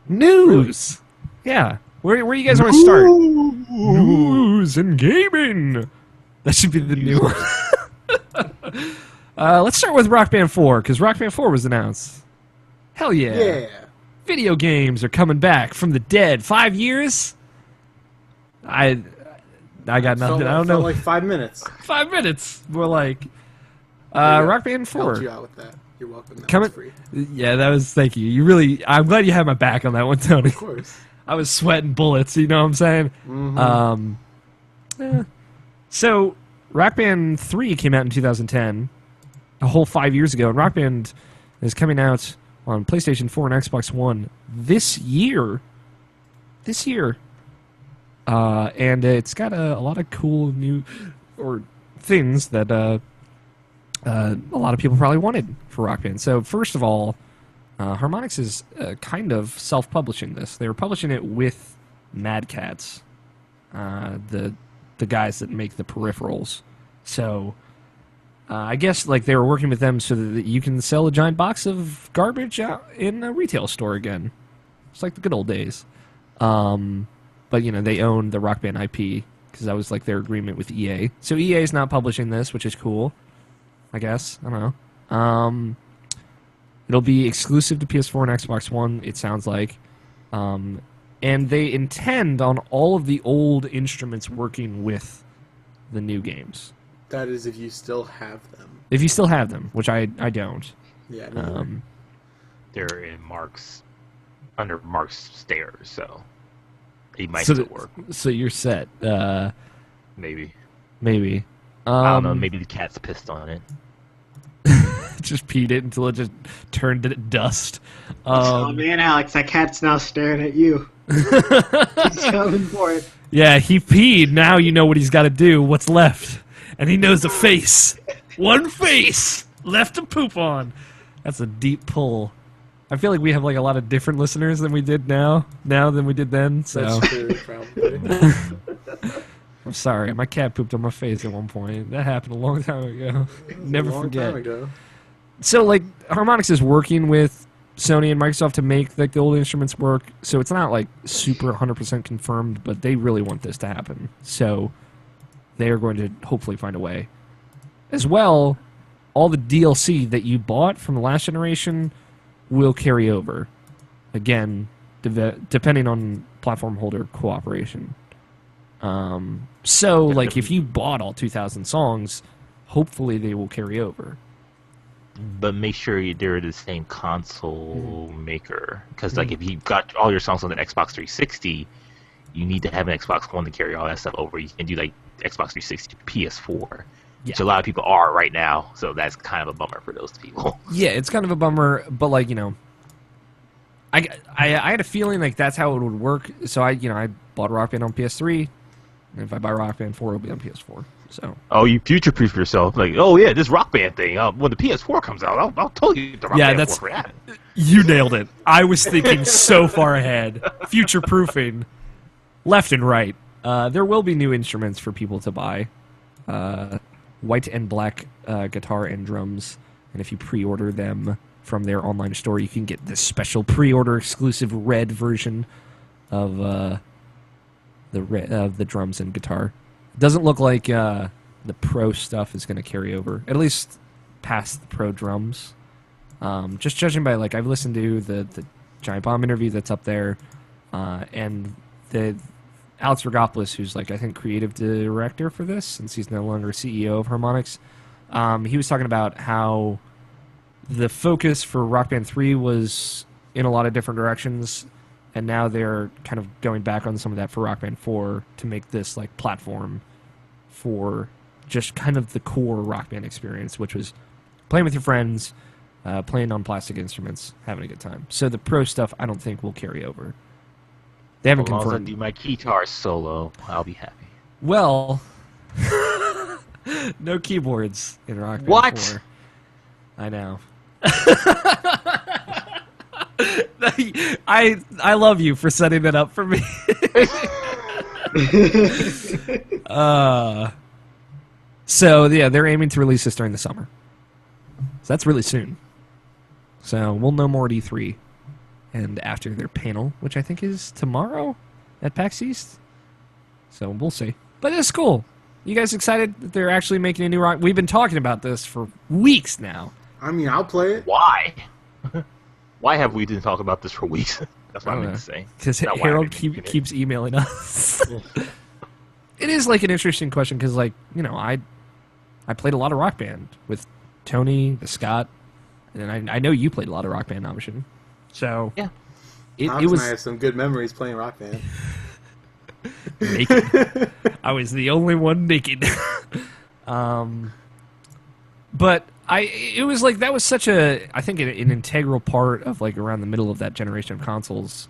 News. Yeah. Where you guys want to start? News in gaming. That should be the new one. Let's start with Rock Band 4, because Rock Band 4 was announced. Hell yeah. Yeah. Video games are coming back from the dead. 5 years? I got nothing. I don't know. Felt like 5 minutes. 5 minutes. More like Yeah. Rock Band 4. Helped you out with that. You're welcome. That Coming. was free. Yeah, that was. Thank you. You really. I'm glad you had my back on that one, Tony. Of course. I was sweating bullets. You know what I'm saying? Mm-hmm. So, Rock Band 3 came out in 2010, a whole 5 years ago, and Rock Band is coming out on PlayStation 4 and Xbox One this year. This year. and it's got a lot of cool new or things that a lot of people probably wanted for Rock Band. So first of all, Harmonix is kind of self-publishing this. They were publishing it with Mad Catz, the guys that make the peripherals. So I guess like they were working with them so that you can sell a giant box of garbage out in a retail store again. It's like the good old days. But they own the Rock Band IP because that was like their agreement with EA. So EA is not publishing this, which is cool. I guess I don't know. It'll be exclusive to PS4 and Xbox One. It sounds like. And they intend on all of the old instruments working with the new games. That is if you still have them. If you still have them, which I don't. Yeah. They're in under Mark's stairs, so he might So still work. So you're set. Maybe. Maybe. I don't know. Maybe the cat's pissed on it. Just peed it until it just turned to dust. Oh man, Alex, that cat's now staring at you. He's coming for it. Yeah, he peed. Now you know what he's got to do. What's left? And he knows a face. One face left to poop on. That's a deep pull. I feel like we have like a lot of different listeners than we did now than we did then. So That's true, probably. I'm sorry, my cat pooped on my face at one point. That happened a long time ago. Never a long forget. time ago. So like Harmonix is working with Sony and Microsoft to make like the old instruments work. So it's not like super 100% confirmed, but they really want this to happen. So they are going to hopefully find a way. As well, all the DLC that you bought from the last generation will carry over. Again, depending on platform holder cooperation. So, like, if you bought all 2,000 songs, hopefully they will carry over. But make sure they're the same console maker. Because, like, if you got all your songs on the Xbox 360, you need to have an Xbox One to carry all that stuff over. You can do, like, Xbox 360 PS4. Which a lot of people are right now. So that's kind of a bummer for those people. Yeah, it's kind of a bummer, but, like, I had a feeling like that's how it would work. So I bought Rock Band on PS3. And if I buy Rock Band 4, it'll be on PS4. So. Oh, you future-proof yourself. Like, oh, yeah, this Rock Band thing. When the PS4 comes out, I'll totally get the Rock Band 4 for that. You nailed it. I was thinking so far ahead. Future-proofing. Left and right. There will be new instruments for people to buy. White and black guitar and drums. And if you pre-order them from their online store, you can get this special pre-order exclusive red version of the drums and guitar. It doesn't look like the pro stuff is going to carry over, at least past the pro drums. Just judging by, like, I've listened to the Giant Bomb interview that's up there, and the Alex Rogopoulos, who's, like, I think creative director for this, since he's no longer CEO of Harmonix, he was talking about how the focus for Rock Band 3 was in a lot of different directions, and now they're kind of going back on some of that for Rock Band 4 to make this like platform for just kind of the core Rock Band experience, which was playing with your friends, playing on plastic instruments, having a good time. So the pro stuff I don't think will carry over. They haven't As long as I confirmed. do my guitar solo, I'll be happy. Well, no keyboards in Rock Band What? 4. I know. I love you for setting that up for me. So yeah, they're aiming to release this during the summer. So that's really soon. So we'll know more at E3 and after their panel, which I think is tomorrow at PAX East. So we'll see. But it's cool. You guys excited that they're actually making a new rock? We've been talking about this for weeks now. I mean, I'll play it. Why? Why have we didn't talk about this for weeks? That's what I meant to say. Because Not why Harold I've been making it. keeps emailing us. It is like an interesting question because, like, I played a lot of Rock Band with Tony, the Scott, and I know you played a lot of Rock Band, Nabishin. So Yeah. it Alex was and I have some good memories playing Rock Band. naked. I was the only one naked. But it was like that was such a I think an integral part of like around the middle of that generation of consoles.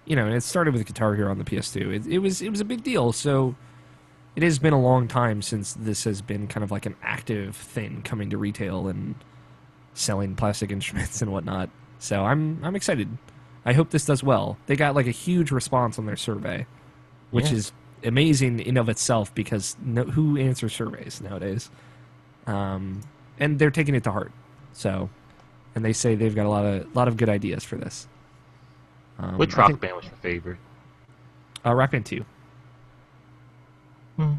and it started with Guitar Hero on the PS2. It was a big deal. So it has been a long time since this has been kind of like an active thing coming to retail and selling plastic instruments and whatnot. So I'm excited. I hope this does well. They got like a huge response on their survey, which is amazing in of itself because who answers surveys nowadays? And they're taking it to heart. So, and they say they've got a lot of good ideas for this. Which Rock Band was your favorite? Rock Band 2. I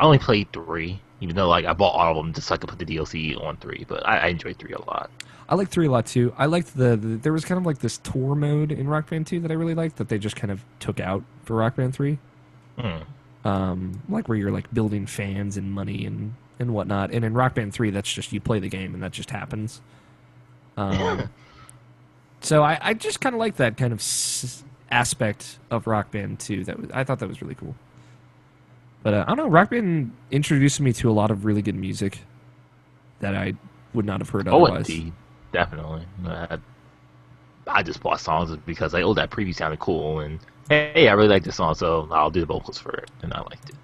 only played 3, even though like I bought all of them just so I could put the DLC on 3. But I enjoyed 3 a lot. I like 3 a lot too. I liked there was kind of like this tour mode in Rock Band 2 that I really liked that they just kind of took out for Rock Band 3. Like where you're like building fans and money and whatnot. And in Rock Band 3, that's just you play the game and that just happens. So I just kind of like that kind of aspect of Rock Band 2. I thought that was really cool. But I don't know, Rock Band introduced me to a lot of really good music that I would not have heard otherwise. Oh, indeed. Definitely. I just bought songs because like, that preview sounded cool, and hey, I really like this song, so I'll do the vocals for it, and I liked it.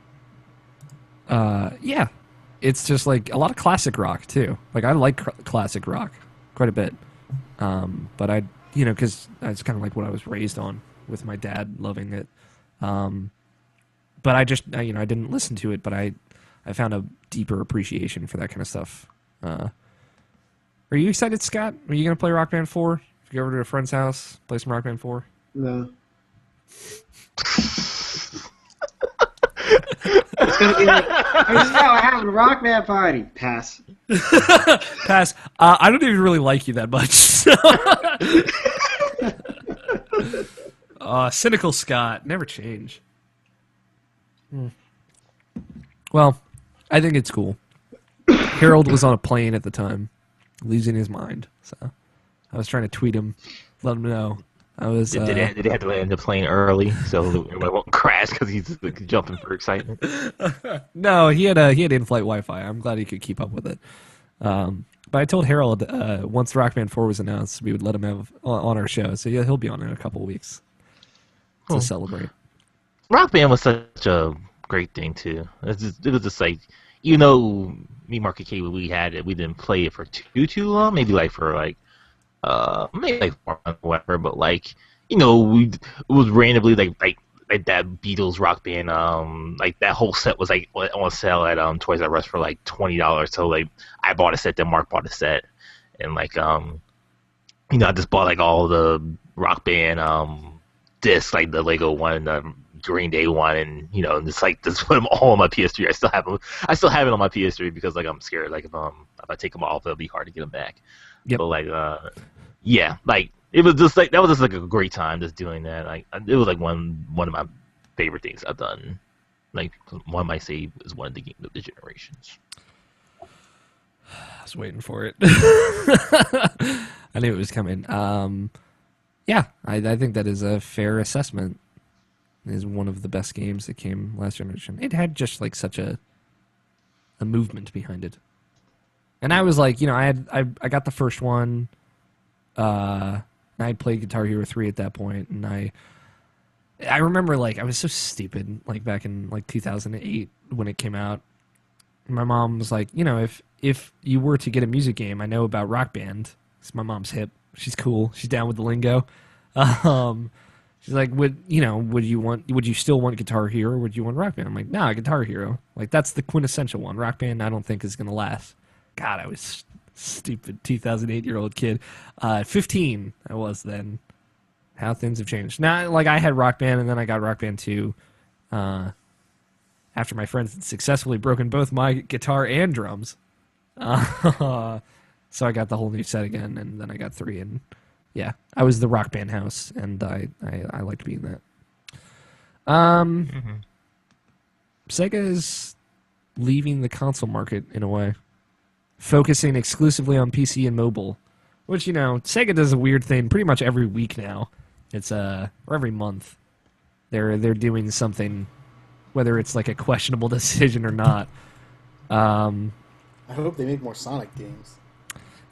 Yeah. It's just like a lot of classic rock, too. Like, I like classic rock quite a bit. But because that's kind of like what I was raised on with my dad loving it. But I just, I didn't listen to it, but I found a deeper appreciation for that kind of stuff. Are you excited, Scott? Are you going to play Rock Band 4? If you go over to a friend's house, play some Rock Band 4? No. It's going to be like, hey, Scott, we're having a Rock Band party. Pass. Pass. I don't even really like you that much. So. Cynical Scott. Never change. Well, I think it's cool. Harold was on a plane at the time, losing his mind. So I was trying to tweet him, let him know. I was. Did they have to land the plane early so it won't crash because he's jumping for excitement? No, he had in-flight Wi-Fi. I'm glad he could keep up with it. But I told Harold once Rock Band 4 was announced, we would let him have on our show. So yeah, he'll be on in a couple of weeks to celebrate. Rock Band was such a great thing too. It was just like, me, Mark, and Kay, we didn't play it for too long. Maybe like for maybe like 4 months or whatever. But like, it was randomly like that Beatles Rock Band. Like that whole set was like on sale at Toys R Us for like $20. So like I bought a set, then Mark bought a set, and like I just bought like all the Rock Band discs, like the Lego one, the Green Day one, and just put them all on my PS3. I still have them. I still have it on my PS3 because like I'm scared like if I take them off, it'll be hard to get them back. Yep. But like yeah, like it was just like that was just like a great time just doing that. Like it was like one of my favorite things I've done. Like one might say is one of the games of the generations. I was waiting for it. I knew it was coming. Yeah, I think that is a fair assessment. It is one of the best games that came last generation. It had just like such a movement behind it. And I was like, I got the first one. I had played Guitar Hero 3 at that point, and I remember like I was so stupid like back in like 2008 when it came out. My mom was like, if you were to get a music game, I know about Rock Band. It's my mom's hip. She's cool. She's down with the lingo. She's like, would you still want Guitar Hero or would you want Rock Band? I'm like, nah, Guitar Hero. Like that's the quintessential one. Rock Band I don't think is gonna last. God, I was stupid 2008-year-old kid. 15 I was then. How things have changed. Now like I had Rock Band and then I got Rock Band 2 after my friends had successfully broken both my guitar and drums. So I got the whole new set again, and then I got 3, and yeah, I was the Rock Band house, and I liked being that. Sega is leaving the console market in a way, focusing exclusively on PC and mobile, which Sega does a weird thing pretty much every week now. It's or every month, they're doing something, whether it's like a questionable decision or not. I hope they make more Sonic games.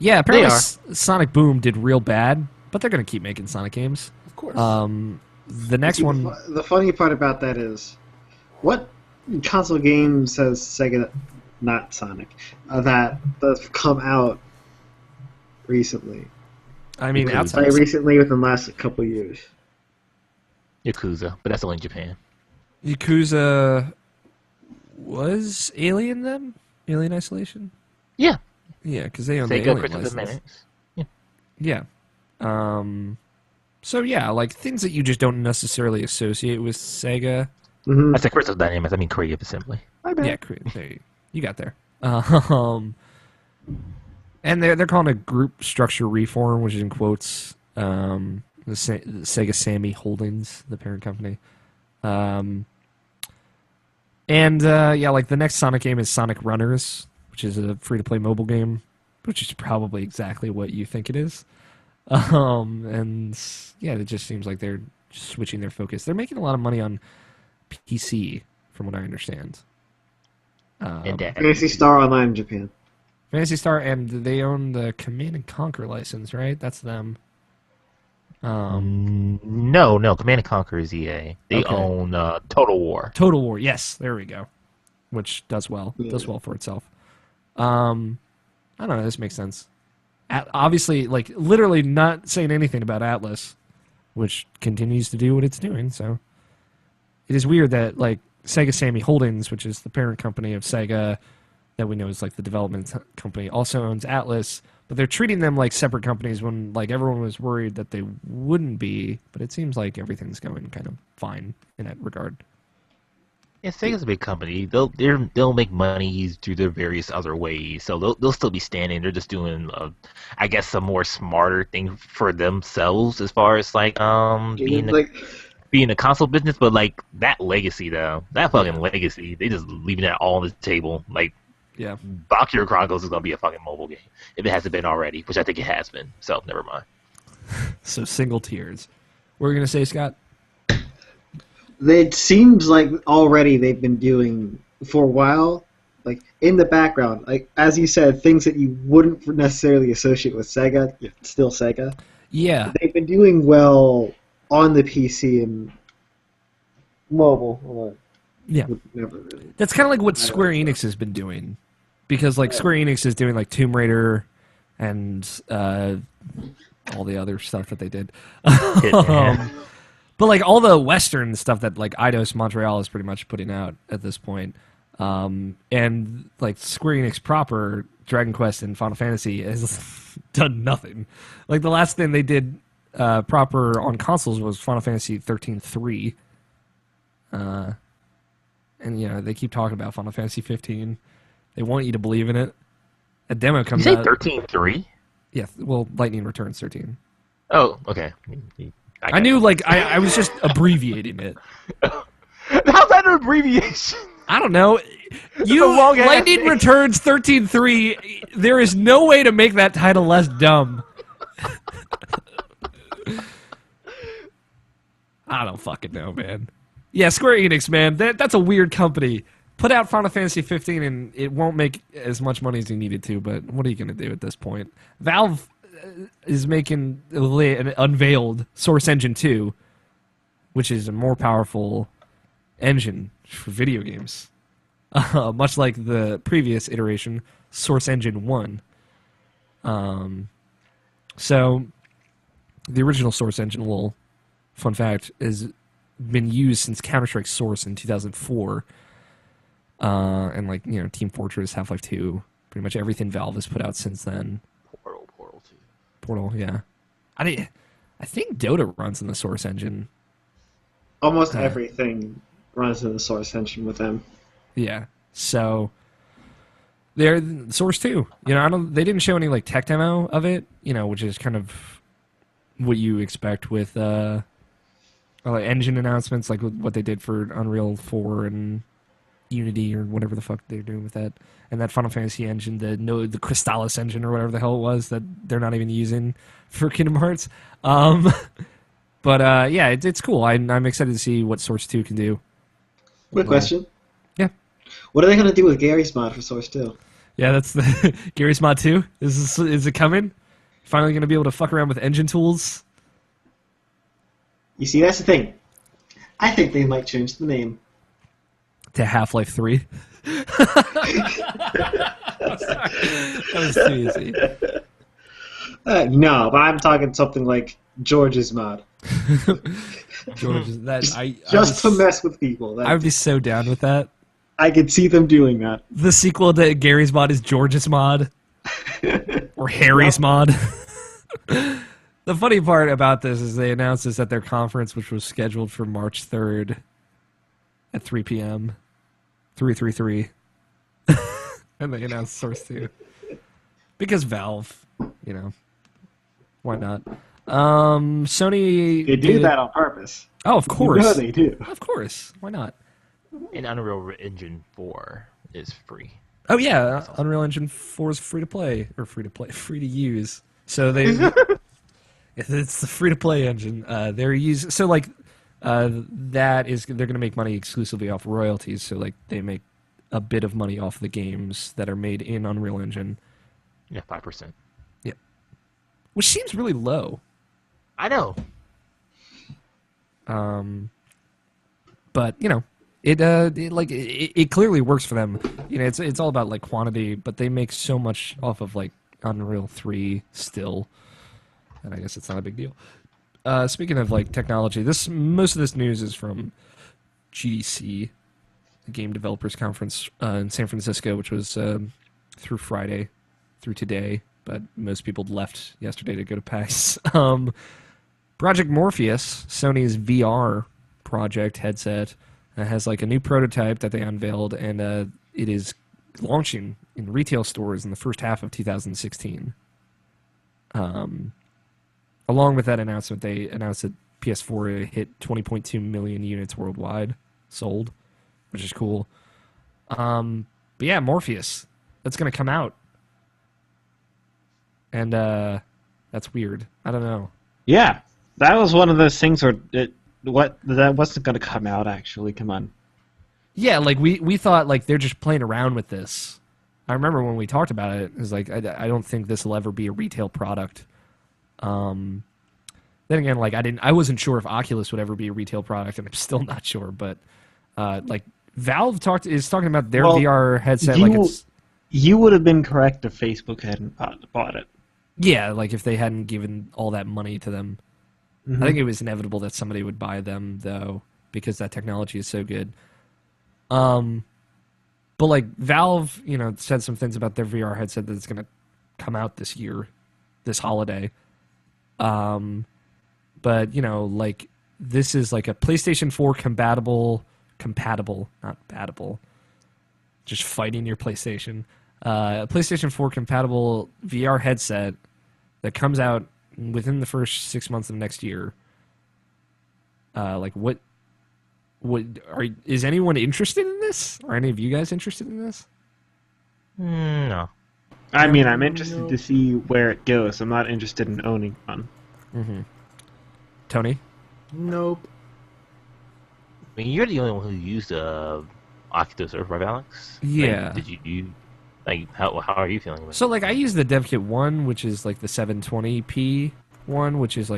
Yeah, apparently Sonic Boom did real bad, but they're going to keep making Sonic games. Of course. the next See, one. The funny part about that is, what console games has Sega, not Sonic, that have come out recently? I mean, Yakuza. outside Like of recently, within the last couple of years. Yakuza, but that's only in Japan. Yakuza, was Alien them? Alien Isolation? Yeah, Yeah, because they own the Sega Alien Christmas license. Minutes. Yeah. So yeah, like things that you just don't necessarily associate with Sega. Mm-hmm. I said Crystal Dynamics. I mean Creative Assembly. My bad. Yeah, there you got there. And they're calling it group structure reform, which is in quotes. The Sega Sammy Holdings, the parent company. Yeah, like the next Sonic game is Sonic Runners, which is a free-to-play mobile game, which is probably exactly what you think it is. And yeah, it just seems like they're switching their focus. They're making a lot of money on PC, from what I understand. And that. Fantasy Star Online in Japan. Phantasy Star, and they own the Command and Conquer license, right? That's them. No, Command and Conquer is EA. They Okay. own Total War. Total War, yes, there we go. Which does well for itself. I don't know, this makes sense. Obviously, like, literally not saying anything about Atlas, which continues to do what it's doing, so. It is weird that, like, Sega Sammy Holdings, which is the parent company of Sega, that we know is, like, the development company, also owns Atlas, but they're treating them like separate companies when, like, everyone was worried that they wouldn't be, but it seems like everything's going kind of fine in that regard. Yeah, Sega's a big company. They'll make money through their various other ways, so they'll still be standing. They're just doing, I guess, a more smarter thing for themselves as far as like being a console business. But like that legacy though, that fucking legacy, they just leaving that all on the table. Like, Yeah. Valkyrie Chronicles is gonna be a fucking mobile game if it hasn't been already, which I think it has been. So never mind. So single tiers. What were you going to say, Scott? It seems like already they've been doing for a while, like in the background, like as you said, things that you wouldn't necessarily associate with Sega, it's still Sega. Yeah. They've been doing well on the PC and mobile. Yeah. Never really. That's kind of like what Square Enix has been doing. Because, like, Square Enix is doing, like, Tomb Raider and all the other stuff that they did. But, like, all the Western stuff that, like, Eidos Montreal is pretty much putting out at this point. And, like, Square Enix proper, Dragon Quest and Final Fantasy has done nothing. Like, the last thing they did proper on consoles was Final Fantasy 13-3. And, you know, they keep talking about Final Fantasy 15. They want you to believe in it. A demo comes You say out. 13.3? Yeah, well, Lightning Returns 13. Oh, okay. I knew, like, I was just abbreviating it. How's that an abbreviation? I don't know. You a long-ass Lightning name. Returns 13-3. There is no way to make that title less dumb. I don't fucking know, man. Yeah, Square Enix, man. That's a weird company. Put out Final Fantasy 15 and it won't make as much money as you needed to, but what are you going to do at this point? Valve is making an unveiled Source Engine 2, which is a more powerful engine for video games. Much like the previous iteration, Source Engine 1. So, the original Source Engine, little fun fact, has been used since Counter-Strike Source in 2004. And, like, you know, Team Fortress, Half-Life 2, pretty much everything Valve has put out since then. Portal 2. Portal, yeah. I think Dota runs in the Source Engine. Almost everything runs in the Source Engine with them. Yeah. So they're Source 2. You know, they didn't show any like tech demo of it, you know, which is kind of what you expect with like engine announcements, like what they did for Unreal 4 and Unity or whatever the fuck they're doing with that. And that Final Fantasy engine, the Crystallis engine or whatever the hell it was that they're not even using for Kingdom Hearts. But yeah, it's cool. I'm excited to see what Source 2 can do. Quick question. Yeah. What are they going to do with Gary's mod for Source 2? Yeah, that's the Gary's Mod 2. Is it coming? Finally going to be able to fuck around with engine tools? You see, that's the thing. I think they might change the name. To Half-Life 3. That was too easy. No, but I'm talking something like George's Mod. George's Just to mess with people. I would be so down with that. I could see them doing that. The sequel to Gary's Mod is George's Mod. Or Harry's Mod. The funny part about this is they announced this at their conference, which was scheduled for March 3rd at 3 p.m. 333. And they announced Source 2. Because Valve, why not? Sony... They do that on purpose. Oh, of course. You know they do. Of course. Why not? And Unreal Engine 4 is free. Oh, yeah. Unreal Engine 4 is free to play. Or free to use. So they... It's the free-to-play engine. They're using... So, that is... They're going to make money exclusively off royalties. So, they make a bit of money off the games that are made in Unreal Engine. Yeah, 5%. Yeah. Which seems really low. I know. But, it clearly works for them. It's all about, quantity, but they make so much off of, Unreal 3 still. And I guess it's not a big deal. Speaking of technology, most of this news is from GDC, the Game Developers Conference in San Francisco, which was through Friday, through today, but most people left yesterday to go to PAX. Project Morpheus, Sony's VR project headset, has a new prototype that they unveiled, and it is launching in retail stores in the first half of 2016. Along with that announcement, they announced that PS4 hit 20.2 million units worldwide sold, which is cool. But yeah, Morpheus, that's going to come out. And that's weird. I don't know. Yeah, that was one of those things where that wasn't going to come out, actually. Come on. Yeah, we thought they're just playing around with this. I remember when we talked about it, it was I don't think this will ever be a retail product. Then again, I wasn't sure if Oculus would ever be a retail product, and I'm still not sure. But Valve is talking about their VR headset. You would have been correct if Facebook hadn't bought it. Yeah, if they hadn't given all that money to them. Mm-hmm. I think it was inevitable that somebody would buy them, though, because that technology is so good. But Valve, said some things about their VR headset that's going to come out this year, this holiday. But this is a PlayStation 4 compatible, not batable. Just fighting your PlayStation. A PlayStation 4 compatible VR headset that comes out within the first 6 months of next year. Is anyone interested in this? Are any of you guys interested in this? No. I mean, I'm interested to see where it goes. I'm not interested in owning one. Mm-hmm. Tony? Nope. I mean, you're the only one who used Oculus Rift, right, Alex? Yeah. Did you how are you feeling about it? So I use the DevKit 1, which is the 720p one, which is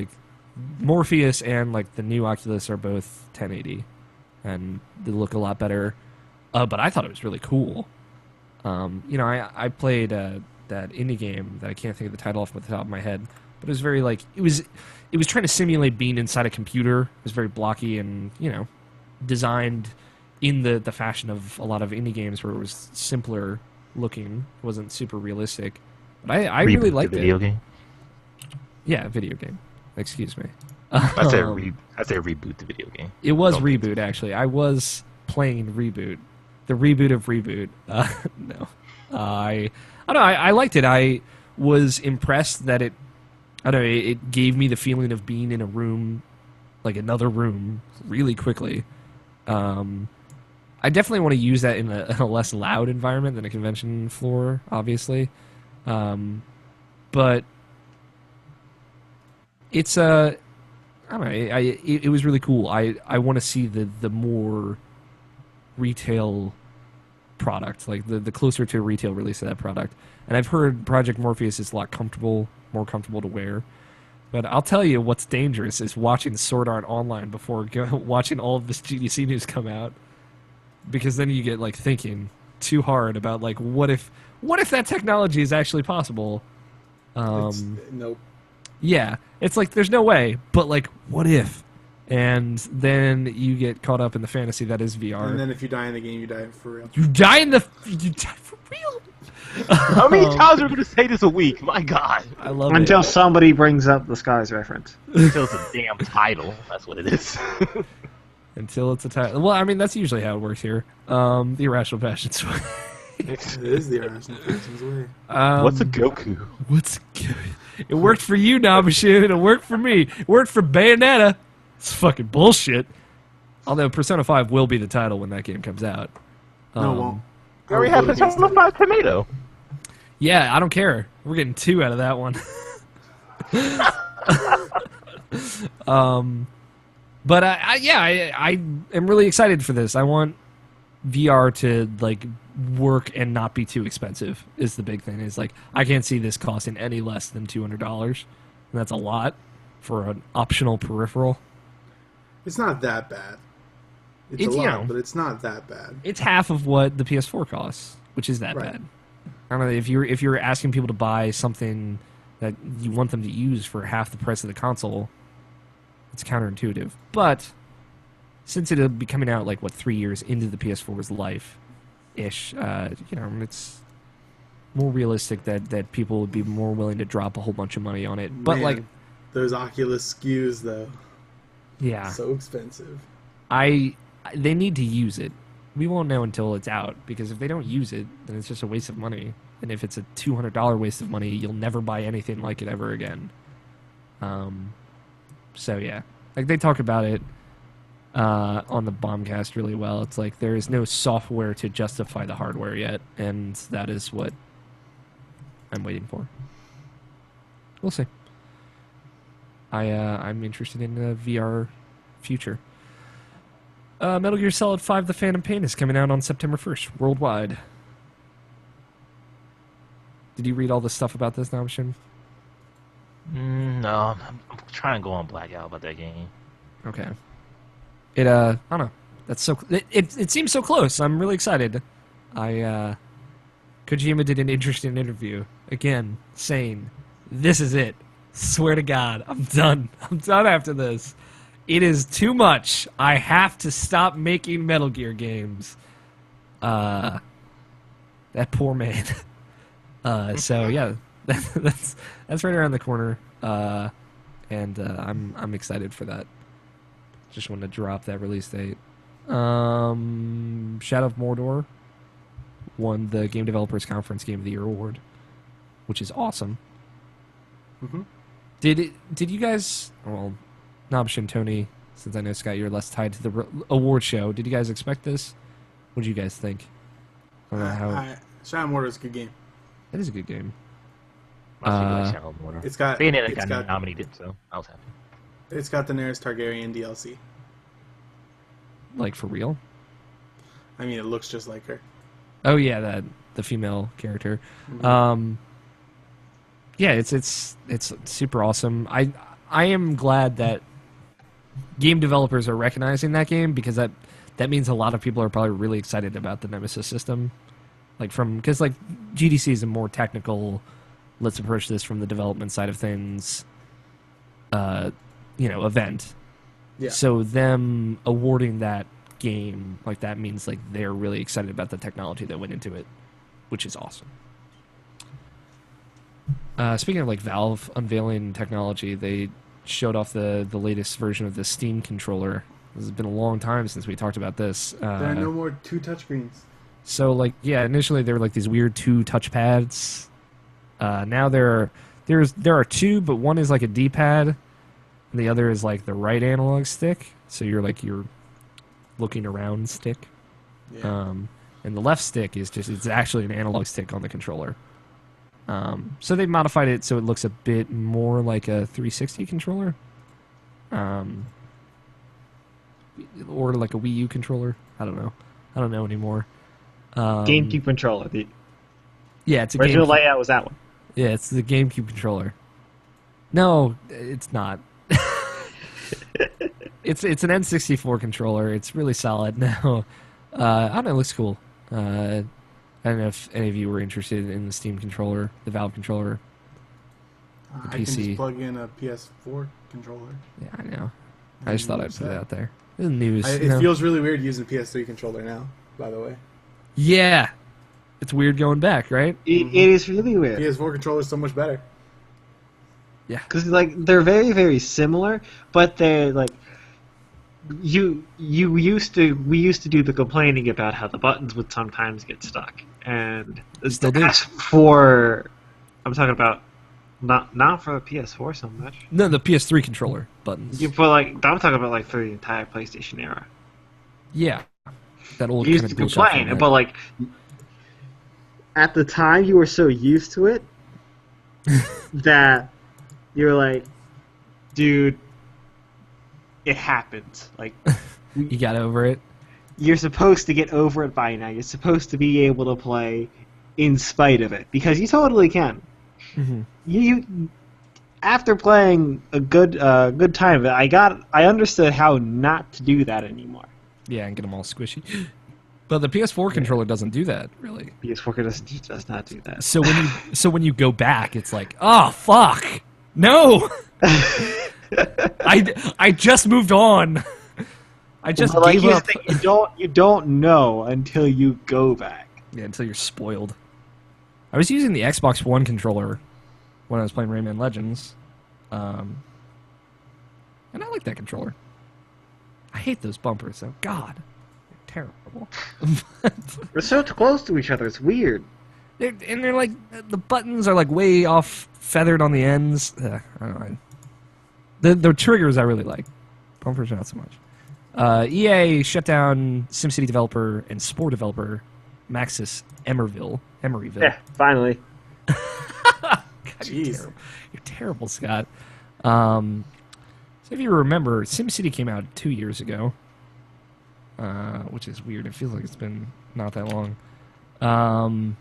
Morpheus and the new Oculus are both 1080, and they look a lot better. But I thought it was really cool. I played that indie game that I can't think of the title off the top of my head, but it was very it was trying to simulate being inside a computer. It was very blocky and designed in the fashion of a lot of indie games where it was simpler looking, it wasn't super realistic. But I really liked it. Video game. Yeah, video game. Excuse me. I say reboot the video game. It was Reboot, actually. I was playing Reboot. The reboot of Reboot. No. I don't know. I liked it. I was impressed that it gave me the feeling of being in a room, another room, really quickly. I definitely want to use that in a less loud environment than a convention floor, obviously. But it's I don't know. It was really cool. I want to see the more retail product, the closer to a retail release of that product. And I've heard Project Morpheus is a lot more comfortable to wear. But I'll tell you what's dangerous is watching Sword Art Online before watching all of this GDC news come out, because then you get like thinking too hard about like what if that technology is actually possible. Nope. Yeah, it's like there's no way, but like what if? And then you get caught up in the fantasy that is VR. And then if you die in the game, you die for real. You die for real. How many times are we going to say this a week? My God. I love Until it. somebody brings up the Skies reference. Until it's a damn title. That's what it is. Until it's a title. Well, I mean that's usually how it works here. The Irrational Passions way. It is the Irrational Passions way. What's a Goku? What's good? It worked for you, Nabashin. It worked for me. It worked for Bayonetta. It's fucking bullshit. Although Persona 5 will be the title when that game comes out. No, it won't. We already have Persona 5 Tomato. Yeah, I don't care. We're getting 2 out of that one. But I am really excited for this. I want VR to like work and not be too expensive. Is the big thing. Is like I can't see this costing any less than $200, and that's a lot for an optional peripheral. It's not that bad. It's It's, a you lot, know, but it's not that bad. It's half of what the PS4 costs, which is that Right. bad. I don't know if you're asking people to buy something that you want them to use for half the price of the console, it's counterintuitive. But since it'll be coming out like 3 years into the PS4's life, ish, it's more realistic that people would be more willing to drop a whole bunch of money on it. But Man, those Oculus SKUs though, yeah, so expensive. they need to use it. We won't know until it's out, because if they don't use it, then it's just a waste of money. And if it's a $200 waste of money, you'll never buy anything like it ever again. So yeah, like they talk about it on the Bombcast really well. It's like there is no software to justify the hardware yet, and that is what I'm waiting for. We'll see. I'm interested in the VR future. Metal Gear Solid 5: The Phantom Pain is coming out on September 1st, worldwide. Did you read all the stuff about this, Nabashin? No, I'm trying to go on blackout about that game. Okay. I don't know. That's so. It seems so close. I'm really excited. Kojima did an interesting interview again, saying, "This is it. Swear to God, I'm done. I'm done after this. It is too much. I have to stop making Metal Gear games." That poor man. So yeah, that's right around the corner, and I'm excited for that. Just wanted to drop that release date. Shadow of Mordor won the Game Developers Conference Game of the Year award, which is awesome. Mm-hmm. Did you guys? Well, Nabshin and Tony, since I know Scott, you're less tied to the award show. Did you guys expect this? What did you guys think? I don't know how. Shadow of Mordor is a good game. It is a good game. It's got Bayonetta it's got got nominated, so I was happy. it's got the Daenerys Targaryen DLC. Like for real? I mean, it looks just like her. Oh yeah, the female character. Mm-hmm. Yeah, it's super awesome. I am glad that game developers are recognizing that game, because that means a lot of people are probably really excited about the Nemesis system. Because GDC is a more technical, let's approach this from the development side of things, event. Yeah. So them awarding that game, that means they're really excited about the technology that went into it, which is awesome. Speaking of Valve unveiling technology, they showed off the latest version of the Steam controller. This has been a long time since we talked about this. There are no more 2 touchscreens. So initially there were these weird 2 touchpads. Now there are 2, but one is a D-pad, and the other is the right analog stick. So you're looking around stick. Yeah. And the left stick is it's actually an analog stick on the controller. So they modified it so it looks a bit more like a 360 controller. Or like a Wii U controller. I don't know anymore. GameCube controller. The Yeah, it's a original GameCube. layout was that one. Yeah, it's the GameCube controller. No, it's not. It's an N64 controller. It's really solid. No, I don't know. It looks cool. I don't know if any of you were interested in the Steam controller, the Valve controller. I The can PC. just plug in a PS4 controller. Yeah, I know. I just thought I'd put it out there. This is news. It feels really weird using PS3 controller now, by the way. Yeah, it's weird going back, right? It is really weird. PS4 controller is so much better. Yeah. Because like they're very very similar, but they're like we used to do the complaining about how the buttons would sometimes get stuck, and Still do. as for I'm talking about not for the PS4 so much. No, the PS3 controller buttons. But like I'm talking about like for the entire PlayStation era. Yeah, that old You kind used of to DualShock complain, format. but like At the time, you were so used to it that you were like, dude, it happens. Like You got over it. you're supposed to get over it by now. You're supposed to be able to play in spite of it because you totally can. Mhm. You after playing a good time, I understood how not to do that anymore. Yeah, and get them all squishy. But the PS4 controller doesn't do that really. PS4 does not do that. So when you go back, it's like, oh fuck, no. I just moved on. I just But, like, gave here's up. the thing, you don't know until you go back. Yeah, until you're spoiled. I was using the Xbox One controller when I was playing Rayman Legends, and I like that controller. I hate those bumpers, though. God, they're terrible. We're so close to each other. It's weird. They're like the buttons are like way off, feathered on the ends. I don't know. The triggers I really like. Bumpers not so much. EA shut down SimCity developer and Spore developer Maxis Emeryville. Yeah, finally. God, Jeez. you're terrible, Scott. So if you remember, SimCity came out 2 years ago, which is weird. It feels like it's been not that long. And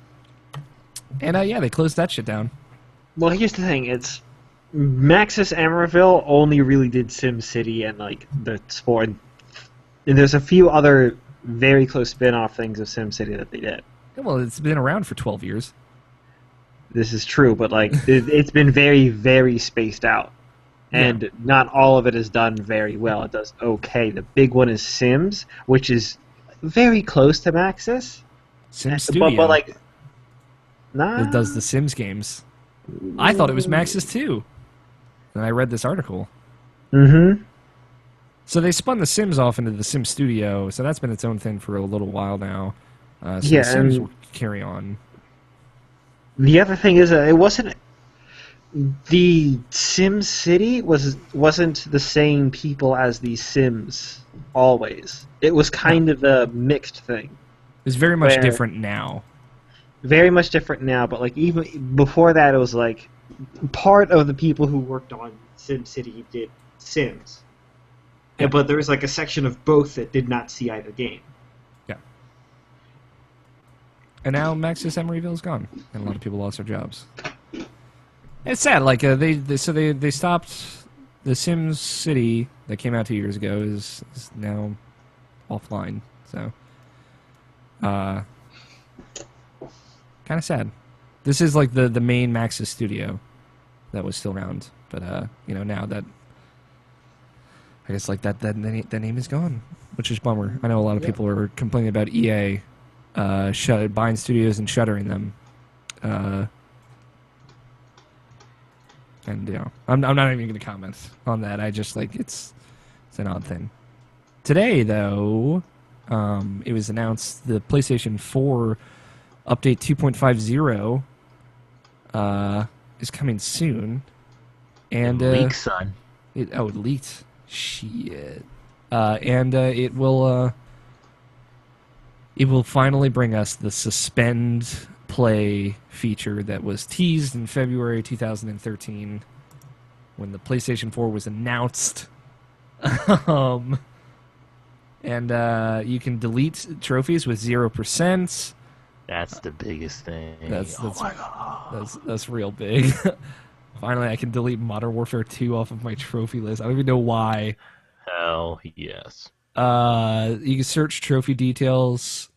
yeah, they closed that shit down. Well, here's the thing. It's Maxis Emeryville only really did SimCity and like the Sport, and there's a few other very close spin-off things of SimCity that they did. Well, it's been around for 12 years. This is true, but like it's been very, very spaced out, and not all of it is done very well. It does okay. The big one is Sims, which is very close to Maxis, Sim Studio but like, nah. that does the Sims games. I thought it was Maxis too. And I read this article. Mm-hmm. So they spun the Sims off into the Sim Studio, so that's been its own thing for a little while now. So Yeah, the Sims and- will carry on. The other thing is that it wasn't. The Sim City wasn't the same people as the Sims always. It was kind of a mixed thing. It's very much Where- different now. Very much different now, but like even before that, it was like part of the people who worked on Sim City did Sims. Yeah. But there was like a section of both that did not see either game. Yeah. And now Maxis Emeryville's gone, and a lot of people lost their jobs. It's sad. Like they stopped the Sims City that came out 2 years ago is now offline. So, kind of sad. This is like the main Maxis studio that was still around, but now that I guess like that name is gone, which is a bummer. I know a lot of people are complaining about EA buying studios and shuttering them. And I'm not even going to comment on that. I just like it's an odd thing. Today, though, it was announced the PlayStation 4 update 2.50 is coming soon, and Leak, son. it leaked. Shit. And it will finally bring us the suspend play feature that was teased in February 2013 when the PlayStation 4 was announced. And you can delete trophies with 0%. That's the biggest thing. That's oh my god. that's real big. Finally, I can delete Modern Warfare 2 off of my trophy list. I don't even know why. Hell yes. You can search trophy details.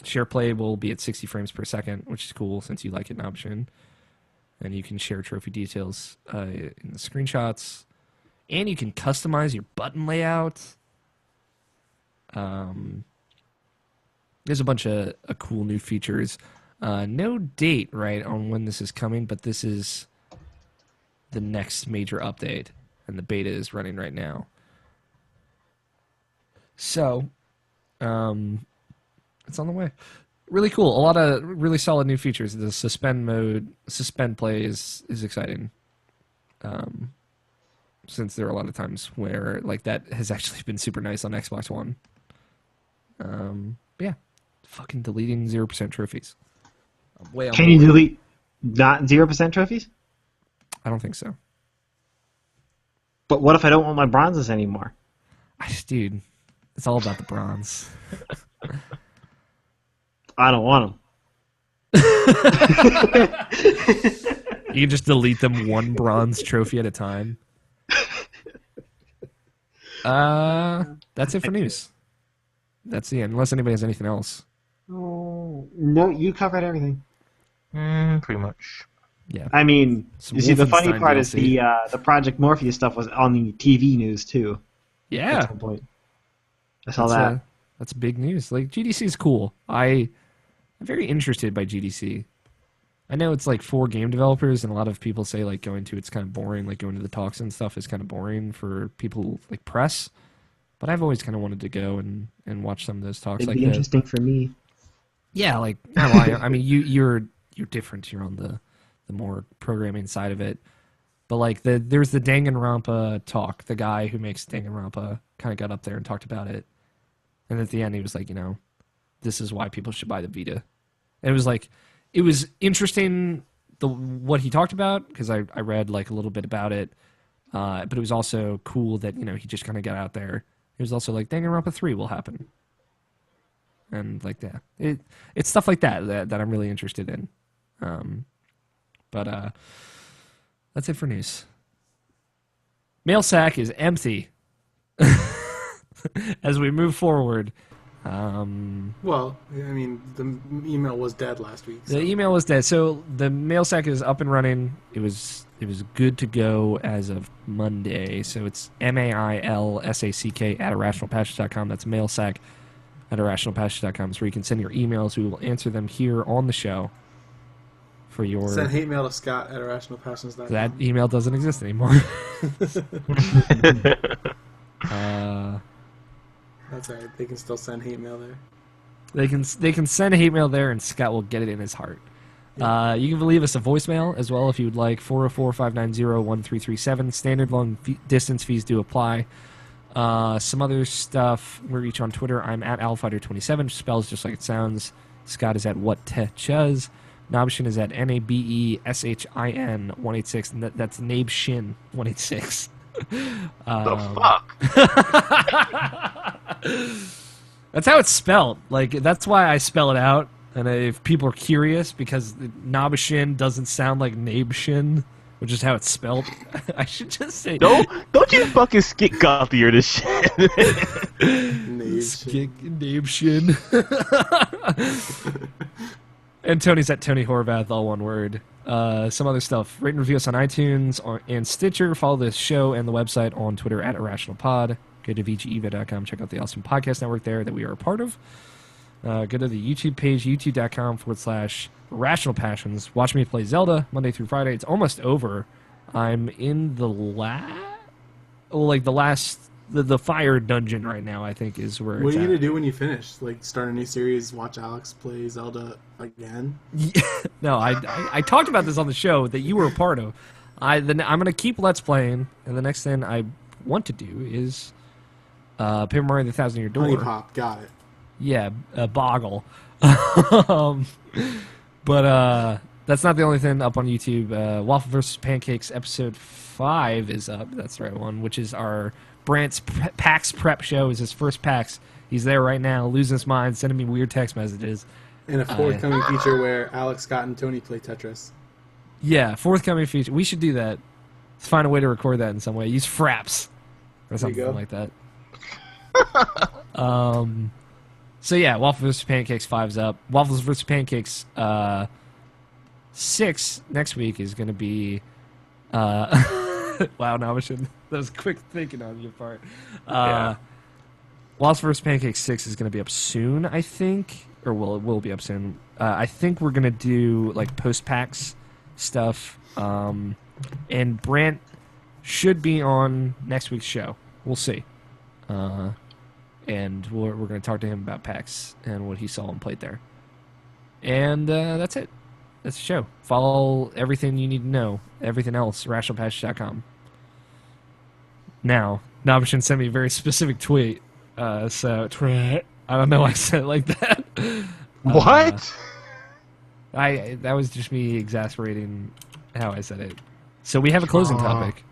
Share play will be at 60 frames per second, which is cool since you like it in option. And you can share trophy details in the screenshots. And you can customize your button layout. There's a bunch of cool new features. No date, right, on when this is coming, but this is the next major update. And the beta is running right now. So, it's on the way. Really cool. A lot of really solid new features. The suspend mode, suspend play is exciting. Since there are a lot of times where like that has actually been super nice on Xbox One. Yeah, fucking deleting 0% trophies. Can you delete not 0% trophies? I don't think so. But what if I don't want my bronzes anymore? Dude, it's all about the bronze. I don't want them. You can just delete them one bronze trophy at a time. That's it for news. That's the end, unless anybody has anything else. Oh, no, you covered everything. Pretty much. Yeah. I mean, Some you see, the funny Wolfenstein part is DLC. the Project Morpheus stuff was on the TV news too. Yeah. At some point. I saw that. That's big news. Like, GDC is cool. I'm very interested by GDC. I know it's like for game developers, and a lot of people say like going to it's kind of boring. Like going to the talks and stuff is kind of boring for people like press. But I've always kind of wanted to go and watch some of those talks. It'd like be interesting for me. Yeah, like I mean, you're different. You're on the more programming side of it. But like there's the Danganronpa talk. The guy who makes Danganronpa kind of got up there and talked about it. And at the end, he was like, this is why people should buy the Vita. And it was like, it was interesting what he talked about because I read like a little bit about it. But it was also cool that he just kind of got out there. It was also like Danganronpa 3 will happen. And like that, it's stuff like that I'm really interested in. But that's it for news. Mail sack is empty. As we move forward. Well, I mean, the email was dead last week. So. The email was dead, so the mail sack is up and running. It was good to go as of Monday. So it's mailsack at irrationalpatches.com. That's mailsack at irrationalpatches.com. It's where you can send your emails. We will answer them here on the show. For your send hate mail to Scott at irrationalpassions.com. That email doesn't exist anymore. That's all right. They can still send hate mail there. They can send hate mail there, and Scott will get it in his heart. Yeah. You can leave us a voicemail as well if you would like. 404-590-1337. Standard long distance fees do apply. Some other stuff. We're each on Twitter. I'm at Alfighter27. Spells just like it sounds. Scott is at WhatTechuz. Nabshin is at NABESHIN 186. And that's Nabshin 186. The fuck? That's how it's spelled. Like, that's why I spell it out. And if people are curious, because Nabashin doesn't sound like Nabshin, which is how it's spelled, I should just say. Don't you fucking skit gothier this shit. Nabshin. And Tony's at Tony Horvath, all one word. Some other stuff. Rate and review us on iTunes and Stitcher. Follow the show and the website on Twitter at IrrationalPod. Go to VGEva.com. Check out the awesome podcast network there that we are a part of. Go to the YouTube page, youtube.com/Irrational Passions. Watch me play Zelda Monday through Friday. It's almost over. I'm in the the fire dungeon right now, I think, is where What it's are you at. going to do when you finish? Like, start a new series, watch Alex play Zelda again? No, I talked about this on the show that you were a part of. I'm going to keep Let's Playing, and the next thing I want to do is Paper Mario the Thousand Year Door. Honey Pop, got it. Yeah, Boggle. But that's not the only thing up on YouTube. Waffle vs. Pancakes episode 5 is up. That's the right one, which is our Brant's PAX prep show. Is his first PAX. He's there right now, losing his mind, sending me weird text messages. And a forthcoming feature where Alex, Scott, and Tony play Tetris. Yeah, forthcoming feature. We should do that. Let's find a way to record that in some way. Use fraps or There you something go. like that. So yeah, Waffles vs. Pancakes 5's up. Waffles vs. Pancakes 6 next week is going to be... wow, now that was quick thinking on your part. Yeah. Waffles vs. Pancakes 6 is going to be up soon, I think. Or it will be up soon. I think we're going to do like post-packs stuff. And Brant should be on next week's show. We'll see. And we're going to talk to him about PAX and what he saw and played there. And that's it. That's the show. Follow everything you need to know. Everything else, irrationalpatch.com. Now, Nabishin sent me a very specific tweet. I don't know why I said it like that. What? That was just me exasperating how I said it. So we have a closing topic.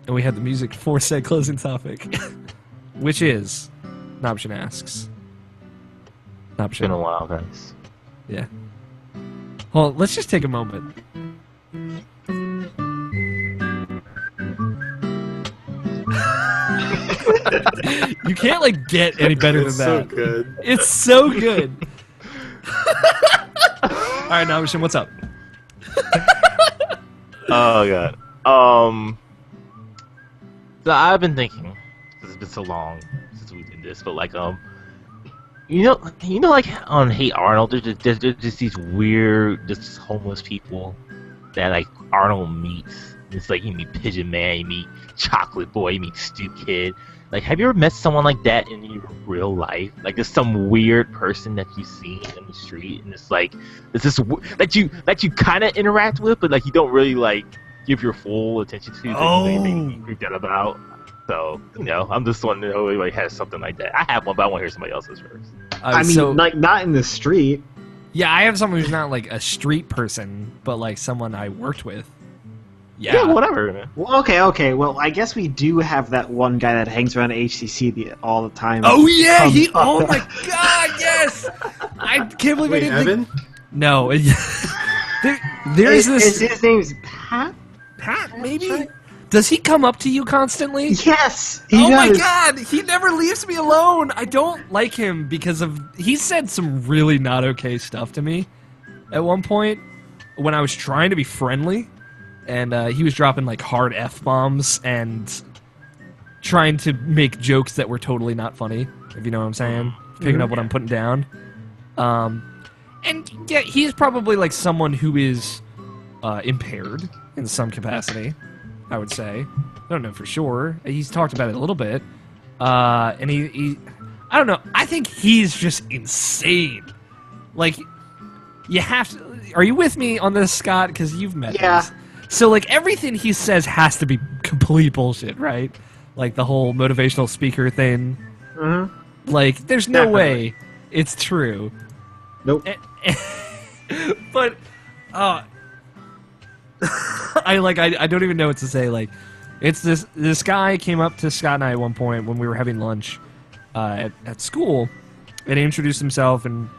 And we have the music for said closing topic, which is Nabishin asks. It's been a while, guys. Yeah. Well, let's just take a moment. You can't like get any better than It's that. so good. It's so good. All right, Nabishin, what's up? Oh god. So I've been thinking, 'cause it's been so long since we did this, but like you know, like on Hate Arnold, there's just these weird, just homeless people that like Arnold meets. It's like you meet Pigeon Man, you meet Chocolate Boy, you meet Stoop Kid. Like, have you ever met someone like that in your real life? Like, there's some weird person that you see in the street, and it's like, it's this that you kind of interact with, but like you don't really like give your full attention to. Anything you freaked out about. So, you know, I'm just one that always like, has something like that. I have one, but I want to hear somebody else's first. I mean, like, not in the street. Yeah, I have someone who's not like a street person, but like someone I worked with. Yeah, whatever, man. Well, okay. Well, I guess we do have that one guy that hangs around HCC all the time. Oh yeah, oh my god, yes! I can't believe I Wait, didn't Evan? think... No, there's this... His name's Pat? Pat, maybe? Does he come up to you constantly? Yes! Oh my god, he never leaves me alone! I don't like him because of... He said some really not okay stuff to me at one point when I was trying to be friendly, and he was dropping like hard F-bombs and trying to make jokes that were totally not funny, if you know what I'm saying. Picking up what I'm putting down. And yeah, he's probably like someone who is impaired in some capacity, I would say. I don't know for sure. He's talked about it a little bit. And he I don't know. I think he's just insane. Like, you have to... Are you with me on this, Scott? Because you've met him. So, like, everything he says has to be complete bullshit, right? Like, the whole motivational speaker thing. Mm-hmm. Like, there's no way it's true. Nope. But, I don't even know what to say. Like, it's this guy came up to Scott and I at one point when we were having lunch at school, and he introduced himself and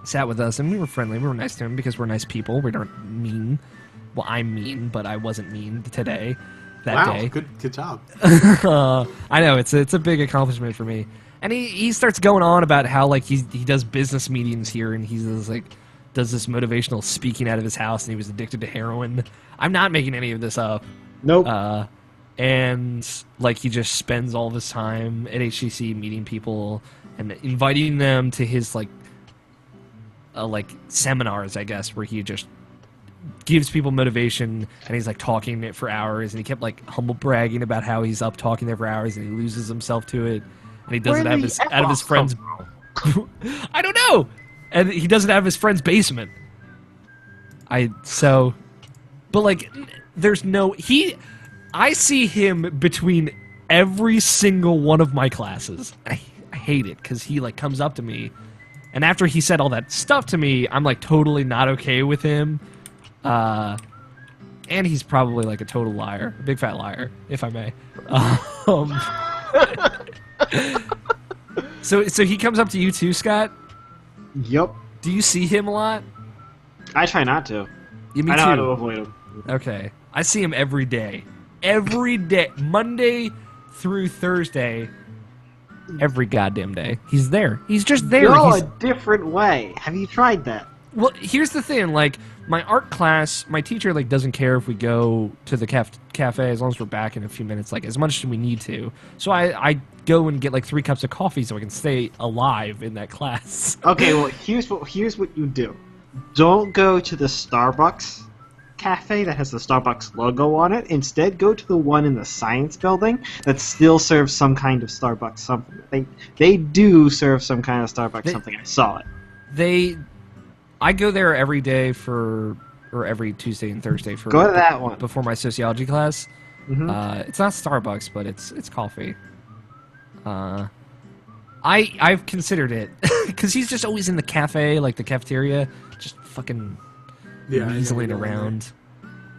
sat with us, and we were friendly. We were nice to him because we're nice people. We aren't mean. Well, I'm mean, but I wasn't mean today. That day. Good job. I know it's a big accomplishment for me. And he starts going on about how like he does business meetings here, and he's like does this motivational speaking out of his house, and he was addicted to heroin. I'm not making any of this up. Nope. And like he just spends all of his time at HCC meeting people and inviting them to his like seminars, I guess, where he just gives people motivation, and he's like talking it for hours, and he kept like humble bragging about how he's up talking there for hours, and he loses himself to it, and he does it out of his friend's I don't know, and he does it out of his friend's basement. But like there's no I see him between every single one of my classes. I hate it because he like comes up to me, and after he said all that stuff to me, I'm like totally not okay with him. And he's probably like a total liar, a big fat liar, if I may. So he comes up to you too, Scott? Yep. Do you see him a lot? I try not to. Yeah, me I know how to too. avoid them. Okay. I see him every day. Every day. Monday through Thursday. Every goddamn day. He's there. He's just there. Go He's, a different way. Have you tried that? well, here's the thing. Like, my art class, my teacher, like, doesn't care if we go to the cafe as long as we're back in a few minutes, like, as much as we need to. So I go and get, like, 3 cups of coffee so I can stay alive in that class. Okay, well, here's what you do. Don't go to the Starbucks cafe that has the Starbucks logo on it. Instead, go to the one in the science building that still serves some kind of Starbucks something. They do serve some kind of Starbucks something. I saw it. I go there every day or every Tuesday and Thursday for Go to that one. before my sociology class. Mhm. It's not Starbucks, but it's coffee. I've considered it because he's just always in the cafe, like the cafeteria, just fucking Yeah, I never weaseling go in around.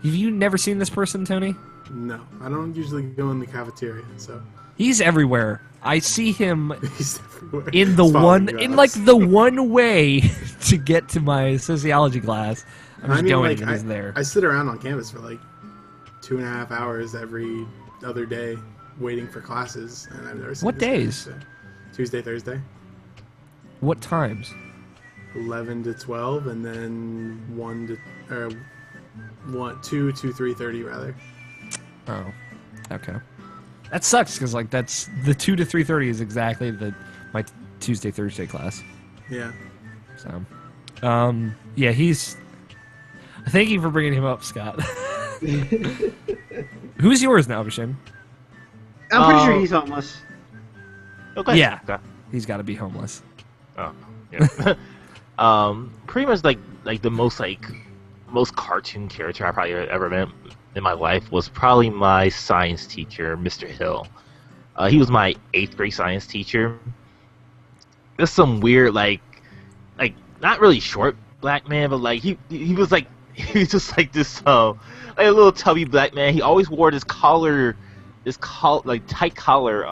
Have you never seen this person, Tony? there. No, I don't usually go in the cafeteria, so He's everywhere. I see him he's everywhere. in the He's following one you in out. like the one way to get to my sociology class. I'm just going like, and he's there. I sit around on campus for like 2.5 hours every other day waiting for classes, and I've never seen What this guy, days? so. Tuesday, Thursday, What times? 11 to 12, and then 2 to 3:30 rather. Oh, okay. That sucks because like that's the 2 to 3:30 is exactly my Tuesday Thursday class. Yeah. So, yeah, he's. Thank you for bringing him up, Scott. Who's yours now, Vishen? I'm pretty sure he's homeless. Okay. Yeah. Okay. He's got to be homeless. Oh, yeah. Pretty much like the most cartoon character I probably ever met in my life was probably my science teacher, Mr. Hill. He was my 8th grade science teacher. There's some weird like not really short black man, but like he was like he was just like this like a little tubby black man. He always wore this like tight collar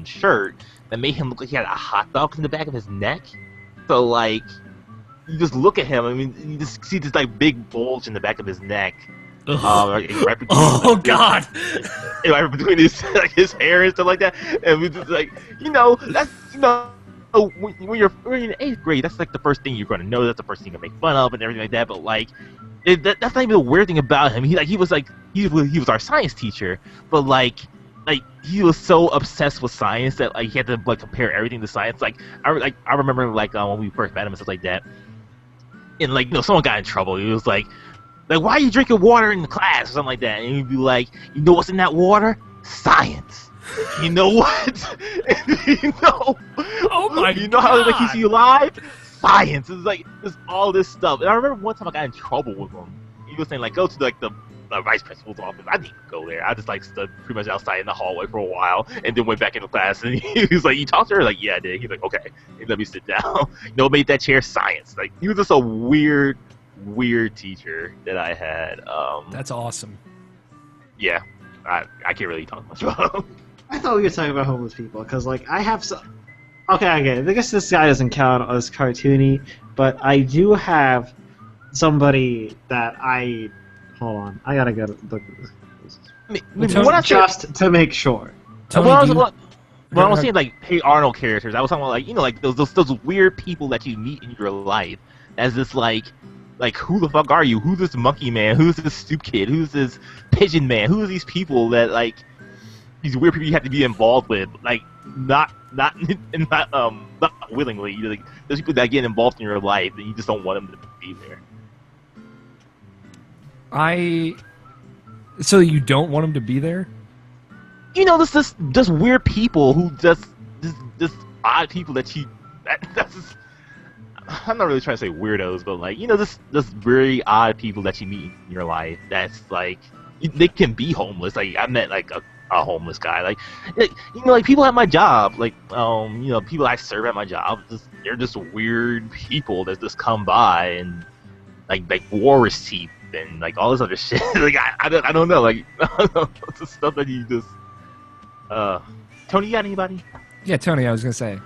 shirt that made him look like he had a hot dog in the back of his neck. So like you just look at him, I mean you just see this like big bulge in the back of his neck. Right between, Oh God! right between his hair and stuff like that, and we just like that's when you're in 8th grade, that's like the first thing you're gonna know. That's the first thing you're gonna make fun of and everything like that. But like that's not even the weird thing about him. He was our science teacher, but like he was so obsessed with science that like he had to like compare everything to science. I remember when we first met him and stuff like that, and like someone got in trouble. He was like why are you drinking water in the class or something like that? And he'd be like, you know what's in that water? Science. You know what? Oh my You know how it keeps you alive? Science. It's like there's all this stuff. And I remember one time I got in trouble with him. He was saying like go to like the vice principal's office. I didn't even go there. I just like stood pretty much outside in the hallway for a while and then went back into class. And he was like, you talked to her? Like, yeah, I did. He's like, okay. He let me sit down. Made that chair science. Like he was just a weird teacher that I had. That's awesome. Yeah, I can't really talk much about him. I thought we were talking about homeless people because, like, I have some. Okay, I guess this guy doesn't count as cartoony, but I do have somebody that I. Hold on, I gotta go look at this. Just to make sure. Tony, I was saying like Hey Arnold characters. I was talking about like those weird people that you meet in your life as this like who the fuck are you? Who's this monkey man? Who's this stoop kid? Who's this pigeon man? Who are these people that like these weird people you have to be involved with? Like not willingly. Like those people that get involved in your life and you just don't want them to be there. So you don't want him to be there? Just weird people who just odd people that you that's just, I'm not really trying to say weirdos, but like just very odd people that you meet in your life. That's like they can be homeless. Like I met like a homeless guy. Like people at my job. Like people I serve at my job. They're just weird people that just come by and like war receipt and like all this other shit. Like I don't know. Like it's the stuff that you just. Tony, you got anybody? Yeah, Tony. I was gonna say.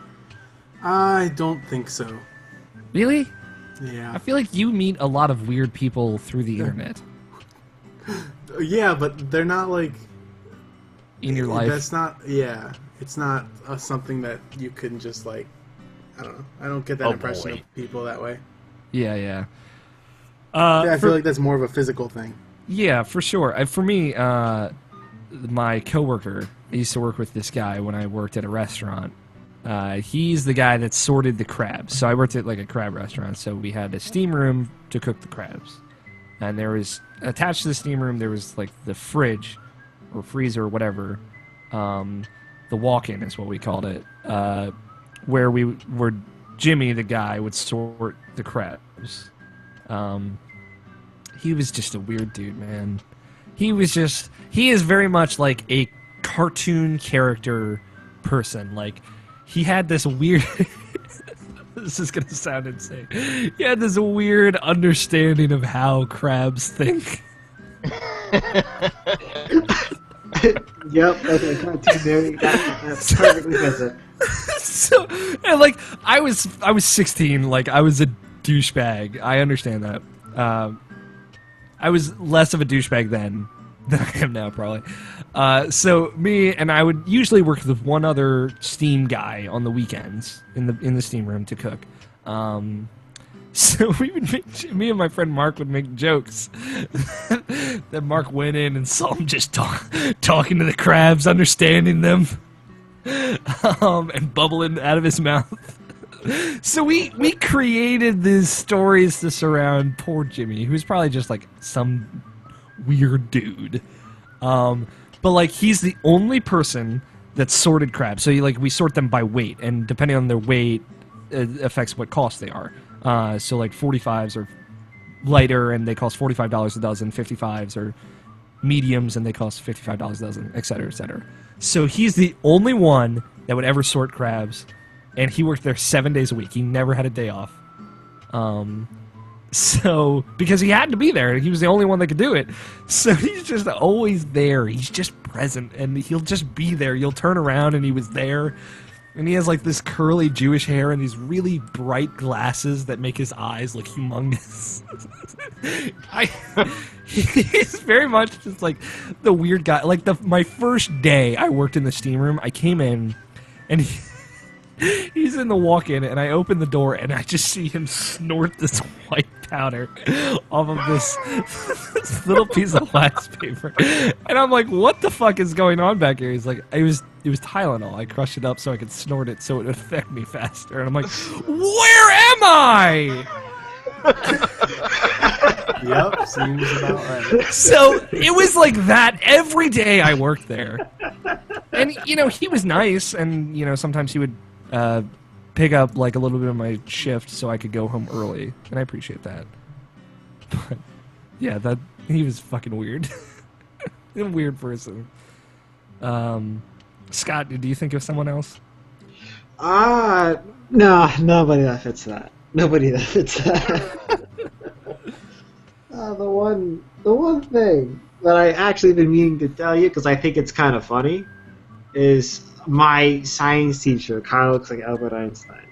I don't think so. Really? Yeah. I feel like you meet a lot of weird people through the internet Yeah, but they're not like in your life. That's not. Yeah, it's not something that you can just like. I don't know. I don't get that Oh, impression boy. of people that way. Yeah, yeah. Yeah, I feel like that's more of a physical thing. Yeah, for sure. For me, my coworker, I used to work with this guy when I worked at a restaurant. He's the guy that sorted the crabs. So I worked at like a crab restaurant. So we had a steam room to cook the crabs, and there was attached to the steam room there was like the fridge or freezer or whatever. The walk-in is what we called it, where Jimmy, the guy, would sort the crabs. He was just a weird dude, man. He is very much like a cartoon character person. Like, he had this weird... This is going to sound insane. He had this weird understanding of how crabs think. Yep, that's a cartoon theory. That's perfectly fits it. So, and like, I was 16. Like, I was a douchebag. I understand that. I was less of a douchebag then than I am now, probably. So me and I would usually work with one other steam guy on the weekends in the steam room to cook. So me and my friend Mark would make jokes that Mark went in and saw him just talking to the crabs, understanding them, and bubbling out of his mouth. So we created these stories to surround poor Jimmy, who's probably just like some weird dude. But like, he's the only person that sorted crabs. So we sort them by weight, and depending on their weight, it affects what cost they are. So like 45s are lighter and they cost $45 a dozen. 55s are mediums and they cost $55 a dozen, et cetera, et cetera. So he's the only one that would ever sort crabs, and he worked there 7 days a week. He never had a day off. So, because he had to be there, he was the only one that could do it. So he's just always there. He's just present, and he'll just be there. You'll turn around, and he was there. And he has like this curly Jewish hair and these really bright glasses that make his eyes look humongous. He's very much just like the weird guy. Like my first day I worked in the steam room, I came in, and he's in the walk-in, and I open the door, and I just see him snort this white powder off of this little piece of wax paper. And I'm like, what the fuck is going on back here? He's like, it was Tylenol. I crushed it up so I could snort it so it would affect me faster. And I'm like, where am I? Yep, seems about right. So it was like that every day I worked there. And, he was nice, and, sometimes he would pick up like a little bit of my shift so I could go home early, and I appreciate that. But yeah, he was fucking weird. A weird person. Scott, do you think of someone else? No, nobody that fits that. Nobody that fits that. The one thing that I actually been meaning to tell you, because I think it's kind of funny, is my science teacher kind of looks like Albert Einstein.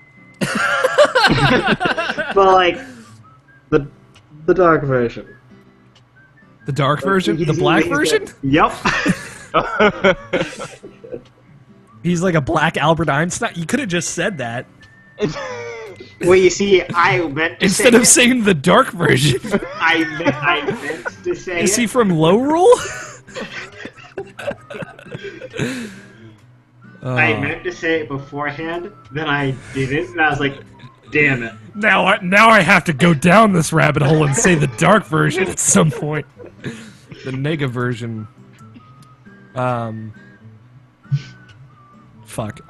But like the dark version. The dark version? The black version? Yep. He's like a black Albert Einstein? You could have just said that. Well, you see, I meant to instead of saying the dark version. I meant to say Is he from Low Rule? I meant to say it beforehand, then I didn't, and I was like, damn it. Now I have to go down this rabbit hole and say the dark version at some point. The nega version. Fuck.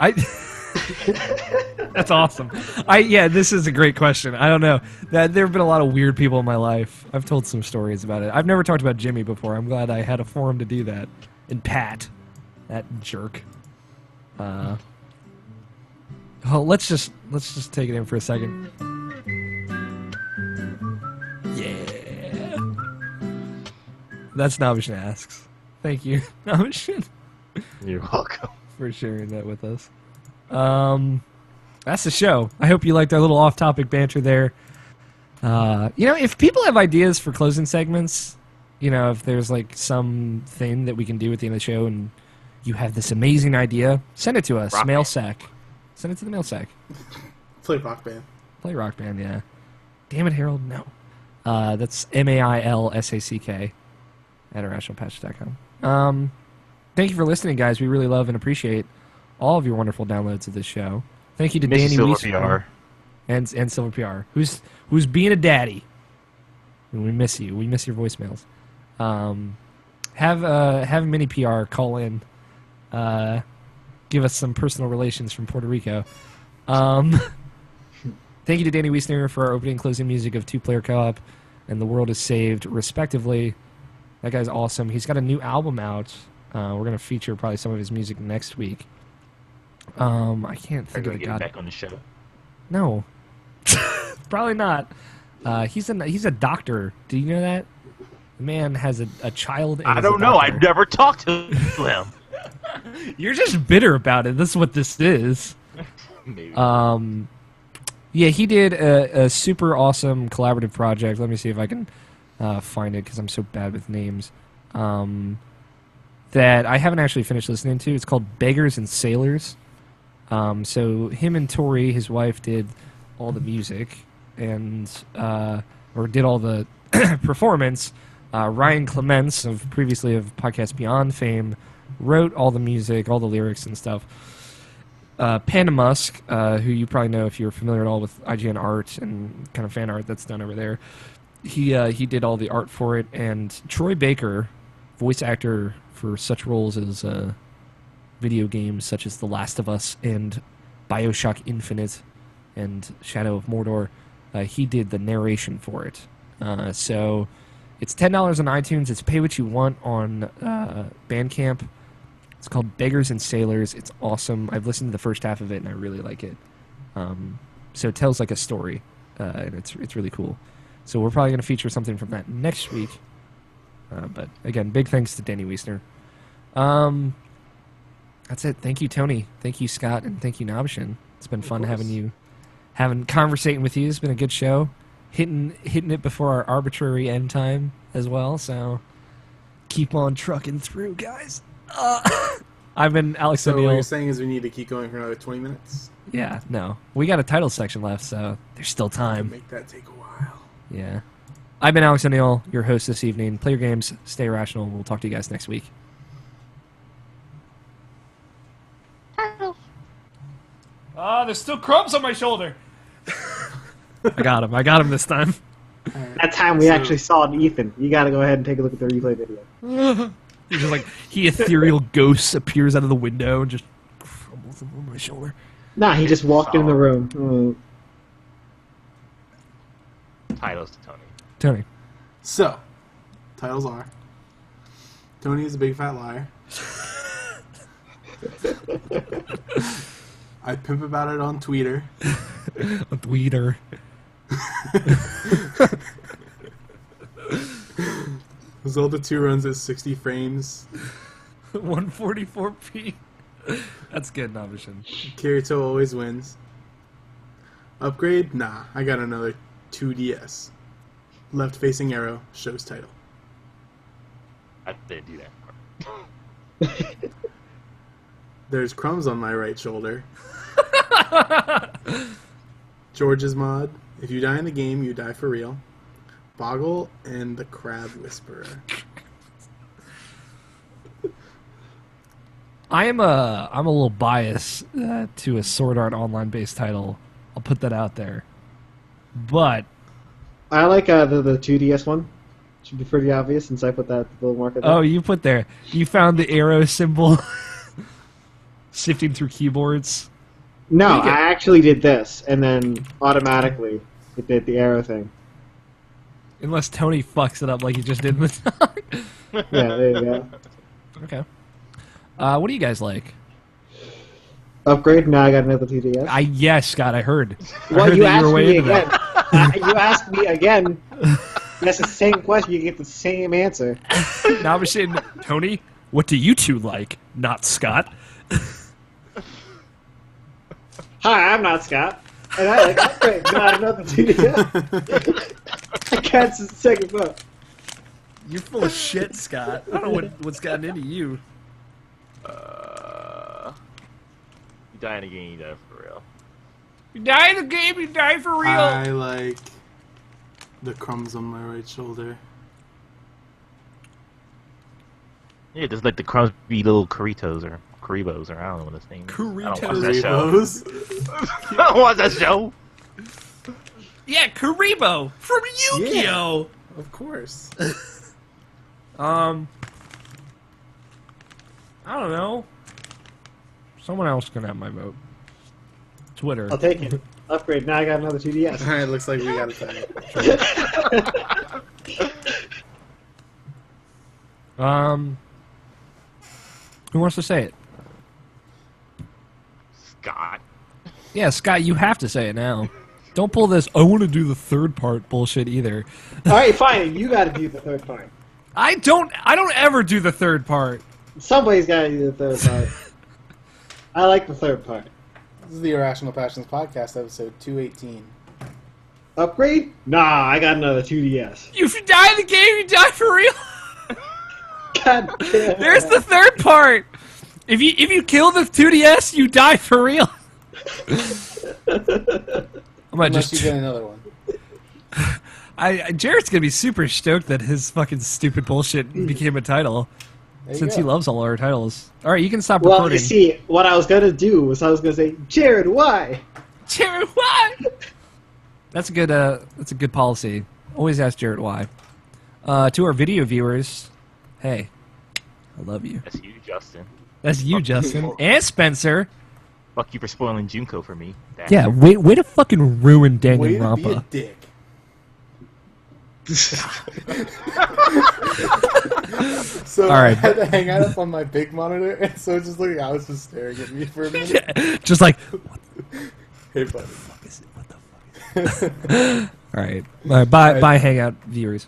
That's awesome. This is a great question. I don't know. There have been a lot of weird people in my life. I've told some stories about it. I've never talked about Jimmy before. I'm glad I had a forum to do that. And Pat, that jerk. Well, let's just take it in for a second. Yeah. That's Nabishan Asks. Thank you, Nabishan. You're welcome. For sharing that with us. That's the show. I hope you liked our little off-topic banter there. If people have ideas for closing segments, if there's like something that we can do at the end of the show and you have this amazing idea, send it to us. Rock Mail band. sack. Send it to the mail sack. Play Rock Band. Play Rock Band, yeah. Damn it, Harold, no. That's MAILSACK at IrrationalPatch.com. Thank you for listening, guys. We really love and appreciate all of your wonderful downloads of this show. Thank you to Miss Danny Silver Wiesner PR. and Silver PR, who's being a daddy. And we miss you. We miss your voicemails. Have Mini PR call in. Give us some personal relations from Puerto Rico. Thank you to Danny Wiesner for our opening and closing music of Two Player Co-op and The World Is Saved, respectively. That guy's awesome. He's got a new album out. We're going to feature probably some of his music next week. I can't Are think you of gonna the get him god. back on the show? No, probably not. He's a doctor. Do you know that? The man has a child. And I is a don't know. doctor. I've never talked to him. You're just bitter about it. This is what this is. Maybe. Yeah, he did a super awesome collaborative project. Let me see if I can find it because I'm so bad with names. That I haven't actually finished listening to. It's called Beggars and Sailors. So him and Tori, his wife, did all the music and or did all the performance. Ryan Clements previously of Podcast Beyond fame wrote all the music, all the lyrics and stuff. Panda Musk, who you probably know if you're familiar at all with IGN art and kind of fan art that's done over there, he did all the art for it. And Troy Baker, voice actor for such roles as video games such as The Last of Us and BioShock Infinite and Shadow of Mordor, he did the narration for it. So it's $10 on iTunes. It's pay what you want on Bandcamp. It's called Beggars and Sailors. It's awesome. I've listened to the first half of it and I really like it. So it tells like a story, and it's really cool. So we're probably going to feature something from that next week. But again, big thanks to Danny Wiesner. That's it. Thank you, Tony. Thank you, Scott, and thank you, Nabishin. It's been fun conversating with you. It's been a good show. Hitting it before our arbitrary end time as well. So keep on trucking through, guys. I've been Alex So what O'Neill. you're saying is we need to keep going for another 20 minutes? Yeah, no. We got a title section left, so there's still time. Make that take a while. Yeah. I've been Alex O'Neill, your host this evening. Play your games, stay rational. We'll talk to you guys next week. There's still crumbs on my shoulder. I got him this time. That time we actually saw Ethan. You got to go ahead and take a look at the replay video. He's just like, ethereal ghost appears out of the window and just crumbles on my shoulder. Nah, he just walked in the room. Titles to Tony. Tony. So, titles are Tony is a big fat liar. I pimp about it on Twitter. A tweeter. Zelda 2 runs at 60 frames. 144p. That's good, Nabishin. Kirito always wins. Upgrade? Nah, I got another 2DS. Left facing arrow shows title. I didn't do that part. There's crumbs on my right shoulder. George's mod. If you die in the game, you die for real. Boggle and the Crab Whisperer. I'm a little biased to a Sword Art Online based title. I'll put that out there. But I like the 2DS one. Should be pretty obvious since I put that little marker there. oh, you found the arrow symbol sifting through keyboards. No, You get- I actually did this, and then automatically it did the arrow thing. Unless Tony fucks it up like he just did in the talk. Yeah, there you go. Okay. What do you guys like? Upgrade? Now I got another 2DS. Yes, Scott, I heard. Well, I heard you that asked were way me into again. that. You asked me again. That's the same question. You get the same answer. Nabishin, Tony, what do you two like? Not Scott. Hi, I'm not Scott. And I like upgrade, got another 2DS. I cast his second vote. You're full of shit, Scott. I don't know what's gotten into you. You die in a game, you die for real. You die in the game, you die for real. I like the crumbs on my right shoulder. Yeah, there's like the crumbly little Kuritos or Karibos or I don't know what his name is. Kuritos. I don't watch that show. Ribos. I don't watch that show. Yeah, Karibo from Yu-Gi-Oh! Of course. I don't know. Someone else can have my vote. Twitter. I'll take it. Upgrade. Now I got another 2DS. Alright, looks like we got a tie. Who wants to say it? Scott. Yeah, Scott, you have to say it now. Don't pull this, I want to do the third part bullshit either. Alright, fine. You gotta do the third part. I don't ever do the third part. Somebody's gotta do the third part. I like the third part. This is the Irrational Passions Podcast, episode 218. Upgrade? Nah, I got another 2DS. If you die in the game, you die for real. God damn. There's the third part. If you kill the 2DS, you die for real. I might Unless just you get another one. Jared's gonna be super stoked that his fucking stupid bullshit became a title. There you Since go. he loves all our titles. Alright, you can stop Well, recording. you see, what I was gonna do was I was gonna say, Jared, why? Jared, why? That's a good policy. Always ask Jared why. To our video viewers, hey, I love you. That's you, Justin. That's you, Justin. And Spencer. Fuck you for spoiling Junko for me. Damn. Yeah, way to fucking ruin Way to be a Danganronpa. dick. So All I right. had to hang out up on my big monitor, and so just looking, I was just staring at me for a minute. Just like, Hey, buddy. what the fuck is it? Alright. Bye, Hangout viewers.